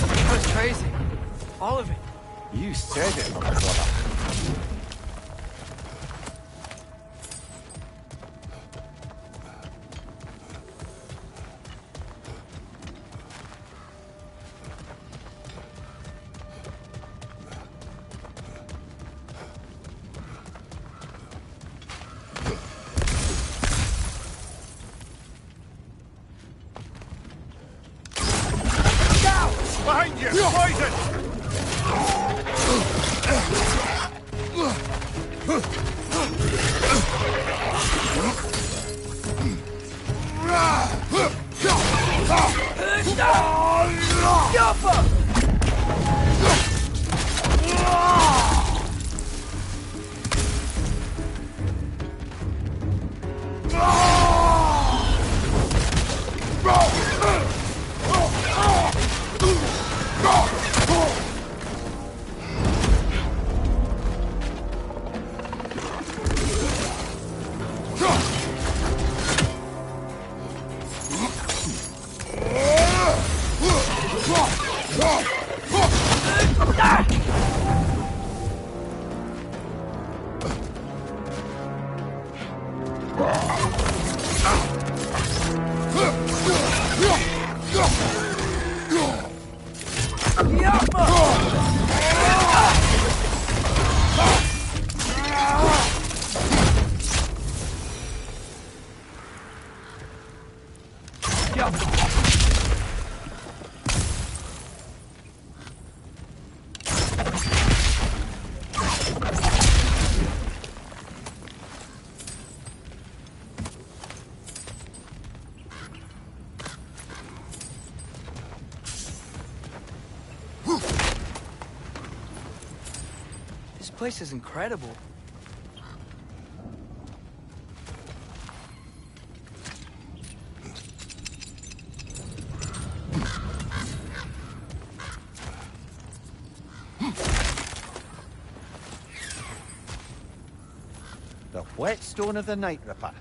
That was crazy. All of it. You said it, my brother. Behind you! Poison! This place is incredible. The whetstone of the Night Ripper.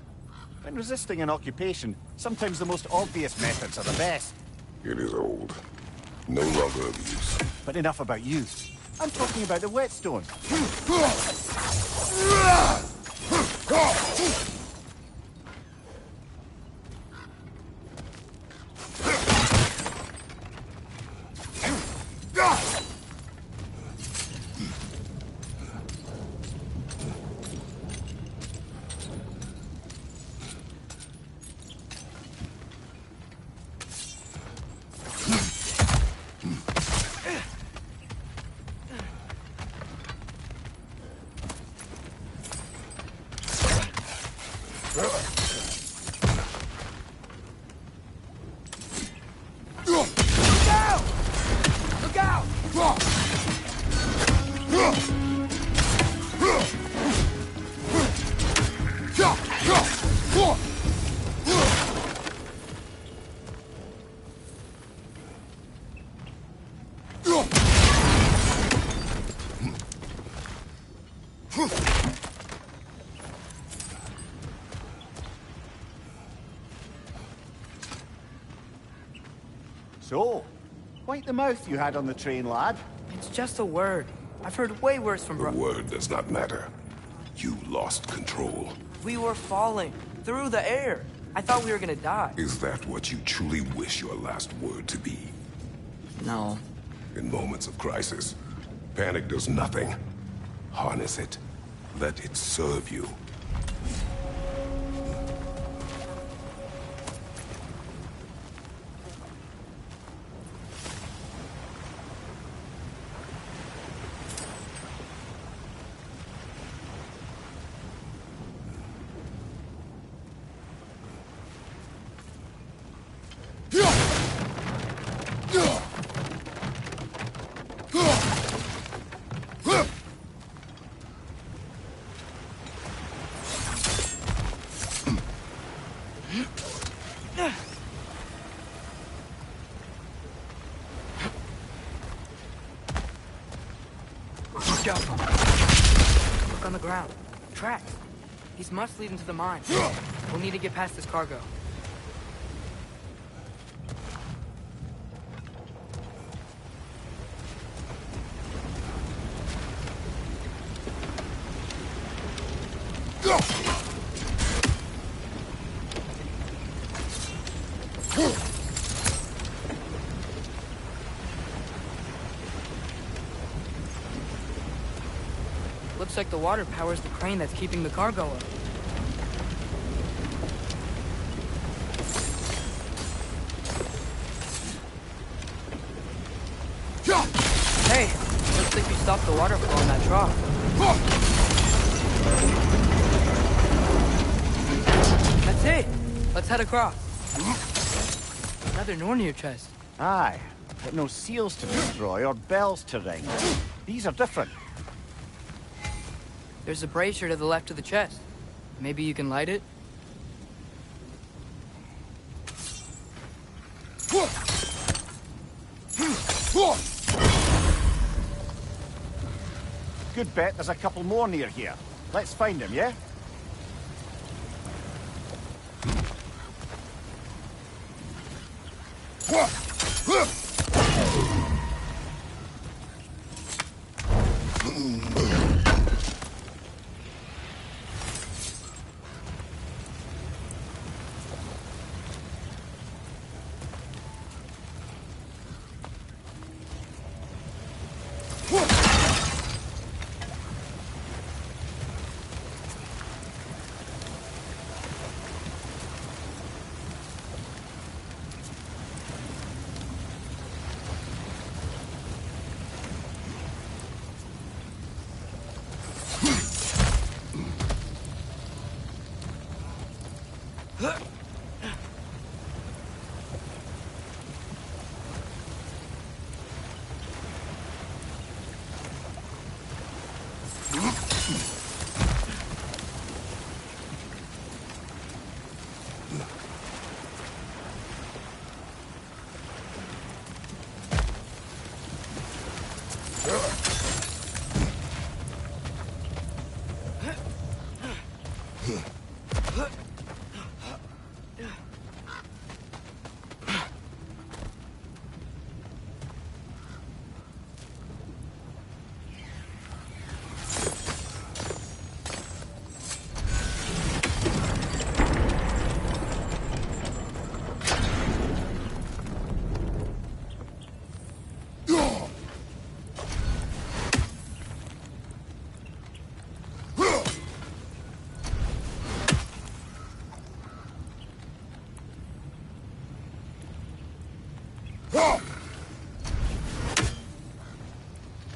When resisting an occupation, sometimes the most obvious methods are the best. It is old. No longer of use. But enough about you. I'm talking about the whetstone. So, wipe the mouth you had on the train, lad. It's just a word. I've heard way worse from The word does not matter. You lost control. We were falling through the air. I thought we were gonna die. Is that what you truly wish your last word to be? No. In moments of crisis, panic does nothing. Harness it. Let it serve you. Look on the ground. Tracks. These must lead into the mine. We'll need to get past this cargo. Looks like the water powers the crane that's keeping the cargo up. Hey, looks like you stopped the water flow in that trough. That's it. Let's head across. Another Nornir chest. Aye, but no seals to destroy or bells to ring. These are different. There's a brazier to the left of the chest. Maybe you can light it? Good bet there's a couple more near here. Let's find them, yeah?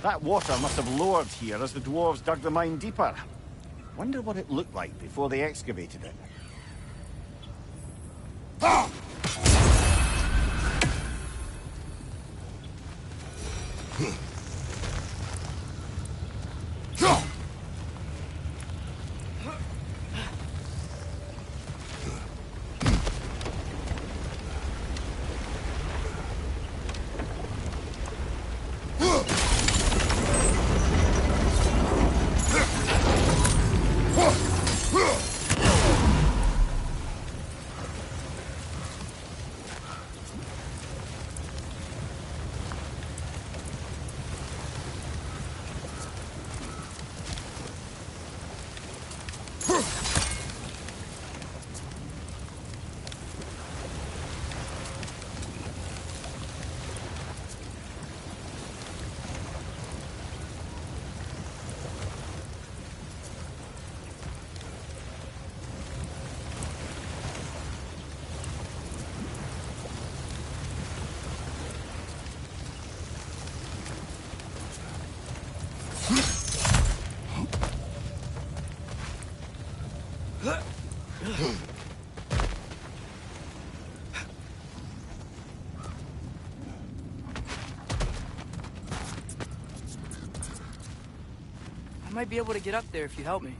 That water must have lowered here as the dwarves dug the mine deeper. Wonder what it looked like before they excavated it. I might be able to get up there if you help me.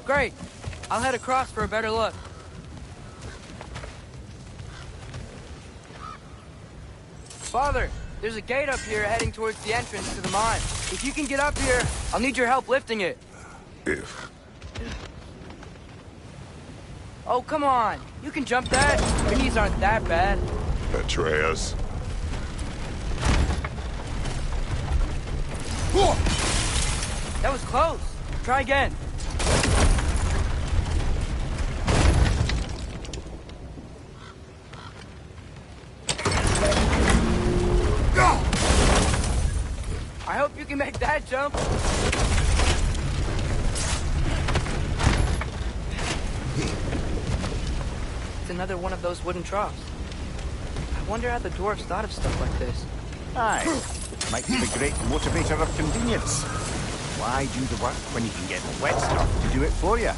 Great. I'll head across for a better look. Father, there's a gate up here heading towards the entrance to the mine. If you can get up here, I'll need your help lifting it. If? Oh, come on. You can jump that. Your knees aren't that bad. Atreus. That was close. Try again. I hope you can make that jump. It's another one of those wooden troughs. I wonder how the dwarves thought of stuff like this. Aye. Might be the great motivator of convenience. Why do the work when you can get the wet stuff to do it for you?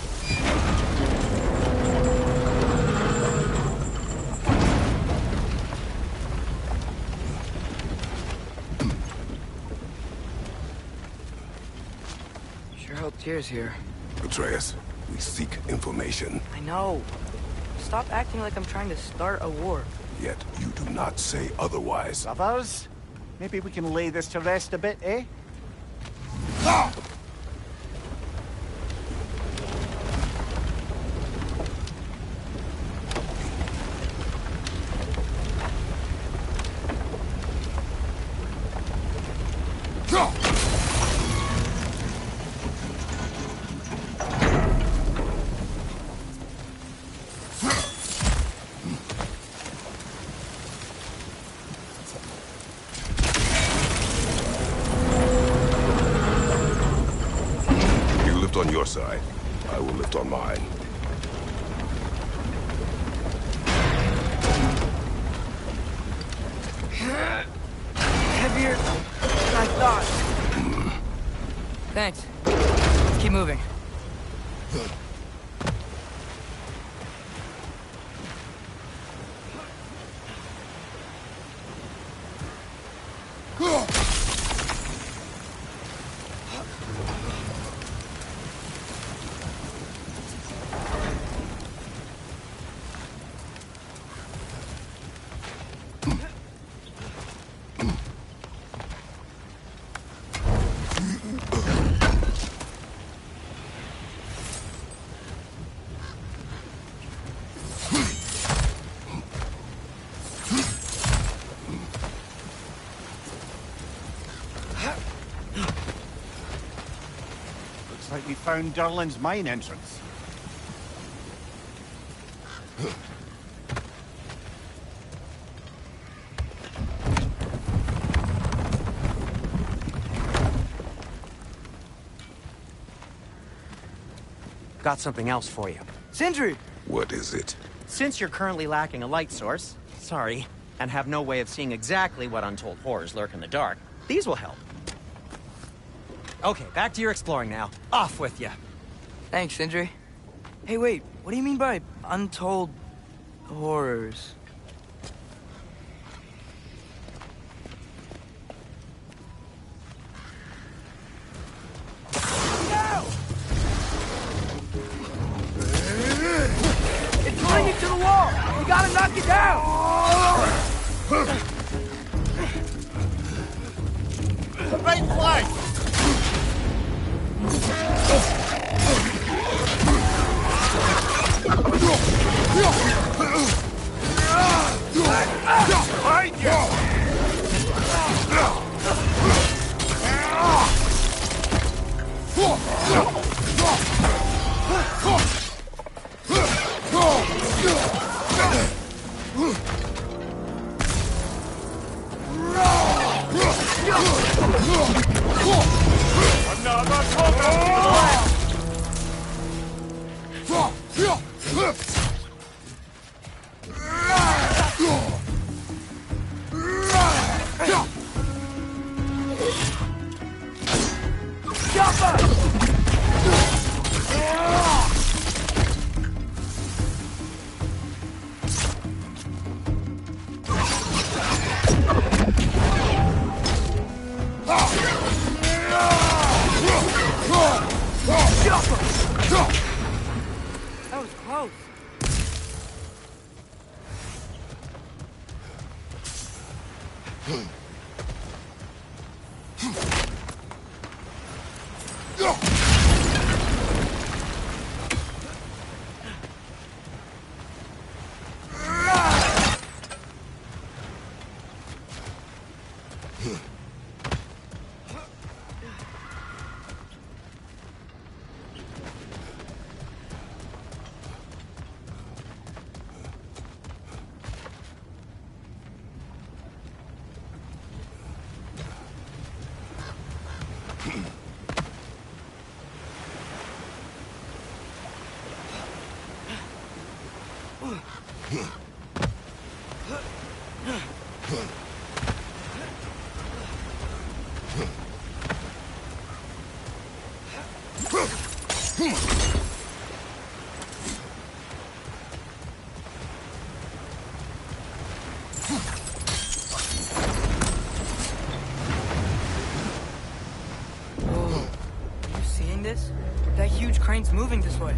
Sure hope Tyr's here. Atreus, we seek information. I know. Stop acting like I'm trying to start a war. Yet you do not say otherwise. Brothers, maybe we can lay this to rest a bit, eh? On your side, I will lift on mine. Heavier than I thought. Thanks. Let's keep moving. Looks like we found Durlin's mine entrance. Got something else for you. Sindri! What is it? Since you're currently lacking a light source, sorry, and have no way of seeing exactly what untold horrors lurk in the dark, these will help. Okay, back to your exploring now. Off with you. Thanks, Sindri. Hey, wait, what do you mean by untold horrors? It's clinging to the wall! You gotta knock it down! Right flank! Behind you! Another cover! That was close. That huge crane's moving this way.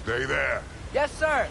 Stay there. Yes, sir.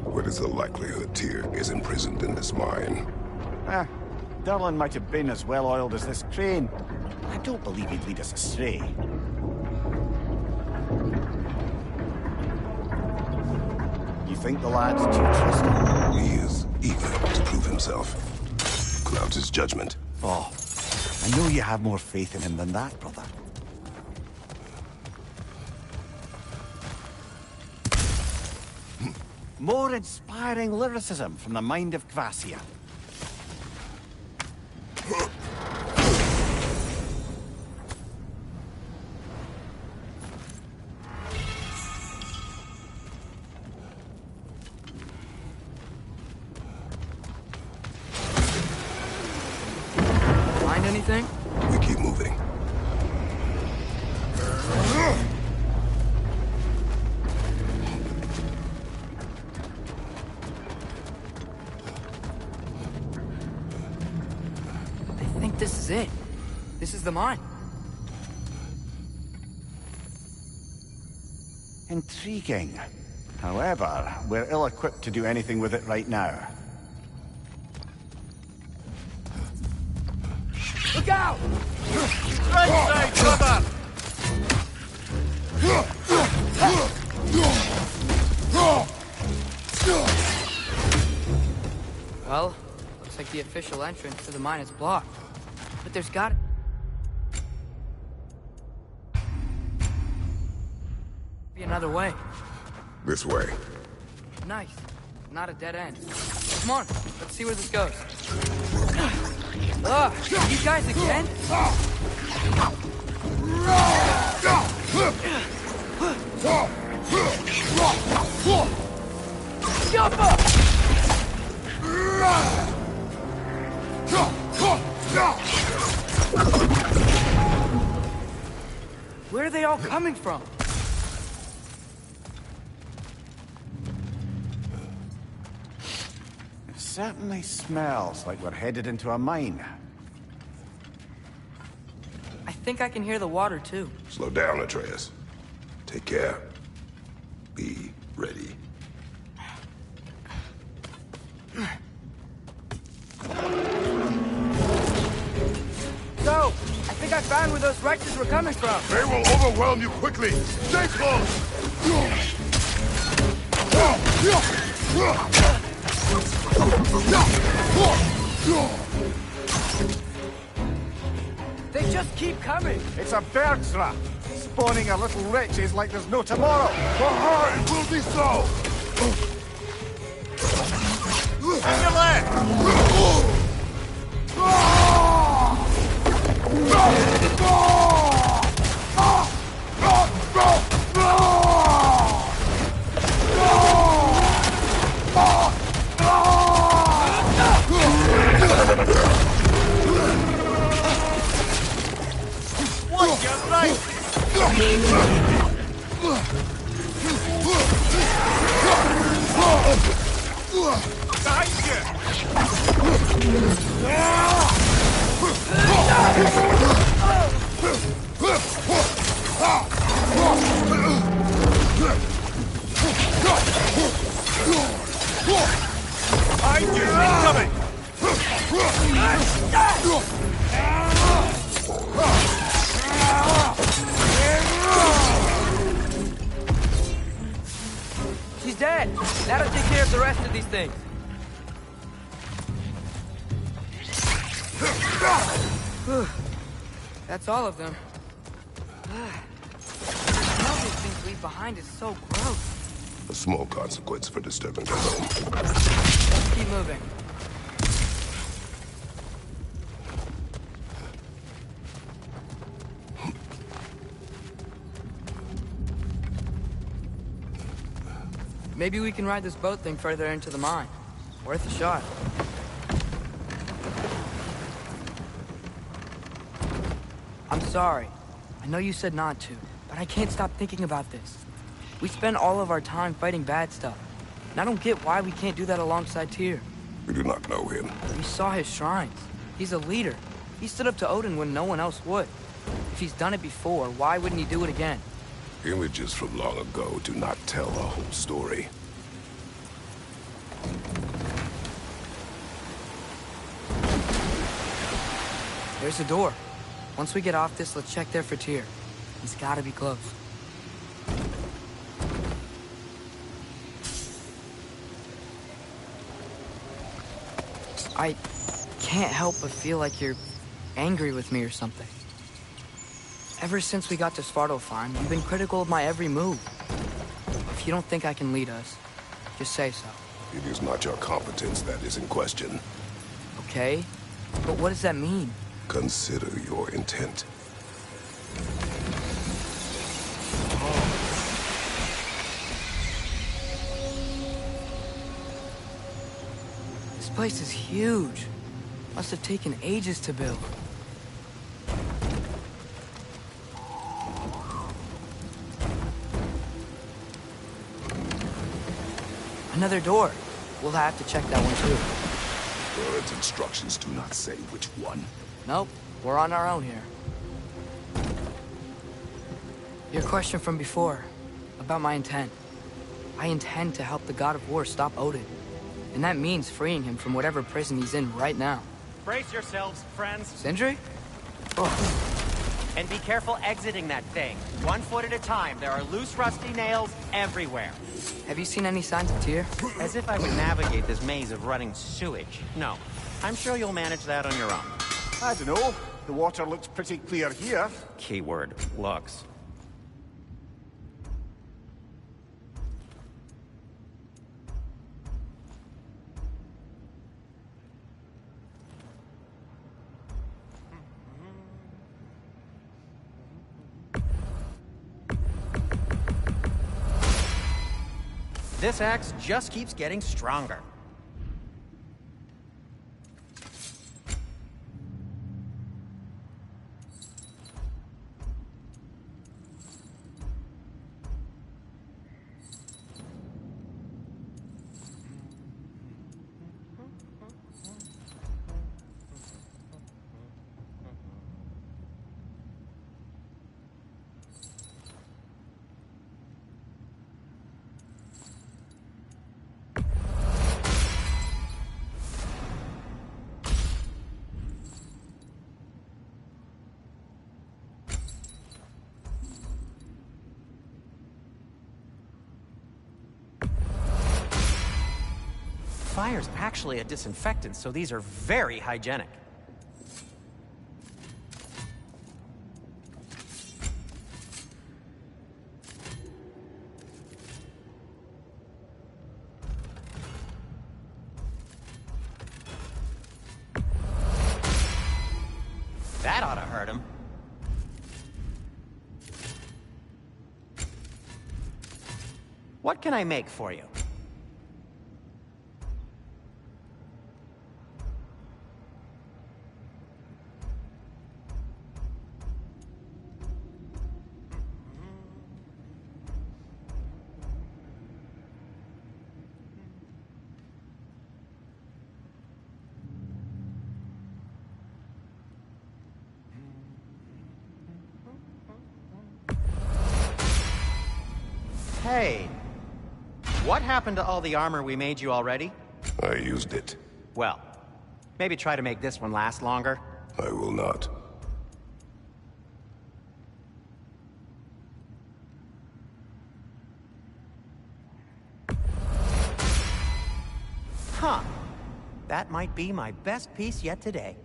What is the likelihood Tyr is imprisoned in this mine? Durlin might have been as well-oiled as this crane. I don't believe he'd lead us astray. You think the lad's too trusting? He is eager to prove himself. Clouds his judgment. Oh, I know you have more faith in him than that, brother. More inspiring lyricism from the mind of Kvasir. Find anything? We keep moving. I think this is it. This is the mine. Intriguing. However, we're ill-equipped to do anything with it right now. Look out! Right side, brother! Well, looks like the official entrance to the mine is blocked. But there's gotta be another way. This way. Nice. not a dead end. Come on, let's see where this goes. Ugh, you guys again? Where are they all coming from? It certainly smells like we're headed into a mine. I think I can hear the water, too. Slow down, Atreus. Take care. Be ready. So, I think I found where those wretches were coming from. They will overwhelm you quickly. Stay close. They just keep coming. It's a bird's rat, spawning our little wretches like there's no tomorrow. It will be so. On your left! What, just right? Incoming! She's dead. That'll take care of the rest of these things. That's all of them. The smell these things leave behind is so gross. A small consequence for disturbing their home. Let's keep moving. Maybe we can ride this boat thing further into the mine. Worth a shot. I'm sorry. I know you said not to, but I can't stop thinking about this. We spend all of our time fighting bad stuff, and I don't get why we can't do that alongside Tyr. We do not know him. We saw his shrines. He's a leader. He stood up to Odin when no one else would. If he's done it before, why wouldn't he do it again? Images from long ago do not tell the whole story. There's a door. Once we get off this, let's check there for Tyr. He's gotta be close. I can't help but feel like you're angry with me or something. Ever since we got to Svartalfheim, you've been critical of my every move. If you don't think I can lead us, just say so. It is not your competence that is in question. Okay? But what does that mean? Consider your intent. This place is huge. Must have taken ages to build. Another door. We'll have to check that one too. Bird's instructions do not say which one. Nope, we're on our own here. Your question from before, about my intent. I intend to help the God of War stop Odin. And that means freeing him from whatever prison he's in right now. Brace yourselves, friends. Sindri? And be careful exiting that thing. 1 foot at a time. There are loose, rusty nails everywhere. Have you seen any signs of Tyr? As if I would navigate this maze of running sewage. No. I'm sure you'll manage that on your own. I don't know. The water looks pretty clear here. Keyword, looks. This axe just keeps getting stronger. Fire's actually a disinfectant, so these are very hygienic. That ought to hurt him. What can I make for you? Hey, what happened to all the armor we made you already? I used it. Well, maybe try to make this one last longer. I will not. Huh. That might be my best piece yet today.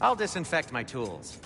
I'll disinfect my tools.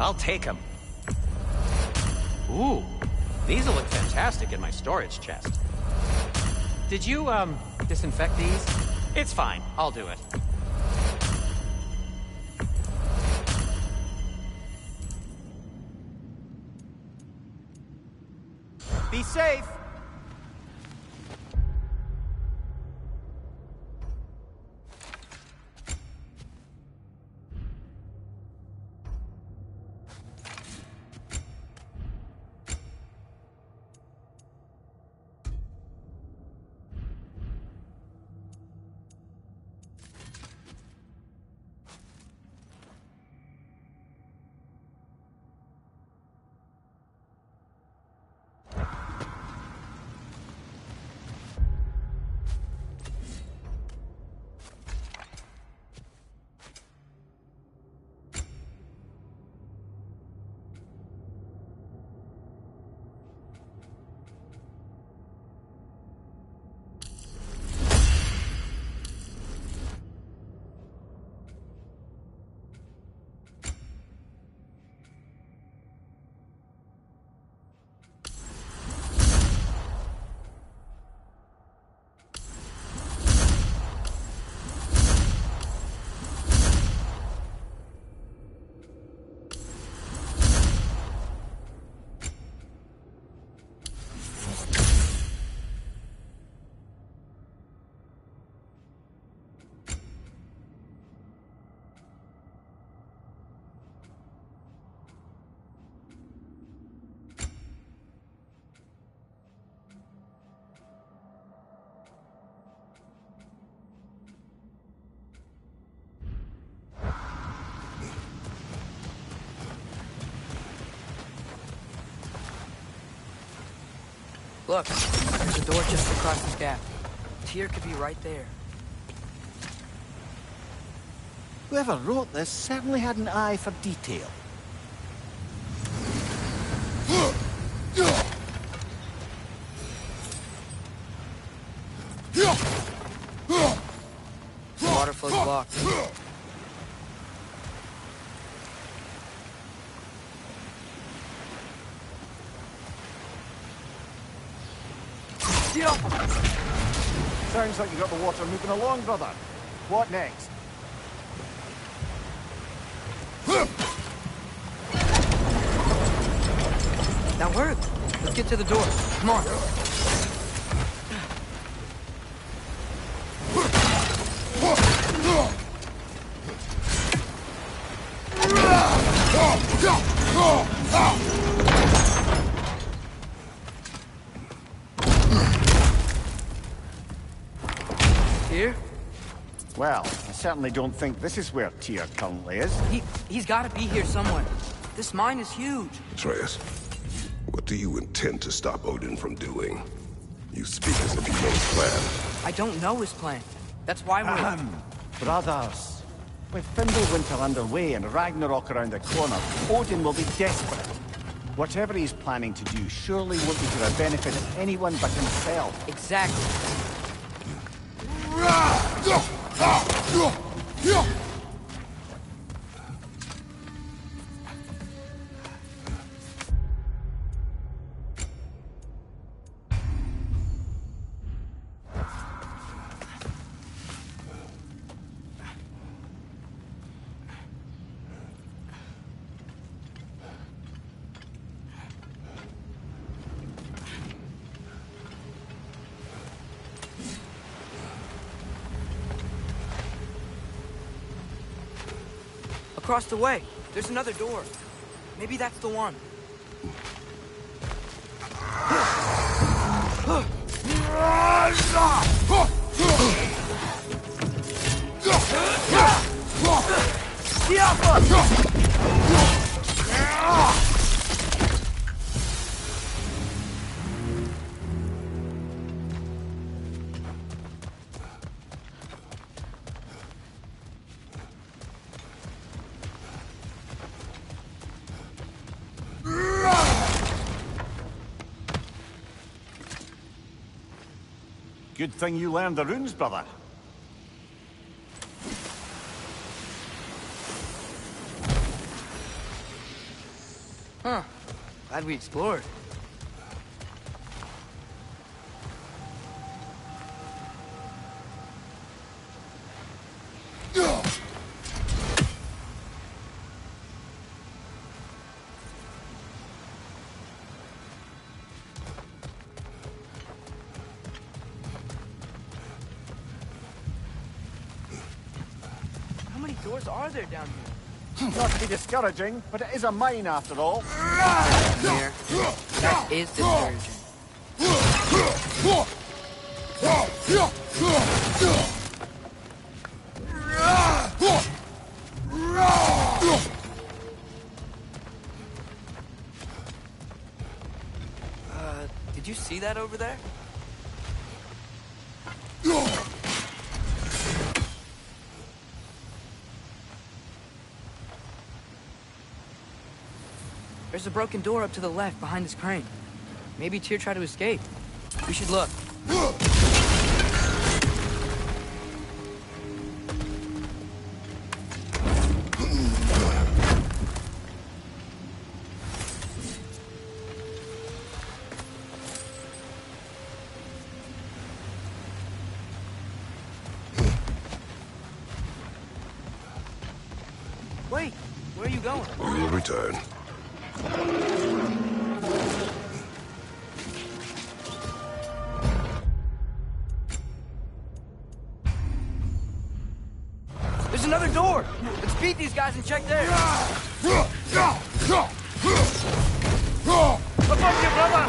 I'll take them. Ooh, these'll look fantastic in my storage chest. Did you, disinfect these? It's fine, I'll do it. Be safe! Look, there's a door just across this gap. Tyr could be right there. Whoever wrote this certainly had an eye for detail. The water flow's blocked. Sounds like you got the water moving along, brother. What next? That worked. Let's get to the door. Come on. Here? Well, I certainly don't think this is where Tyr currently is. He's got to be here somewhere. This mine is huge. Atreus, what do you intend to stop Odin from doing? You speak as if he knows his plan. I don't know his plan. That's why we're... Brothers, with Fimbulwinter underway and Ragnarok around the corner, Odin will be desperate. Whatever he's planning to do surely won't be to the benefit of anyone but himself. Exactly. Across the way, there's another door. Maybe that's the one. Good thing you learned the runes, brother. Huh. Glad we explored. How many doors are there down here? Not to be discouraging, but it is a mine after all. Here. That is discouraging. Did you see that over there? There's a broken door up to the left behind this crane. Maybe Tyr tried to escape. We should look. Wait, where are you going? We will return. There's another door! Let's beat these guys and check theirs! Above you, brother!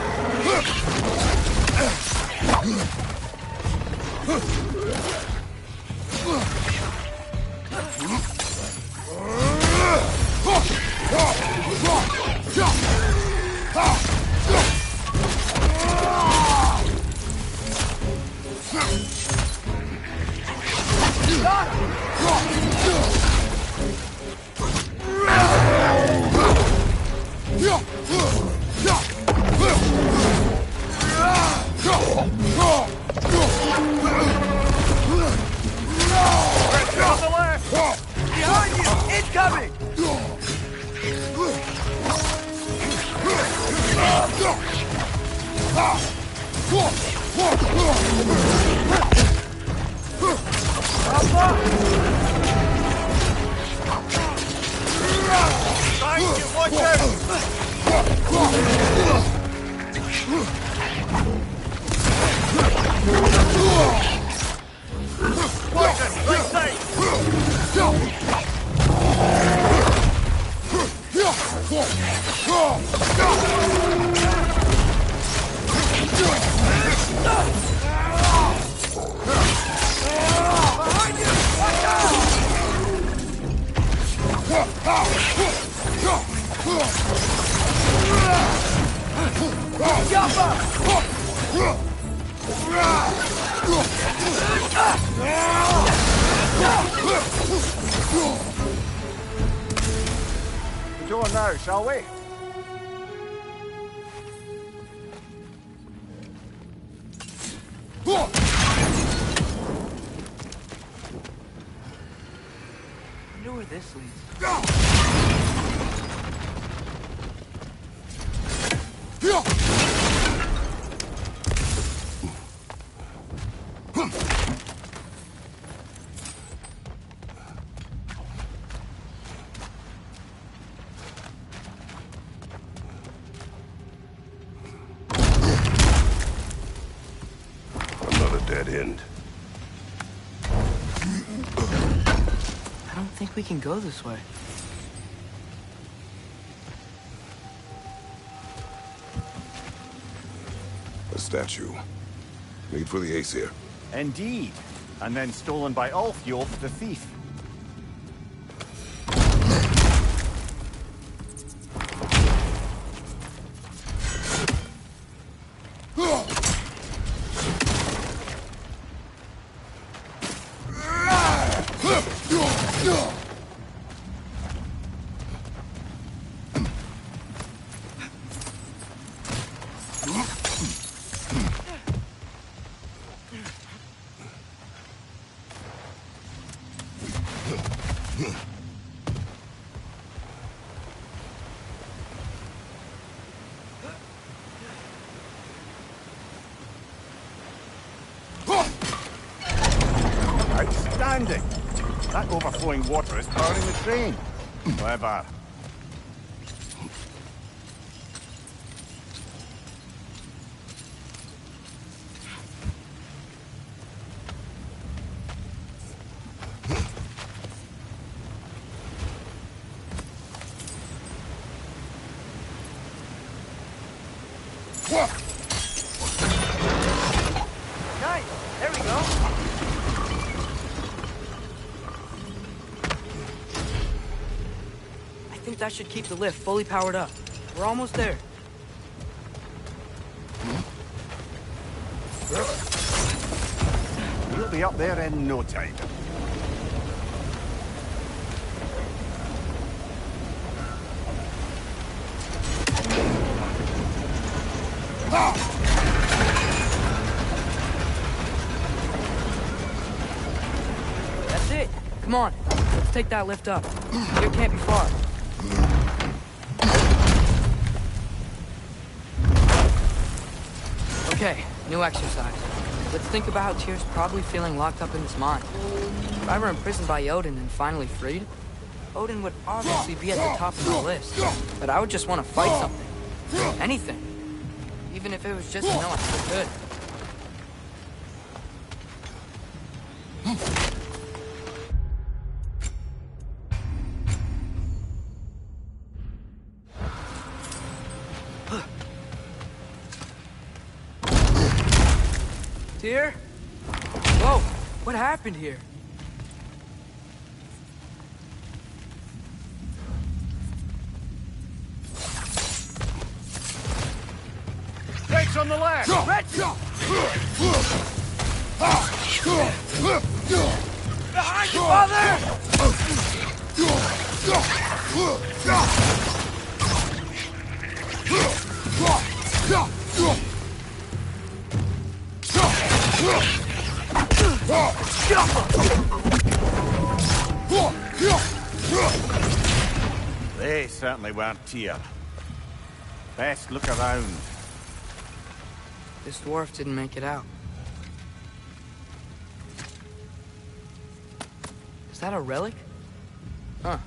Watch out! Go on now, shall we? I wonder where this leads. Another dead end. I don't think we can go this way. A statue. Made for the Aesir. Indeed. And then stolen by Ulfjolf the thief. Outstanding! That overflowing water is powering the train. Clever. Nice! There we go! I think that should keep the lift fully powered up. We're almost there. We'll be up there in no time. That's it. Come on. Let's take that lift up. Here can't be far. Okay, new exercise. Let's think about how Tyr's probably feeling locked up in this mine. If I were imprisoned by Odin and finally freed, Odin would obviously be at the top of my list. But I would just want to fight something. Anything. Even if it was just to know I still could. Tyr? Whoa, what happened here? Red's on the left! Red's! Behind you, father! They certainly weren't Tyr. Best look around. This dwarf didn't make it out. Is that a relic? Huh.